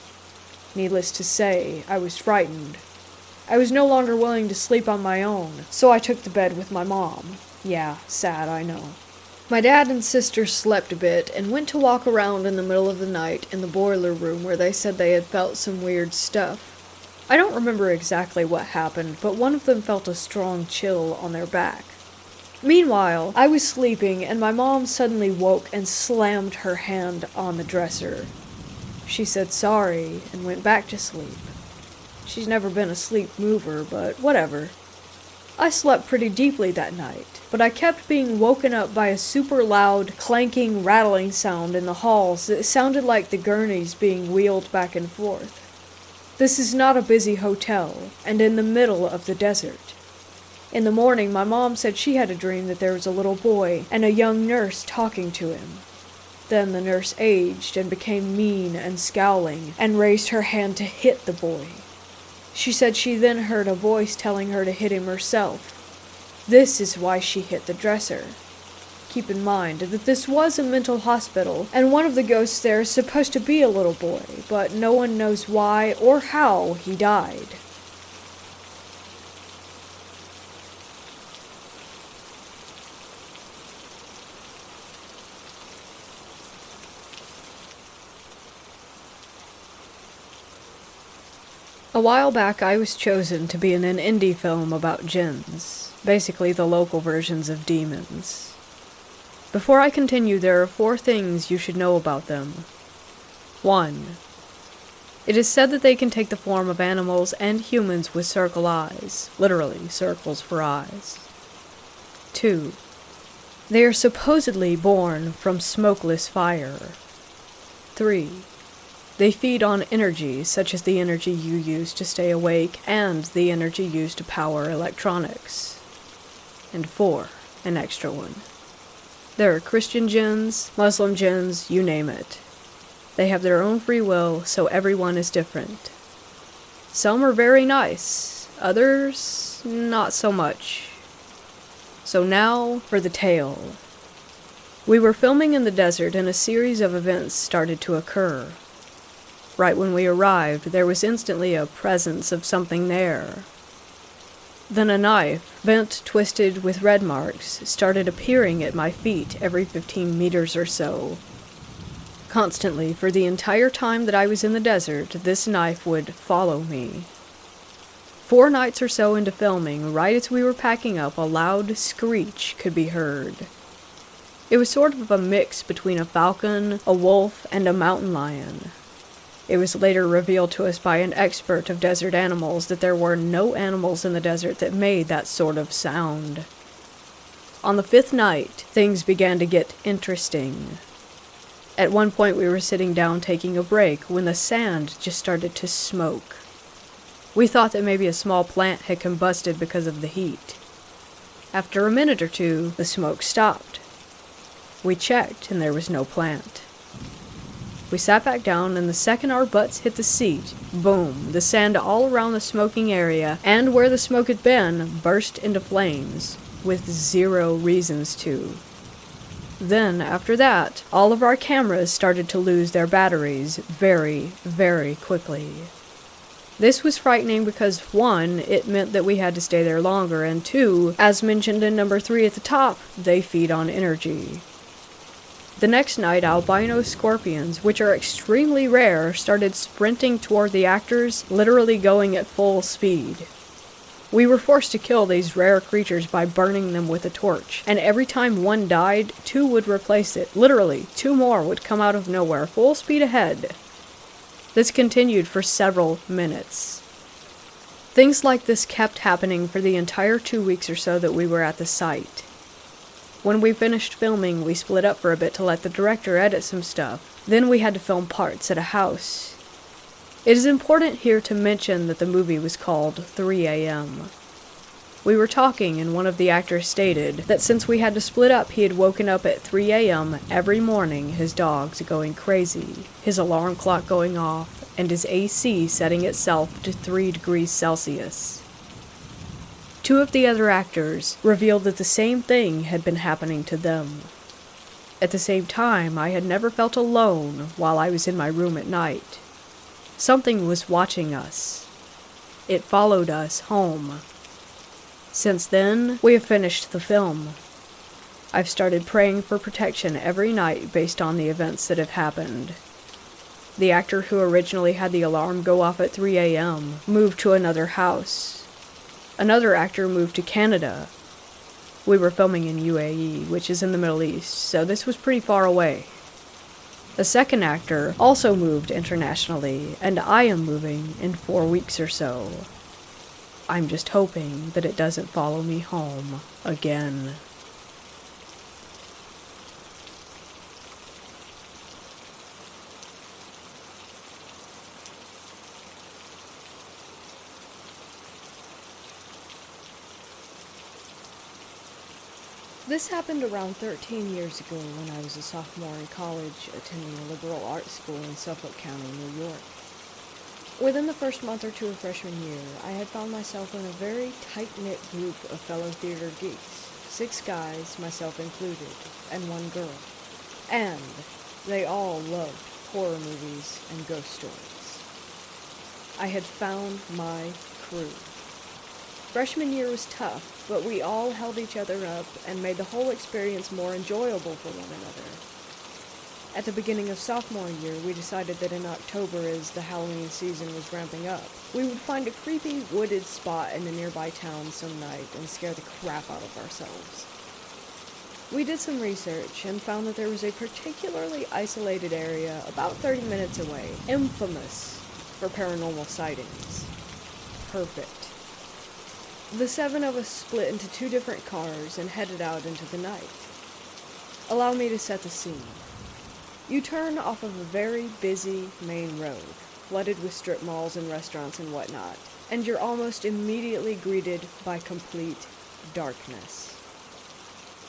Needless to say, I was frightened. I was no longer willing to sleep on my own, so I took the bed with my mom. Yeah, sad, I know. My dad and sister slept a bit and went to walk around in the middle of the night in the boiler room where they said they had felt some weird stuff. I don't remember exactly what happened, but one of them felt a strong chill on their back. Meanwhile, I was sleeping and my mom suddenly woke and slammed her hand on the dresser. She said sorry and went back to sleep. She's never been a sleep mover, but whatever. I slept pretty deeply that night, but I kept being woken up by a super loud, clanking, rattling sound in the halls that sounded like the gurneys being wheeled back and forth. This is not a busy hotel, and in the middle of the desert. In the morning, my mom said she had a dream that there was a little boy and a young nurse talking to him. Then the nurse aged and became mean and scowling, and raised her hand to hit the boy. She said she then heard a voice telling her to hit him herself. This is why she hit the dresser. Keep in mind that this was a mental hospital, and one of the ghosts there is supposed to be a little boy, but no one knows why or how he died. A while back, I was chosen to be in an indie film about jinns, basically the local versions of demons. Before I continue, there are 4 things you should know about them. 1. It is said that they can take the form of animals and humans with circle eyes, literally circles for eyes. 2. They are supposedly born from smokeless fire. 3. They feed on energy, such as the energy you use to stay awake and the energy used to power electronics. And 4, an extra one. There are Christian jinns, Muslim jinns, you name it. They have their own free will, so everyone is different. Some are very nice, others not so much. So now for the tale. We were filming in the desert and a series of events started to occur. Right when we arrived, there was instantly a presence of something there. Then a knife, bent, twisted, with red marks, started appearing at my feet every 15 meters or so. Constantly, for the entire time that I was in the desert, this knife would follow me. 4 nights or so into filming, right as we were packing up, a loud screech could be heard. It was sort of a mix between a falcon, a wolf, and a mountain lion. It was later revealed to us by an expert of desert animals that there were no animals in the desert that made that sort of sound. On the 5th night, things began to get interesting. At one point we were sitting down taking a break when the sand just started to smoke. We thought that maybe a small plant had combusted because of the heat. After a minute or 2, the smoke stopped. We checked and there was no plant. We sat back down, and the second our butts hit the seat, boom, the sand all around the smoking area and where the smoke had been burst into flames, with 0 reasons to. Then, after that, all of our cameras started to lose their batteries very, very quickly. This was frightening because 1, it meant that we had to stay there longer, and 2, as mentioned in number 3 at the top, they feed on energy. The next night, albino scorpions, which are extremely rare, started sprinting toward the actors, literally going at full speed. We were forced to kill these rare creatures by burning them with a torch, and every time one died, 2 would replace it. Literally, 2 more would come out of nowhere, full speed ahead. This continued for several minutes. Things like this kept happening for the entire 2 weeks or so that we were at the site. When we finished filming, we split up for a bit to let the director edit some stuff. Then we had to film parts at a house. It is important here to mention that the movie was called 3 a.m. We were talking and one of the actors stated that since we had to split up, he had woken up at 3 a.m. every morning, his dogs going crazy, his alarm clock going off, and his AC setting itself to 3 degrees Celsius. 2 of the other actors revealed that the same thing had been happening to them. At the same time, I had never felt alone while I was in my room at night. Something was watching us. It followed us home. Since then, we have finished the film. I've started praying for protection every night based on the events that have happened. The actor who originally had the alarm go off at 3 a.m. moved to another house. Another actor moved to Canada. We were filming in UAE, which is in the Middle East, so this was pretty far away. The second actor also moved internationally, and I am moving in 4 weeks or so. I'm just hoping that it doesn't follow me home again. This happened around 13 years ago when I was a sophomore in college, attending a liberal arts school in Suffolk County, New York. Within the first month or 2 of freshman year, I had found myself in a very tight-knit group of fellow theater geeks, 6 guys, myself included, and 1 girl. And they all loved horror movies and ghost stories. I had found my crew. Freshman year was tough, but we all held each other up and made the whole experience more enjoyable for one another. At the beginning of sophomore year, we decided that in October, as the Halloween season was ramping up, we would find a creepy, wooded spot in a nearby town some night and scare the crap out of ourselves. We did some research and found that there was a particularly isolated area about 30 minutes away, infamous for paranormal sightings. Perfect. The 7 of us split into 2 different cars and headed out into the night. Allow me to set the scene. You turn off of a very busy main road, flooded with strip malls and restaurants and whatnot, and you're almost immediately greeted by complete darkness.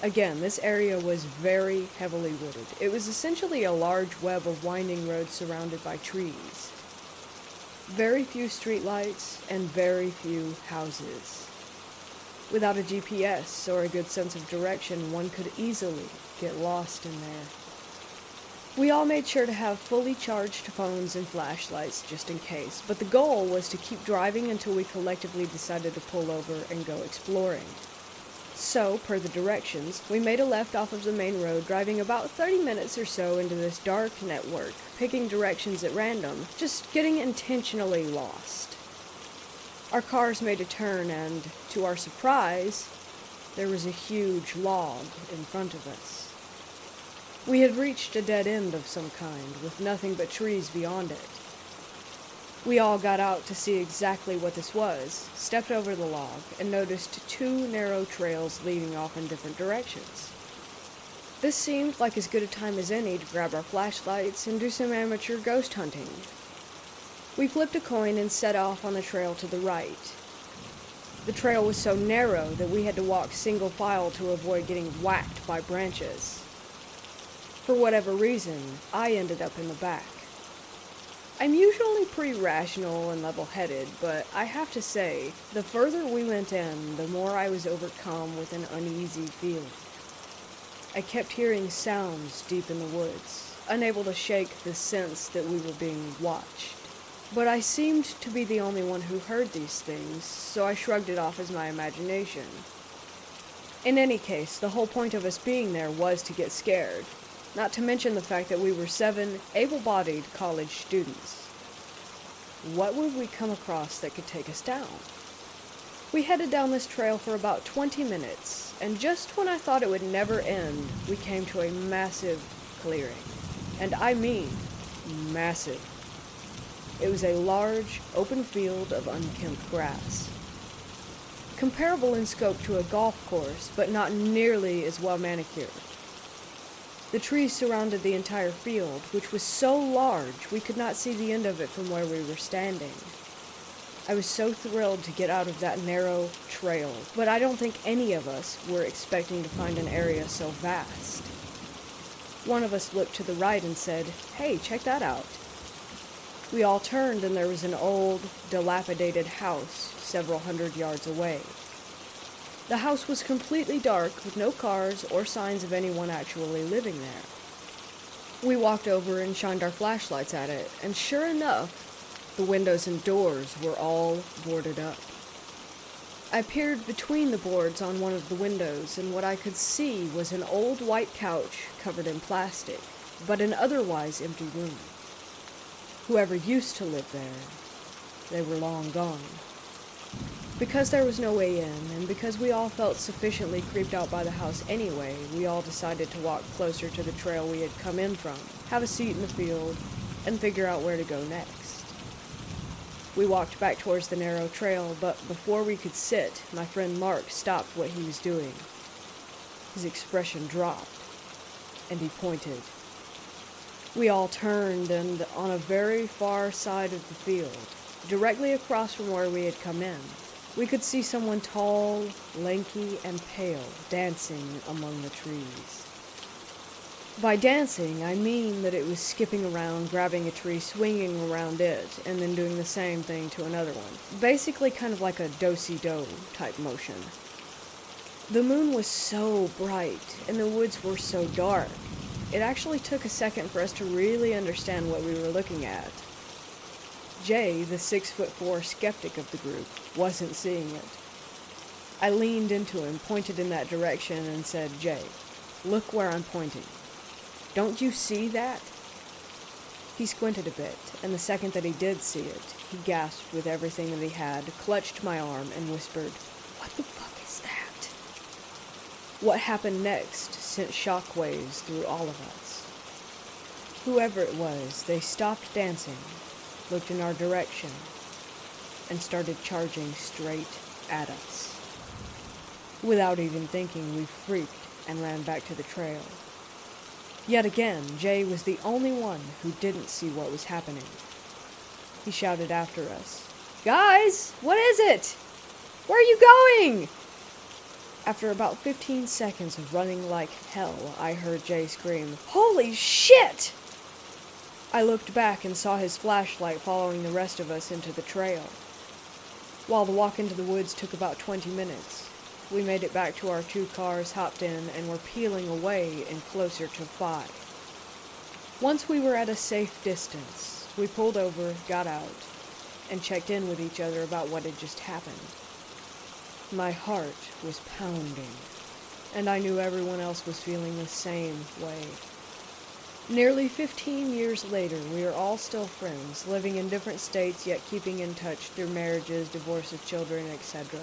Again, this area was very heavily wooded. It was essentially a large web of winding roads surrounded by trees. Very few streetlights and very few houses. Without a GPS or a good sense of direction, one could easily get lost in there. We all made sure to have fully charged phones and flashlights just in case, but the goal was to keep driving until we collectively decided to pull over and go exploring. So, per the directions, we made a left off of the main road, driving about 30 minutes or so into this dark network, picking directions at random, just getting intentionally lost. Our cars made a turn and, to our surprise, there was a huge log in front of us. We had reached a dead end of some kind, with nothing but trees beyond it. We all got out to see exactly what this was, stepped over the log, and noticed 2 narrow trails leading off in different directions. This seemed like as good a time as any to grab our flashlights and do some amateur ghost hunting. We flipped a coin and set off on the trail to the right. The trail was so narrow that we had to walk single file to avoid getting whacked by branches. For whatever reason, I ended up in the back. I'm usually pretty rational and level-headed, but I have to say, the further we went in, the more I was overcome with an uneasy feeling. I kept hearing sounds deep in the woods, unable to shake the sense that we were being watched. But I seemed to be the only one who heard these things, so I shrugged it off as my imagination. In any case, the whole point of us being there was to get scared, not to mention the fact that we were 7 able-bodied college students. What would we come across that could take us down? We headed down this trail for about 20 minutes, and just when I thought it would never end, we came to a massive clearing. And I mean massive. It was a large, open field of unkempt grass. Comparable in scope to a golf course, but not nearly as well manicured. The trees surrounded the entire field, which was so large we could not see the end of it from where we were standing. I was so thrilled to get out of that narrow trail, but I don't think any of us were expecting to find an area so vast. One of us looked to the right and said, "Hey, check that out." We all turned and there was an old, dilapidated house several hundred yards away. The house was completely dark, with no cars or signs of anyone actually living there. We walked over and shined our flashlights at it, and sure enough, the windows and doors were all boarded up. I peered between the boards on one of the windows, and what I could see was an old white couch covered in plastic, but an otherwise empty room. Whoever used to live there, they were long gone. Because there was no way in, and because we all felt sufficiently creeped out by the house anyway, we all decided to walk closer to the trail we had come in from, have a seat in the field, and figure out where to go next. We walked back towards the narrow trail, but before we could sit, my friend Mark stopped what he was doing. His expression dropped, and he pointed. We all turned, and on a very far side of the field, directly across from where we had come in, we could see someone tall, lanky, and pale dancing among the trees. By dancing, I mean that it was skipping around, grabbing a tree, swinging around it, and then doing the same thing to another one. Basically kind of like a do-si-do type motion. The moon was so bright, and the woods were so dark. It actually took a second for us to really understand what we were looking at. Jay, the 6'4" skeptic of the group, wasn't seeing it. I leaned into him, pointed in that direction, and said, "Jay, look where I'm pointing. Don't you see that?" He squinted a bit, and the second that he did see it, he gasped with everything that he had, clutched my arm, and whispered, "What the fuck is that?" What happened next sent shockwaves through all of us. Whoever it was, they stopped dancing, looked in our direction, and started charging straight at us. Without even thinking, we freaked and ran back to the trail. Yet again, Jay was the only one who didn't see what was happening. He shouted after us, "Guys, what is it? Where are you going?" After about 15 seconds of running like hell, I heard Jay scream, "Holy shit!" I looked back and saw his flashlight following the rest of us into the trail. While the walk into the woods took about 20 minutes, we made it back to our 2 cars, hopped in, and were peeling away in closer to 5. Once we were at a safe distance, we pulled over, got out, and checked in with each other about what had just happened. My heart was pounding, and I knew everyone else was feeling the same way. Nearly 15 years later, we are all still friends, living in different states yet keeping in touch through marriages, divorce of children, etc.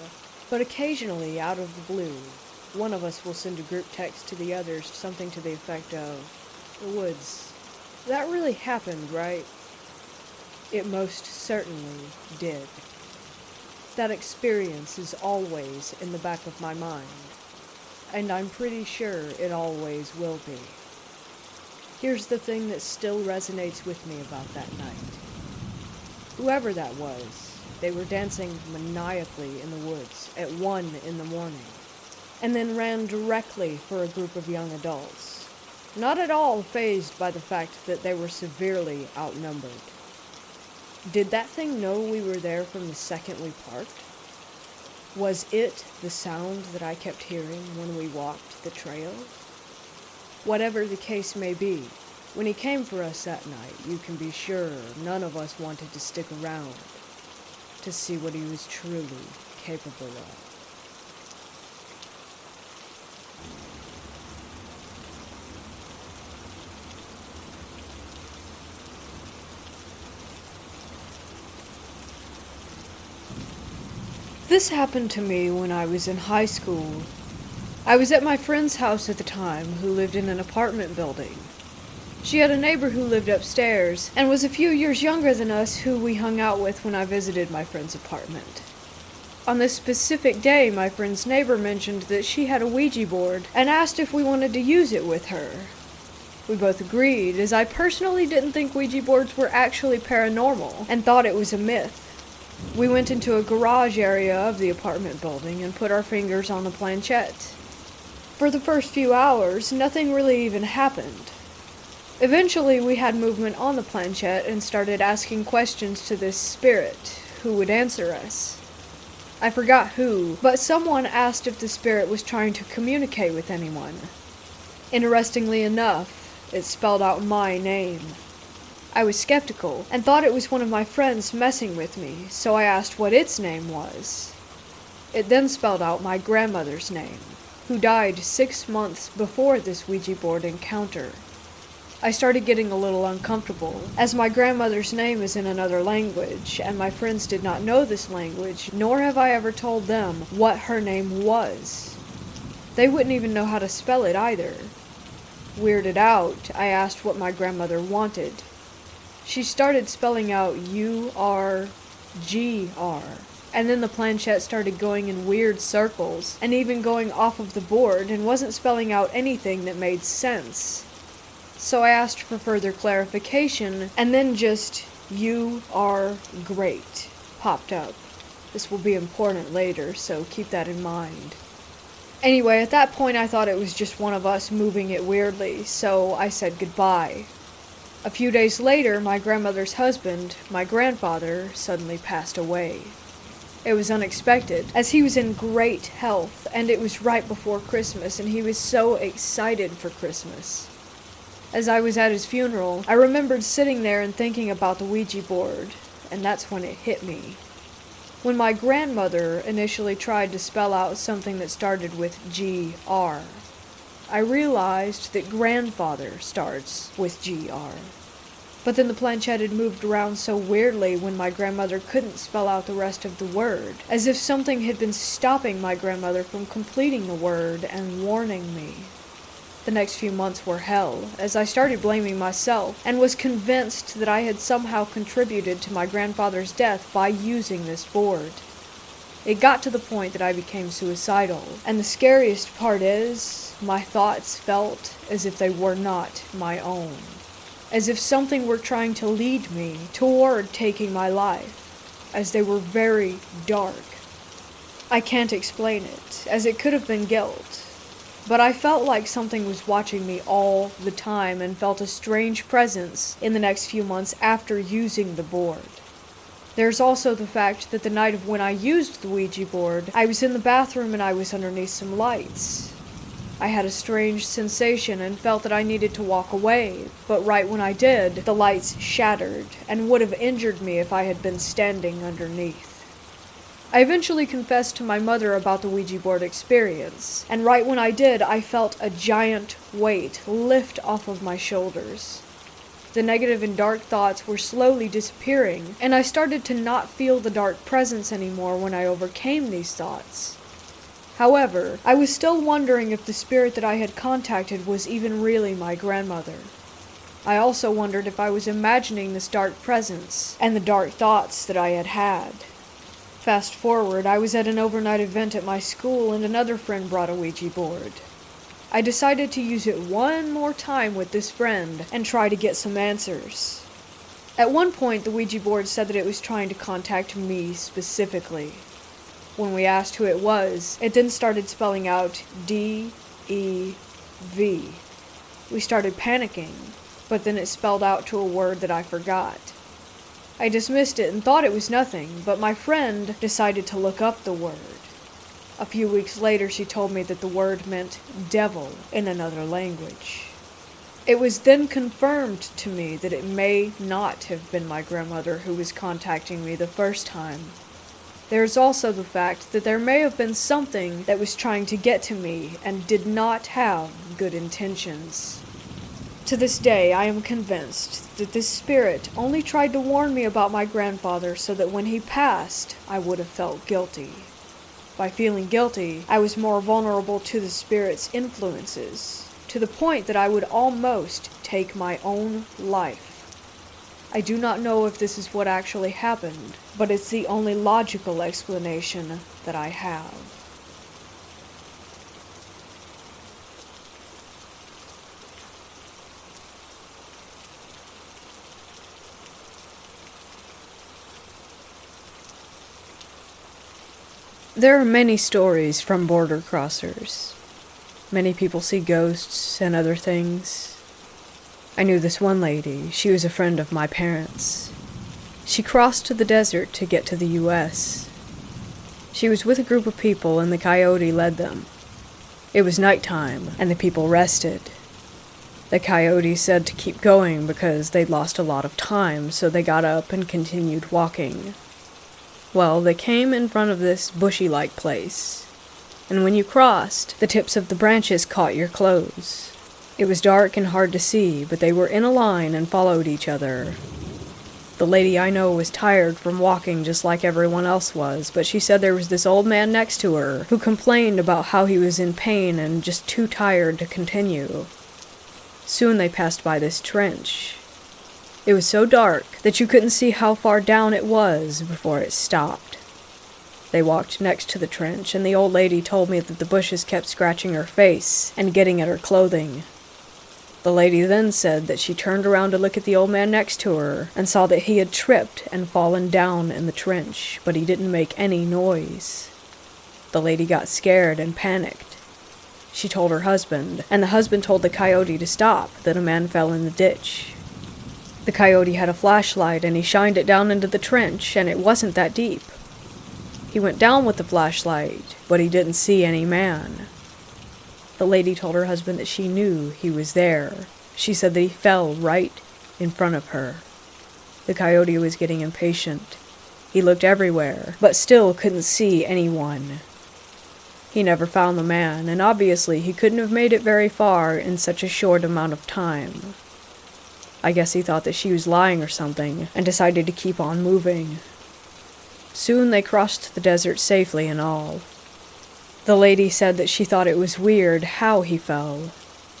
But occasionally, out of the blue, one of us will send a group text to the others, something to the effect of, "The woods, that really happened, right?" It most certainly did. That experience is always in the back of my mind, and I'm pretty sure it always will be. Here's the thing that still resonates with me about that night. Whoever that was, they were dancing maniacally in the woods at 1 in the morning, and then ran directly for a group of young adults, not at all fazed by the fact that they were severely outnumbered. Did that thing know we were there from the second we parked? Was it the sound that I kept hearing when we walked the trail? Whatever the case may be, When he came for us that night, you can be sure none of us wanted to stick around to see what he was truly capable of. This happened to me when I was in high school. I was at my friend's house at the time, who lived in an apartment building. She had a neighbor who lived upstairs, and was a few years younger than us, who we hung out with when I visited my friend's apartment. On this specific day, my friend's neighbor mentioned that she had a Ouija board, and asked if we wanted to use it with her. We both agreed, as I personally didn't think Ouija boards were actually paranormal, and thought it was a myth. We went into a garage area of the apartment building and put our fingers on the planchette. For the first few hours, nothing really even happened. Eventually, we had movement on the planchette and started asking questions to this spirit, who would answer us. I forgot who, but someone asked if the spirit was trying to communicate with anyone. Interestingly enough, it spelled out my name. I was skeptical, and thought it was one of my friends messing with me, so I asked what its name was. It then spelled out my grandmother's name, who died 6 months before this Ouija board encounter. I started getting a little uncomfortable, as my grandmother's name is in another language, and my friends did not know this language, nor have I ever told them what her name was. They wouldn't even know how to spell it either. Weirded out, I asked what my grandmother wanted. She started spelling out URGR, and then the planchette started going in weird circles, and even going off of the board, and wasn't spelling out anything that made sense. So I asked for further clarification, and then just "You are great" popped up. This will be important later, so keep that in mind. Anyway, at that point I thought it was just one of us moving it weirdly, so I said goodbye. A few days later, my grandmother's husband, my grandfather, suddenly passed away. It was unexpected, as he was in great health, and it was right before Christmas, and he was so excited for Christmas. As I was at his funeral, I remembered sitting there and thinking about the Ouija board, and that's when it hit me. When my grandmother initially tried to spell out something that started with GR, I realized that grandfather starts with GR. But then the planchette had moved around so weirdly when my grandmother couldn't spell out the rest of the word, as if something had been stopping my grandmother from completing the word and warning me. The next few months were hell, as I started blaming myself, and was convinced that I had somehow contributed to my grandfather's death by using this board. It got to the point that I became suicidal, and the scariest part is, my thoughts felt as if they were not my own. As if something were trying to lead me toward taking my life, as they were very dark. I can't explain it, as it could have been guilt. But I felt like something was watching me all the time, and felt a strange presence in the next few months after using the board. There's also the fact that the night of when I used the Ouija board, I was in the bathroom and I was underneath some lights. I had a strange sensation and felt that I needed to walk away, but right when I did, the lights shattered and would have injured me if I had been standing underneath. I eventually confessed to my mother about the Ouija board experience, and right when I did, I felt a giant weight lift off of my shoulders. The negative and dark thoughts were slowly disappearing, and I started to not feel the dark presence anymore when I overcame these thoughts. However, I was still wondering if the spirit that I had contacted was even really my grandmother. I also wondered if I was imagining this dark presence and the dark thoughts that I had had. Fast forward, I was at an overnight event at my school and another friend brought a Ouija board. I decided to use it one more time with this friend and try to get some answers. At one point, the Ouija board said that it was trying to contact me specifically. When we asked who it was, it then started spelling out D-E-V. We started panicking, but then it spelled out to a word that I forgot. I dismissed it and thought it was nothing, but my friend decided to look up the word. A few weeks later, she told me that the word meant devil in another language. It was then confirmed to me that it may not have been my grandmother who was contacting me the first time. There is also the fact that there may have been something that was trying to get to me and did not have good intentions. To this day, I am convinced that this spirit only tried to warn me about my grandfather so that when he passed, I would have felt guilty. By feeling guilty, I was more vulnerable to the spirit's influences, to the point that I would almost take my own life. I do not know if this is what actually happened, but it's the only logical explanation that I have. There are many stories from border crossers. Many people see ghosts and other things. I knew this one lady. She was a friend of my parents. She crossed to the desert to get to the U.S. She was with a group of people and the coyote led them. It was nighttime and the people rested. The coyote said to keep going because they'd lost a lot of time, so they got up and continued walking. Well, they came in front of this bushy-like place, and when you crossed, the tips of the branches caught your clothes. It was dark and hard to see, but they were in a line and followed each other. The lady I know was tired from walking just like everyone else was, but she said there was this old man next to her who complained about how he was in pain and just too tired to continue. Soon they passed by this trench. It was so dark that you couldn't see how far down it was before it stopped. They walked next to the trench, and the old lady told me that the bushes kept scratching her face and getting at her clothing. The lady then said that she turned around to look at the old man next to her and saw that he had tripped and fallen down in the trench, but he didn't make any noise. The lady got scared and panicked. She told her husband, and the husband told the coyote to stop, that a man fell in the ditch. The coyote had a flashlight and he shined it down into the trench, and it wasn't that deep. He went down with the flashlight, but he didn't see any man. The lady told her husband that she knew he was there. She said that he fell right in front of her. The coyote was getting impatient. He looked everywhere, but still couldn't see anyone. He never found the man, and obviously he couldn't have made it very far in such a short amount of time. I guess he thought that she was lying or something, and decided to keep on moving. Soon they crossed the desert safely and all. The lady said that she thought it was weird how he fell.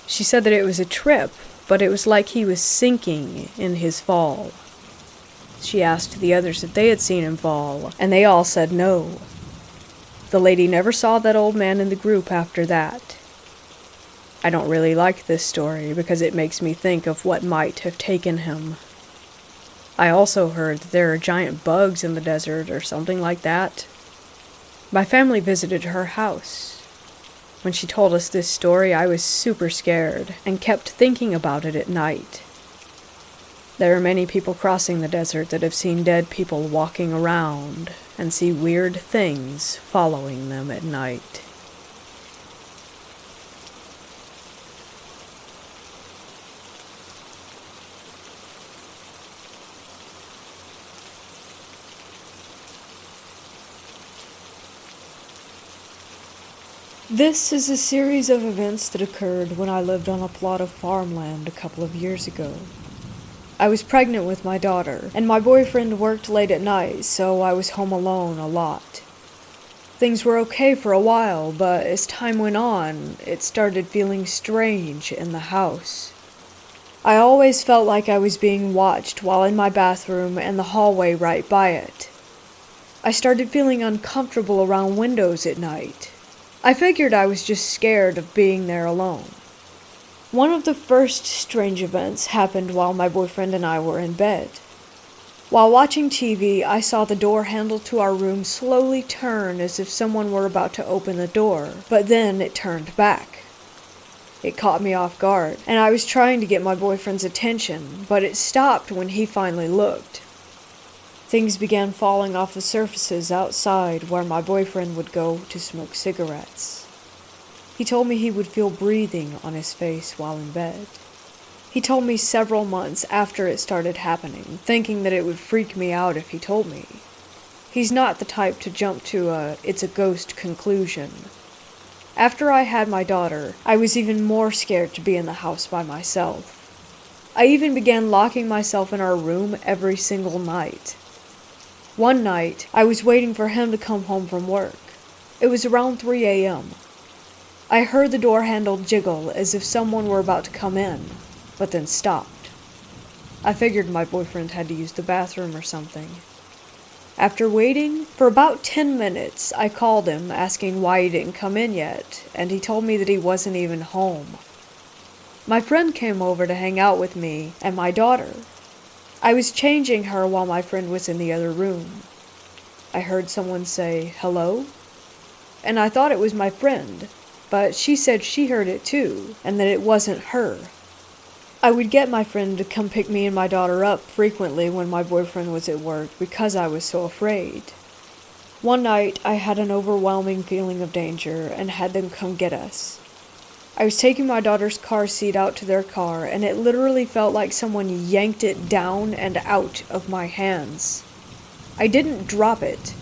She said that it was a trip, but it was like he was sinking in his fall. She asked the others if they had seen him fall, and they all said no. The lady never saw that old man in the group after that. I don't really like this story because it makes me think of what might have taken him. I also heard that there are giant bugs in the desert or something like that. My family visited her house. When she told us this story, I was super scared and kept thinking about it at night. There are many people crossing the desert that have seen dead people walking around and see weird things following them at night. This is a series of events that occurred when I lived on a plot of farmland a couple of years ago. I was pregnant with my daughter, and my boyfriend worked late at night, so I was home alone a lot. Things were okay for a while, but as time went on, it started feeling strange in the house. I always felt like I was being watched while in my bathroom and the hallway right by it. I started feeling uncomfortable around windows at night. I figured I was just scared of being there alone. One of the first strange events happened while my boyfriend and I were in bed. While watching TV, I saw the door handle to our room slowly turn as if someone were about to open the door, but then it turned back. It caught me off guard, and I was trying to get my boyfriend's attention, but it stopped when he finally looked. Things began falling off the surfaces outside where my boyfriend would go to smoke cigarettes. He told me he would feel breathing on his face while in bed. He told me several months after it started happening, thinking that it would freak me out if he told me. He's not the type to jump to it's a ghost conclusion. After I had my daughter, I was even more scared to be in the house by myself. I even began locking myself in our room every single night. One night, I was waiting for him to come home from work. It was around 3 a.m. I heard the door handle jiggle as if someone were about to come in, but then stopped. I figured my boyfriend had to use the bathroom or something. After waiting for about 10 minutes, I called him asking why he didn't come in yet, and he told me that he wasn't even home. My friend came over to hang out with me and my daughter. I was changing her while my friend was in the other room. I heard someone say, "Hello?" And I thought it was my friend, but she said she heard it too, and that it wasn't her. I would get my friend to come pick me and my daughter up frequently when my boyfriend was at work because I was so afraid. One night, I had an overwhelming feeling of danger and had them come get us. I was taking my daughter's car seat out to their car, and it literally felt like someone yanked it down and out of my hands. I didn't drop it.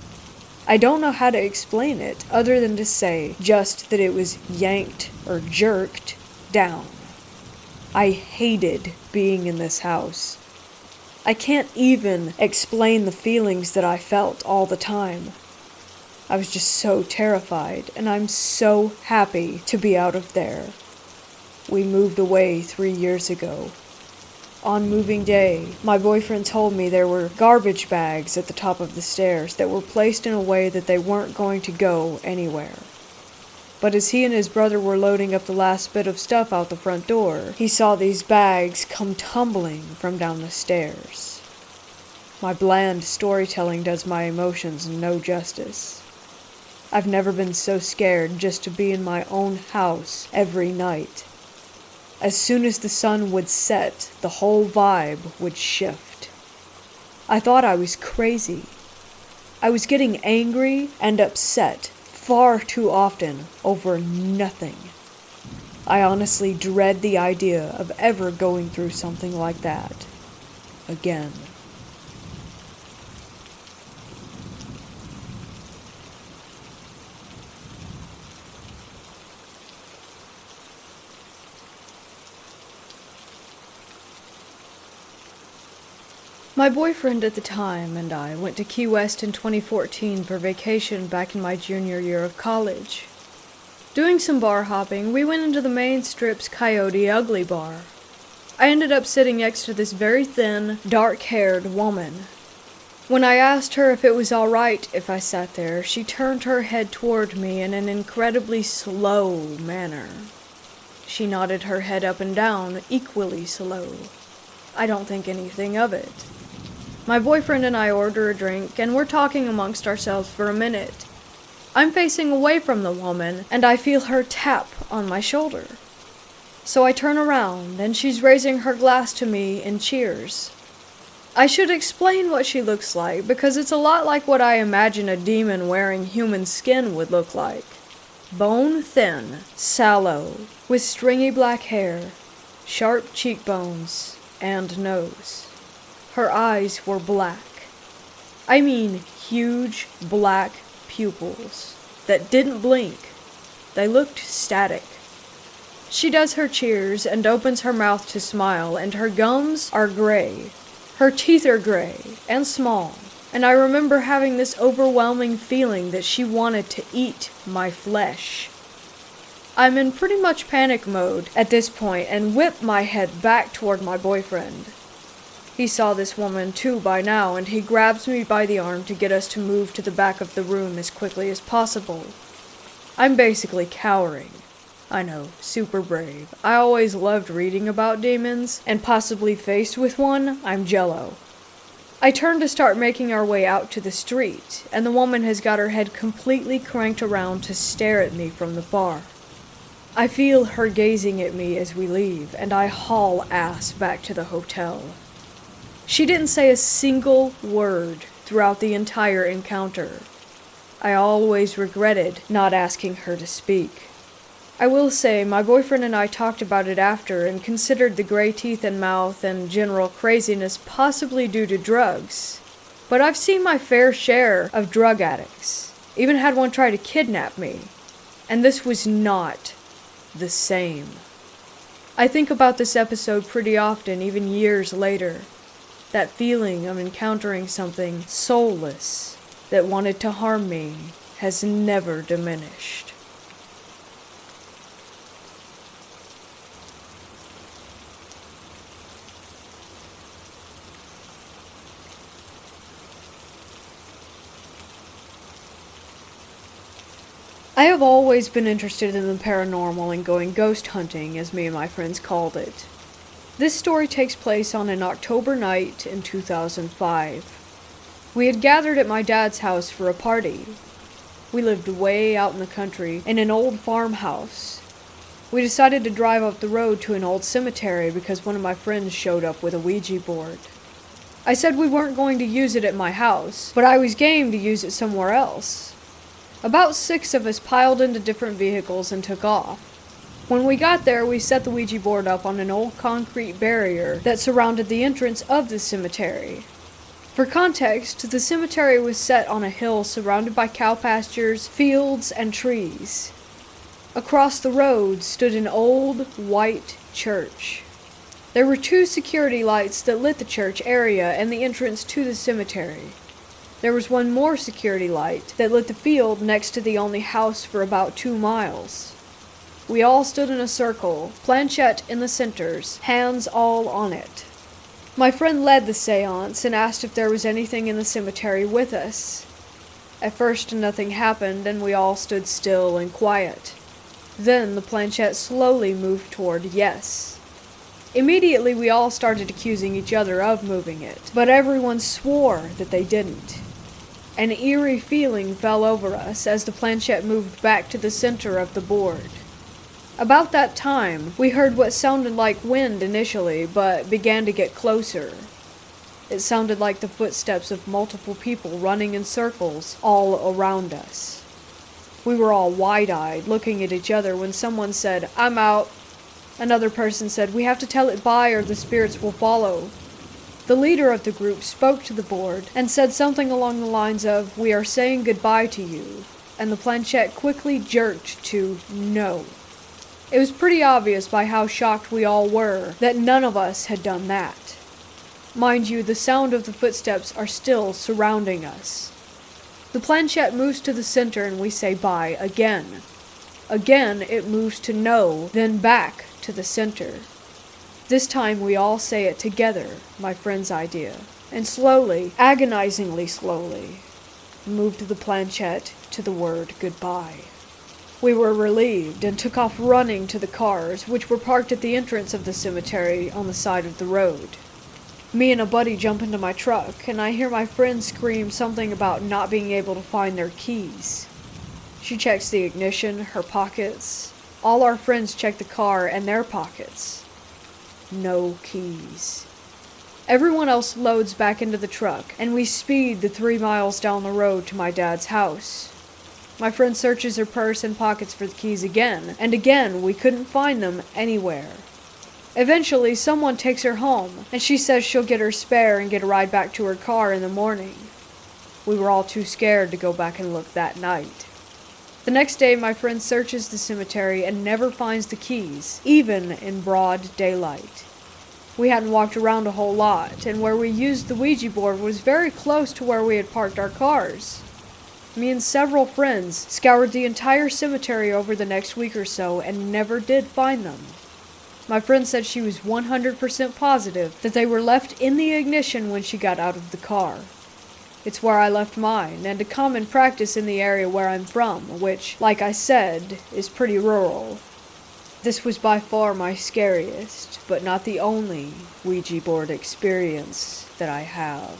I don't know how to explain it other than to say just that it was yanked or jerked down. I hated being in this house. I can't even explain the feelings that I felt all the time. I was just so terrified, and I'm so happy to be out of there. We moved away 3 years ago. On moving day, my boyfriend told me there were garbage bags at the top of the stairs that were placed in a way that they weren't going to go anywhere. But as he and his brother were loading up the last bit of stuff out the front door, he saw these bags come tumbling from down the stairs. My bland storytelling does my emotions no justice. I've never been so scared just to be in my own house every night. As soon as the sun would set, the whole vibe would shift. I thought I was crazy. I was getting angry and upset far too often over nothing. I honestly dread the idea of ever going through something like that again. My boyfriend at the time and I went to Key West in 2014 for vacation back in my junior year of college. Doing some bar hopping, we went into the main strip's Coyote Ugly bar. I ended up sitting next to this very thin, dark-haired woman. When I asked her if it was all right if I sat there, she turned her head toward me in an incredibly slow manner. She nodded her head up and down, equally slow. I don't think anything of it. My boyfriend and I order a drink, and we're talking amongst ourselves for a minute. I'm facing away from the woman, and I feel her tap on my shoulder. So I turn around, and she's raising her glass to me in cheers. I should explain what she looks like, because it's a lot like what I imagine a demon wearing human skin would look like. Bone thin, sallow, with stringy black hair, sharp cheekbones, and nose. Her eyes were black. I mean huge black pupils that didn't blink. They looked static. She does her cheers and opens her mouth to smile, and her gums are gray. Her teeth are gray and small, and I remember having this overwhelming feeling that she wanted to eat my flesh. I'm in pretty much panic mode at this point and whip my head back toward my boyfriend. He saw this woman too by now, and he grabs me by the arm to get us to move to the back of the room as quickly as possible. I'm basically cowering. I know, super brave. I always loved reading about demons, and possibly faced with one, I'm jello. I turn to start making our way out to the street, and the woman has got her head completely cranked around to stare at me from the bar. I feel her gazing at me as we leave, and I haul ass back to the hotel. She didn't say a single word throughout the entire encounter. I always regretted not asking her to speak. I will say, my boyfriend and I talked about it after and considered the gray teeth and mouth and general craziness possibly due to drugs. But I've seen my fair share of drug addicts. Even had one try to kidnap me. And this was not the same. I think about this episode pretty often, even years later. That feeling of encountering something soulless that wanted to harm me has never diminished. I have always been interested in the paranormal and going ghost hunting, as me and my friends called it. This story takes place on an October night in 2005. We had gathered at my dad's house for a party. We lived way out in the country in an old farmhouse. We decided to drive up the road to an old cemetery because one of my friends showed up with a Ouija board. I said we weren't going to use it at my house, but I was game to use it somewhere else. About 6 of us piled into different vehicles and took off. When we got there, we set the Ouija board up on an old concrete barrier that surrounded the entrance of the cemetery. For context, the cemetery was set on a hill surrounded by cow pastures, fields, and trees. Across the road stood an old, white church. There were 2 security lights that lit the church area and the entrance to the cemetery. There was one more security light that lit the field next to the only house for about 2 miles. We all stood in a circle, planchette in the centers, hands all on it. My friend led the seance and asked if there was anything in the cemetery with us. At first nothing happened and we all stood still and quiet. Then the planchette slowly moved toward yes. Immediately we all started accusing each other of moving it, but everyone swore that they didn't. An eerie feeling fell over us as the planchette moved back to the center of the board. About that time, we heard what sounded like wind initially, but began to get closer. It sounded like the footsteps of multiple people running in circles all around us. We were all wide-eyed, looking at each other when someone said, "I'm out." Another person said, "We have to tell it bye or the spirits will follow." The leader of the group spoke to the board and said something along the lines of, "We are saying goodbye to you," and the planchette quickly jerked to no. It was pretty obvious by how shocked we all were that none of us had done that. Mind you, the sound of the footsteps are still surrounding us. The planchette moves to the center and we say bye again. Again it moves to no, then back to the center. This time we all say it together, my friend's idea, and slowly, agonizingly slowly, moved the planchette to the word goodbye. We were relieved and took off running to the cars, which were parked at the entrance of the cemetery on the side of the road. Me and a buddy jump into my truck, and I hear my friend scream something about not being able to find their keys. She checks the ignition, her pockets. All our friends check the car and their pockets. No keys. Everyone else loads back into the truck, and we speed the 3 miles down the road to my dad's house. My friend searches her purse and pockets for the keys again, and again we couldn't find them anywhere. Eventually, someone takes her home, and she says she'll get her spare and get a ride back to her car in the morning. We were all too scared to go back and look that night. The next day, my friend searches the cemetery and never finds the keys, even in broad daylight. We hadn't walked around a whole lot, and where we used the Ouija board was very close to where we had parked our cars. Me and several friends scoured the entire cemetery over the next week or so and never did find them. My friend said she was 100% positive that they were left in the ignition when she got out of the car. It's where I left mine, and a common practice in the area where I'm from, which, like I said, is pretty rural. This was by far my scariest, but not the only, Ouija board experience that I have.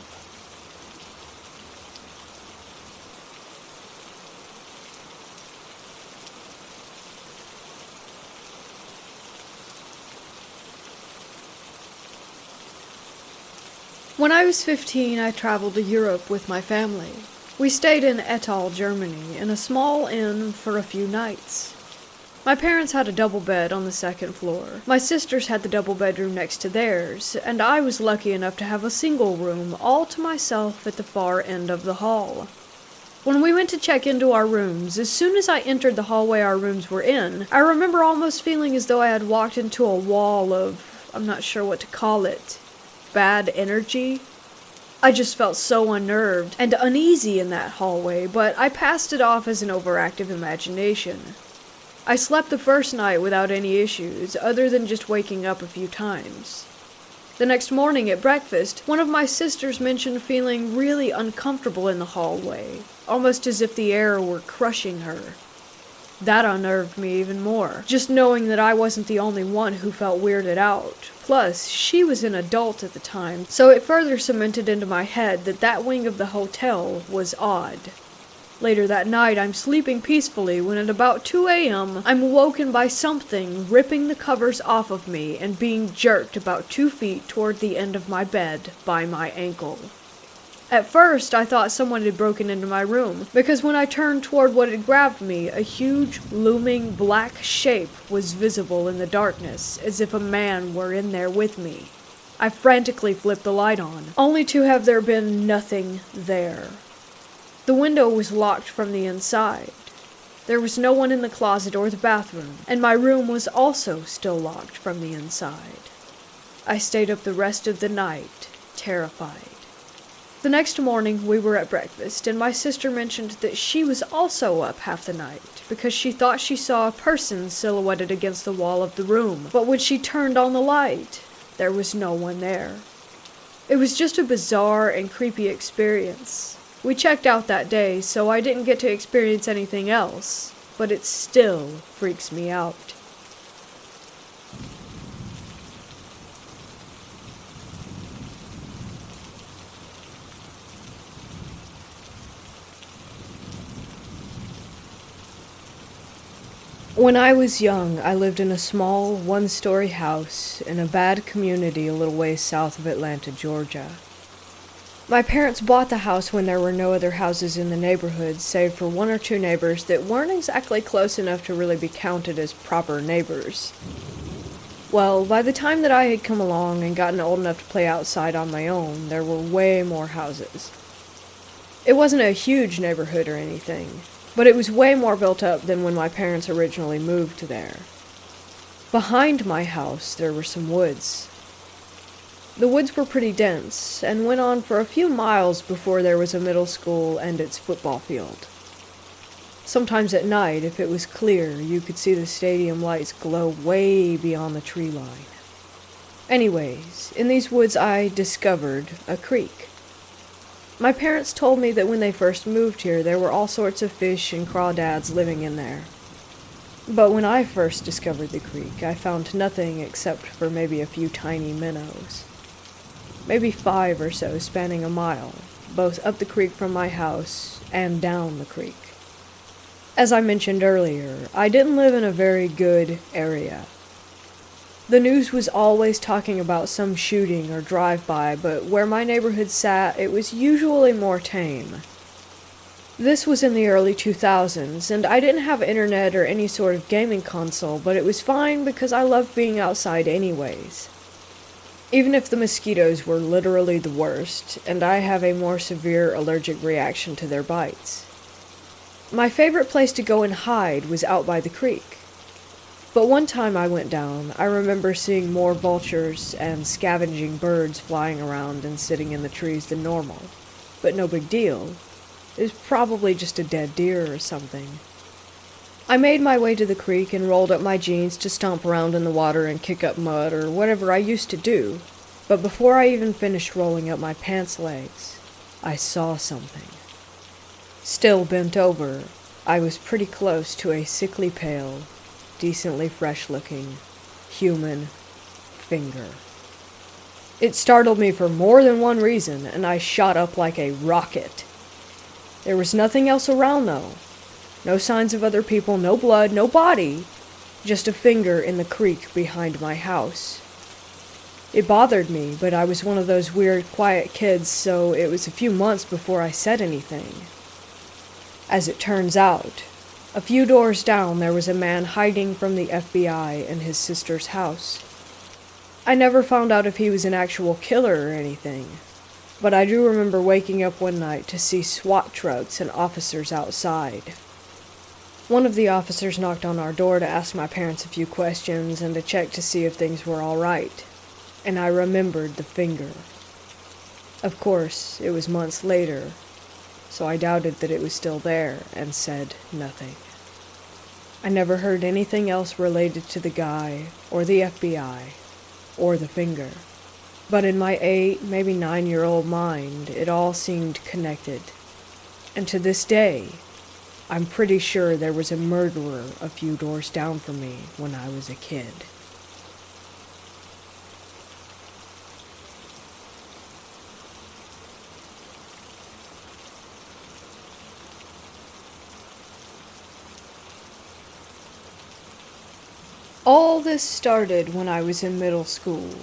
When I was 15, I traveled to Europe with my family. We stayed in Ettal, Germany, in a small inn for a few nights. My parents had a double bed on the second floor. My sisters had the double bedroom next to theirs, and I was lucky enough to have a single room all to myself at the far end of the hall. When we went to check into our rooms, as soon as I entered the hallway our rooms were in, I remember almost feeling as though I had walked into a wall of, I'm not sure what to call it, bad energy. I just felt so unnerved and uneasy in that hallway, but I passed it off as an overactive imagination. I slept the first night without any issues, other than just waking up a few times. The next morning at breakfast, one of my sisters mentioned feeling really uncomfortable in the hallway, almost as if the air were crushing her. That unnerved me even more, just knowing that I wasn't the only one who felt weirded out. Plus, she was an adult at the time, so it further cemented into my head that that wing of the hotel was odd. Later that night, I'm sleeping peacefully when at about 2 a.m., I'm woken by something ripping the covers off of me and being jerked about 2 feet toward the end of my bed by my ankle. At first, I thought someone had broken into my room, because when I turned toward what had grabbed me, a huge, looming black shape was visible in the darkness, as if a man were in there with me. I frantically flipped the light on, only to have there been nothing there. The window was locked from the inside. There was no one in the closet or the bathroom, and my room was also still locked from the inside. I stayed up the rest of the night, terrified. The next morning, we were at breakfast, and my sister mentioned that she was also up half the night, because she thought she saw a person silhouetted against the wall of the room, but when she turned on the light, there was no one there. It was just a bizarre and creepy experience. We checked out that day, so I didn't get to experience anything else, but it still freaks me out. When I was young, I lived in a small, one-story house in a bad community a little ways south of Atlanta, Georgia. My parents bought the house when there were no other houses in the neighborhood, save for 1 or 2 neighbors that weren't exactly close enough to really be counted as proper neighbors. Well, by the time that I had come along and gotten old enough to play outside on my own, there were way more houses. It wasn't a huge neighborhood or anything, but it was way more built up than when my parents originally moved there. Behind my house, there were some woods. The woods were pretty dense, and went on for a few miles before there was a middle school and its football field. Sometimes at night, if it was clear, you could see the stadium lights glow way beyond the tree line. Anyways, in these woods I discovered a creek. My parents told me that when they first moved here, there were all sorts of fish and crawdads living in there. But when I first discovered the creek, I found nothing except for maybe a few tiny minnows. Maybe 5 or so spanning a mile, both up the creek from my house and down the creek. As I mentioned earlier, I didn't live in a very good area. The news was always talking about some shooting or drive-by, but where my neighborhood sat, it was usually more tame. This was in the early 2000s, and I didn't have internet or any sort of gaming console, but it was fine because I loved being outside anyways. Even if the mosquitoes were literally the worst, and I have a more severe allergic reaction to their bites. My favorite place to go and hide was out by the creek. But one time I went down, I remember seeing more vultures and scavenging birds flying around and sitting in the trees than normal. But no big deal. It was probably just a dead deer or something. I made my way to the creek and rolled up my jeans to stomp around in the water and kick up mud or whatever I used to do. But before I even finished rolling up my pants legs, I saw something. Still bent over, I was pretty close to a sickly pale, decently fresh-looking, human finger. It startled me for more than one reason, and I shot up like a rocket. There was nothing else around, though. No signs of other people, no blood, no body. Just a finger in the creek behind my house. It bothered me, but I was one of those weird, quiet kids, so it was a few months before I said anything. As it turns out, A few doors down, there was a man hiding from the FBI in his sister's house. I never found out if he was an actual killer or anything, but I do remember waking up one night to see SWAT trucks and officers outside. One of the officers knocked on our door to ask my parents a few questions and to check to see if things were all right, and I remembered the finger. Of course, it was months later, so I doubted that it was still there and said nothing. I never heard anything else related to the guy, or the FBI, or the finger. But in my 8, maybe 9-year-old mind, it all seemed connected. And to this day, I'm pretty sure there was a murderer a few doors down from me when I was a kid. All this started when I was in middle school.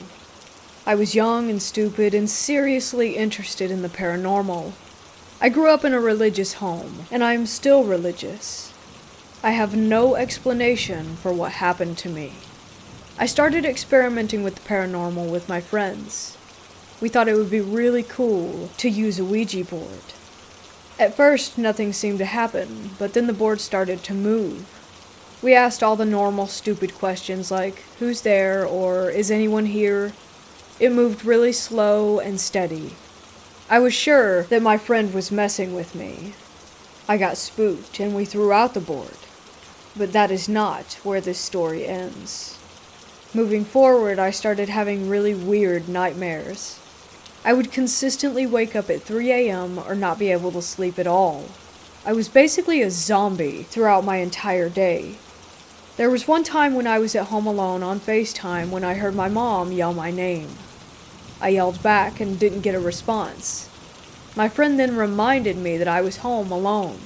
I was young and stupid and seriously interested in the paranormal. I grew up in a religious home, and I am still religious. I have no explanation for what happened to me. I started experimenting with the paranormal with my friends. We thought it would be really cool to use a Ouija board. At first, nothing seemed to happen, but then the board started to move. We asked all the normal stupid questions like, "Who's there?" or "Is anyone here?" It moved really slow and steady. I was sure that my friend was messing with me. I got spooked and we threw out the board. But that is not where this story ends. Moving forward, I started having really weird nightmares. I would consistently wake up at 3 a.m. or not be able to sleep at all. I was basically a zombie throughout my entire day. There was one time when I was at home alone on FaceTime when I heard my mom yell my name. I yelled back and didn't get a response. My friend then reminded me that I was home alone.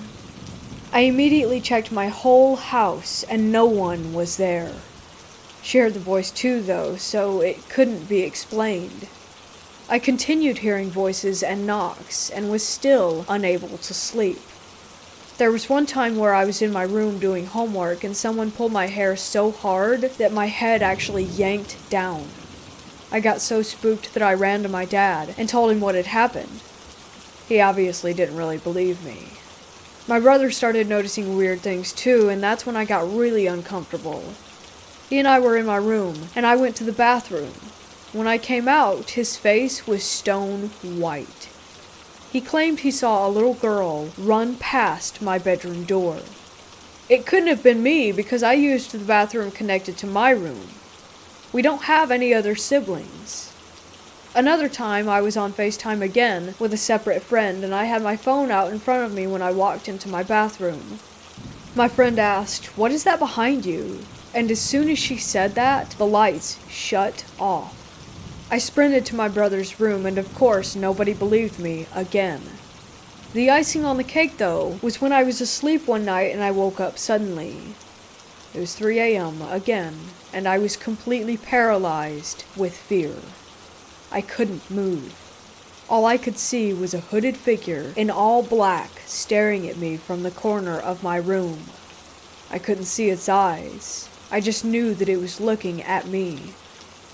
I immediately checked my whole house and no one was there. She heard the voice too though, so it couldn't be explained. I continued hearing voices and knocks and was still unable to sleep. There was one time where I was in my room doing homework and someone pulled my hair so hard that my head actually yanked down. I got so spooked that I ran to my dad and told him what had happened. He obviously didn't really believe me. My brother started noticing weird things too, and that's when I got really uncomfortable. He and I were in my room, and I went to the bathroom. When I came out, his face was stone white. He claimed he saw a little girl run past my bedroom door. It couldn't have been me because I used the bathroom connected to my room. We don't have any other siblings. Another time I was on FaceTime again with a separate friend and I had my phone out in front of me when I walked into my bathroom. My friend asked, "What is that behind you?" And as soon as she said that, the lights shut off. I sprinted to my brother's room and of course nobody believed me again. The icing on the cake though was when I was asleep one night and I woke up suddenly. It was 3 a.m. again and I was completely paralyzed with fear. I couldn't move. All I could see was a hooded figure in all black staring at me from the corner of my room. I couldn't see its eyes. I just knew that it was looking at me.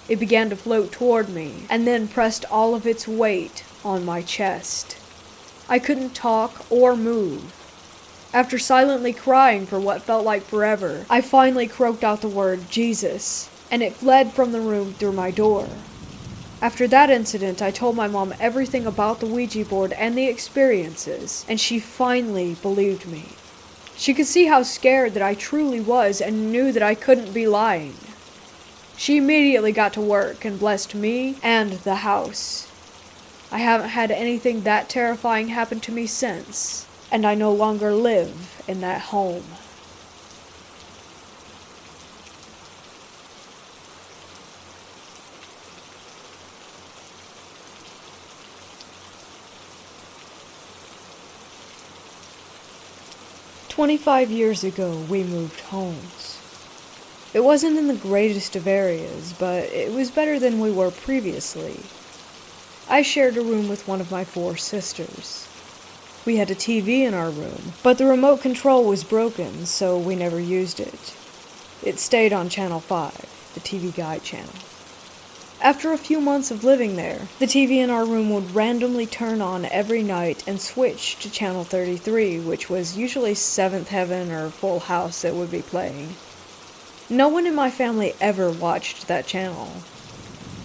It began to float toward me, and then pressed all of its weight on my chest. I couldn't talk or move. After silently crying for what felt like forever, I finally croaked out the word Jesus, and it fled from the room through my door. After that incident, I told my mom everything about the Ouija board and the experiences, and she finally believed me. She could see how scared that I truly was and knew that I couldn't be lying. She immediately got to work and blessed me and the house. I haven't had anything that terrifying happen to me since, and I no longer live in that home. "25 years ago, we moved homes. It wasn't in the greatest of areas, but it was better than we were previously. I shared a room with one of my 4 sisters. We had a TV in our room, but the remote control was broken, so we never used it. It stayed on Channel 5, the TV Guide channel. After a few months of living there, the TV in our room would randomly turn on every night and switch to Channel 33, which was usually Seventh Heaven or Full House that would be playing. No one in my family ever watched that channel.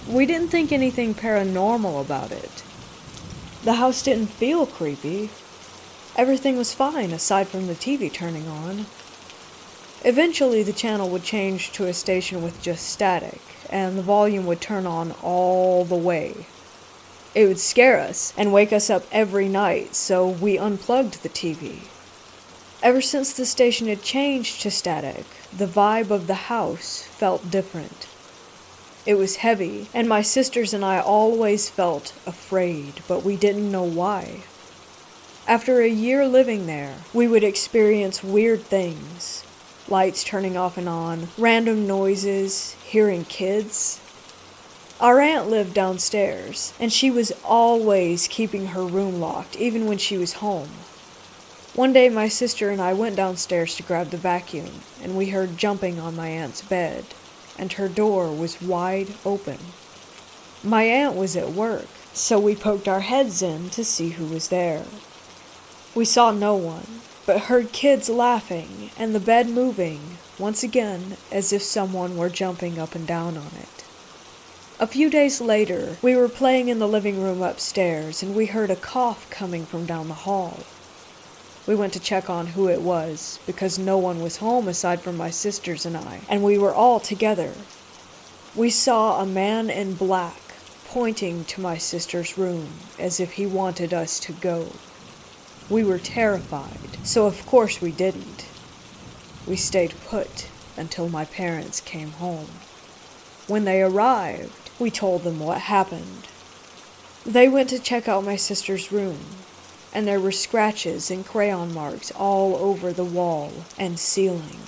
We didn't think anything paranormal about it. The house didn't feel creepy. Everything was fine aside from the TV turning on. Eventually the channel would change to a station with just static, and the volume would turn on all the way. It would scare us and wake us up every night, so we unplugged the TV. Ever since the station had changed to static, the vibe of the house felt different. It was heavy, and my sisters and I always felt afraid, but we didn't know why. After a year living there, we would experience weird things. Lights turning off and on, random noises, hearing kids. Our aunt lived downstairs, and she was always keeping her room locked, even when she was home. One day my sister and I went downstairs to grab the vacuum, and we heard jumping on my aunt's bed, and her door was wide open. My aunt was at work, so we poked our heads in to see who was there. We saw no one, but heard kids laughing and the bed moving, once again as if someone were jumping up and down on it. A few days later, we were playing in the living room upstairs and we heard a cough coming from down the hall. We went to check on who it was, because no one was home aside from my sisters and I, and we were all together. We saw a man in black pointing to my sister's room as if he wanted us to go. We were terrified, so of course we didn't. We stayed put until my parents came home. When they arrived, we told them what happened. They went to check out my sister's room, and there were scratches and crayon marks all over the wall and ceiling.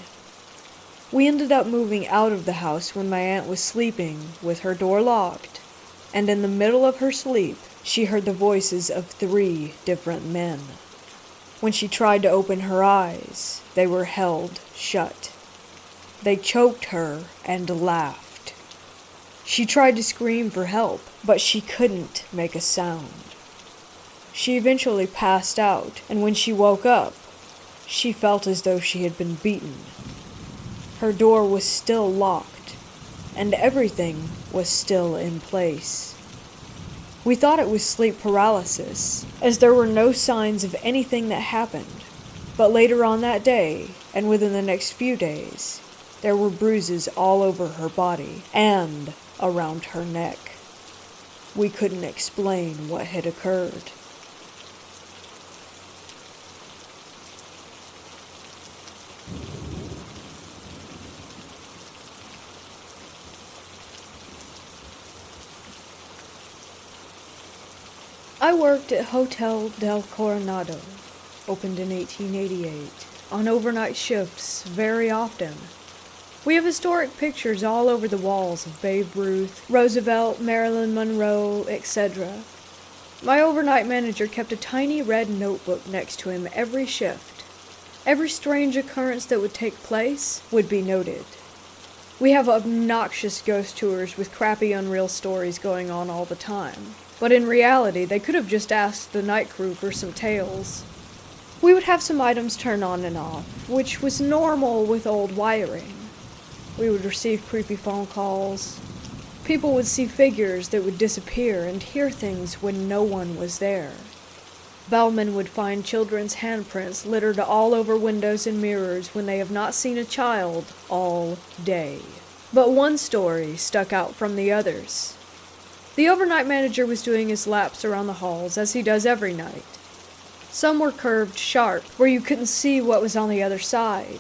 We ended up moving out of the house when my aunt was sleeping with her door locked, and in the middle of her sleep, she heard the voices of 3 different men. When she tried to open her eyes, they were held shut. They choked her and laughed. She tried to scream for help, but she couldn't make a sound. She eventually passed out, and when she woke up, she felt as though she had been beaten. Her door was still locked, and everything was still in place. We thought it was sleep paralysis, as there were no signs of anything that happened. But later on that day, and within the next few days, there were bruises all over her body and around her neck. We couldn't explain what had occurred. I worked at Hotel del Coronado, opened in 1888, on overnight shifts very often. We have historic pictures all over the walls of Babe Ruth, Roosevelt, Marilyn Monroe, etc. My overnight manager kept a tiny red notebook next to him every shift. Every strange occurrence that would take place would be noted. We have obnoxious ghost tours with crappy unreal stories going on all the time. But in reality, they could have just asked the night crew for some tales. We would have some items turn on and off, which was normal with old wiring. We would receive creepy phone calls. People would see figures that would disappear and hear things when no one was there. Bellmen would find children's handprints littered all over windows and mirrors when they have not seen a child all day. But one story stuck out from the others. The overnight manager was doing his laps around the halls, as he does every night. Some were curved sharp, where you couldn't see what was on the other side.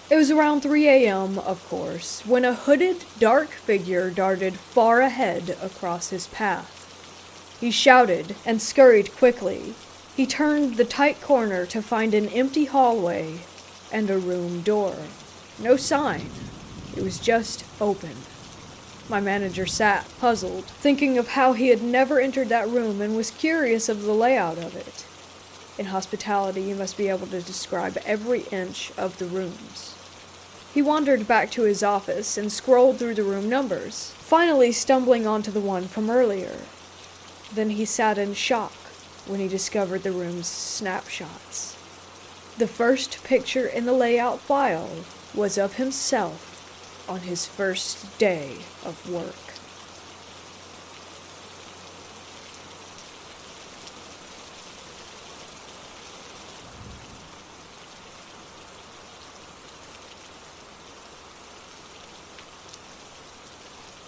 It was around 3 a.m., of course, when a hooded, dark figure darted far ahead across his path. He shouted and scurried quickly. He turned the tight corner to find an empty hallway and a room door. No sign. It was just open. My manager sat, puzzled, thinking of how he had never entered that room and was curious of the layout of it. In hospitality, you must be able to describe every inch of the rooms. He wandered back to his office and scrolled through the room numbers, finally stumbling onto the one from earlier. Then he sat in shock when he discovered the room's snapshots. The first picture in the layout file was of himself on his first day of work.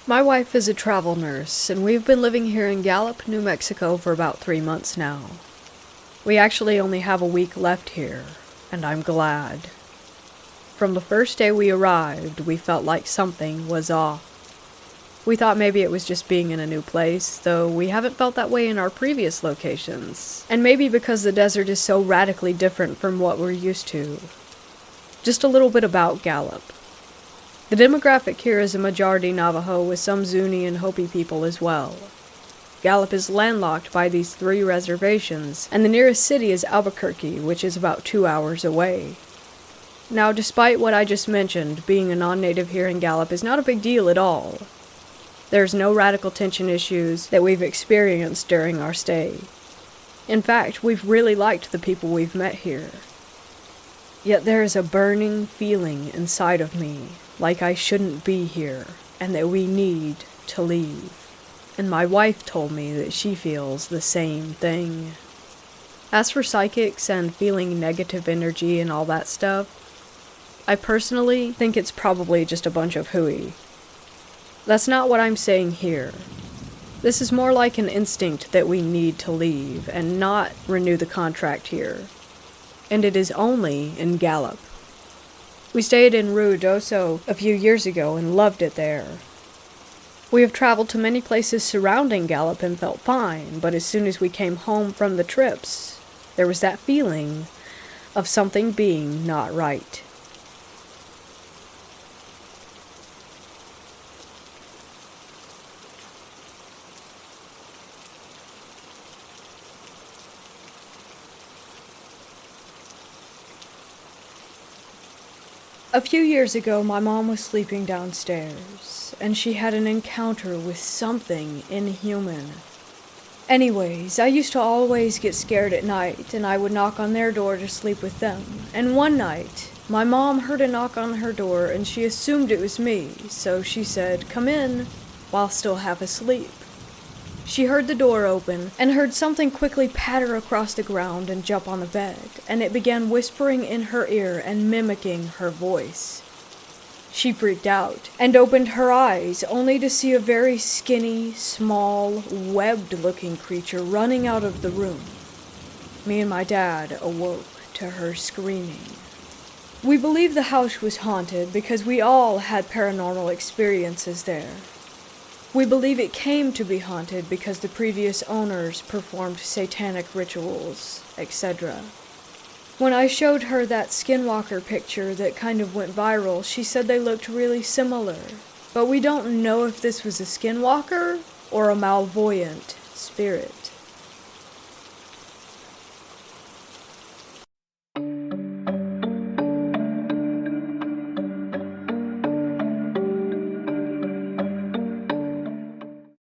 My wife is a travel nurse, and we've been living here in Gallup, New Mexico for about 3 months now. We actually only have a week left here, and I'm glad. From the first day we arrived, we felt like something was off. We thought maybe it was just being in a new place, though we haven't felt that way in our previous locations, and maybe because the desert is so radically different from what we're used to. Just a little bit about Gallup. The demographic here is a majority Navajo with some Zuni and Hopi people as well. Gallup is landlocked by these 3 reservations, and the nearest city is Albuquerque, which is about 2 hours away. Now, despite what I just mentioned, being a non-native here in Gallup is not a big deal at all. There's no radical tension issues that we've experienced during our stay. In fact, we've really liked the people we've met here. Yet there is a burning feeling inside of me, like I shouldn't be here, and that we need to leave. And my wife told me that she feels the same thing. As for psychics and feeling negative energy and all that stuff, I personally think it's probably just a bunch of hooey. That's not what I'm saying here. This is more like an instinct that we need to leave and not renew the contract here. And it is only in Gallup. We stayed in Ruidoso a few years ago and loved it there. We have traveled to many places surrounding Gallup and felt fine, but as soon as we came home from the trips, there was that feeling of something being not right. A few years ago, my mom was sleeping downstairs, and she had an encounter with something inhuman. Anyways, I used to always get scared at night, and I would knock on their door to sleep with them. And one night, my mom heard a knock on her door, and she assumed it was me, so she said, "Come in," while still half asleep. She heard the door open, and heard something quickly patter across the ground and jump on the bed, and it began whispering in her ear and mimicking her voice. She freaked out, and opened her eyes, only to see a very skinny, small, webbed-looking creature running out of the room. Me and my dad awoke to her screaming. We believe the house was haunted because we all had paranormal experiences there. We believe it came to be haunted because the previous owners performed satanic rituals, etc. When I showed her that Skinwalker picture that kind of went viral, she said they looked really similar. But we don't know if this was a Skinwalker or a malvoyant spirit.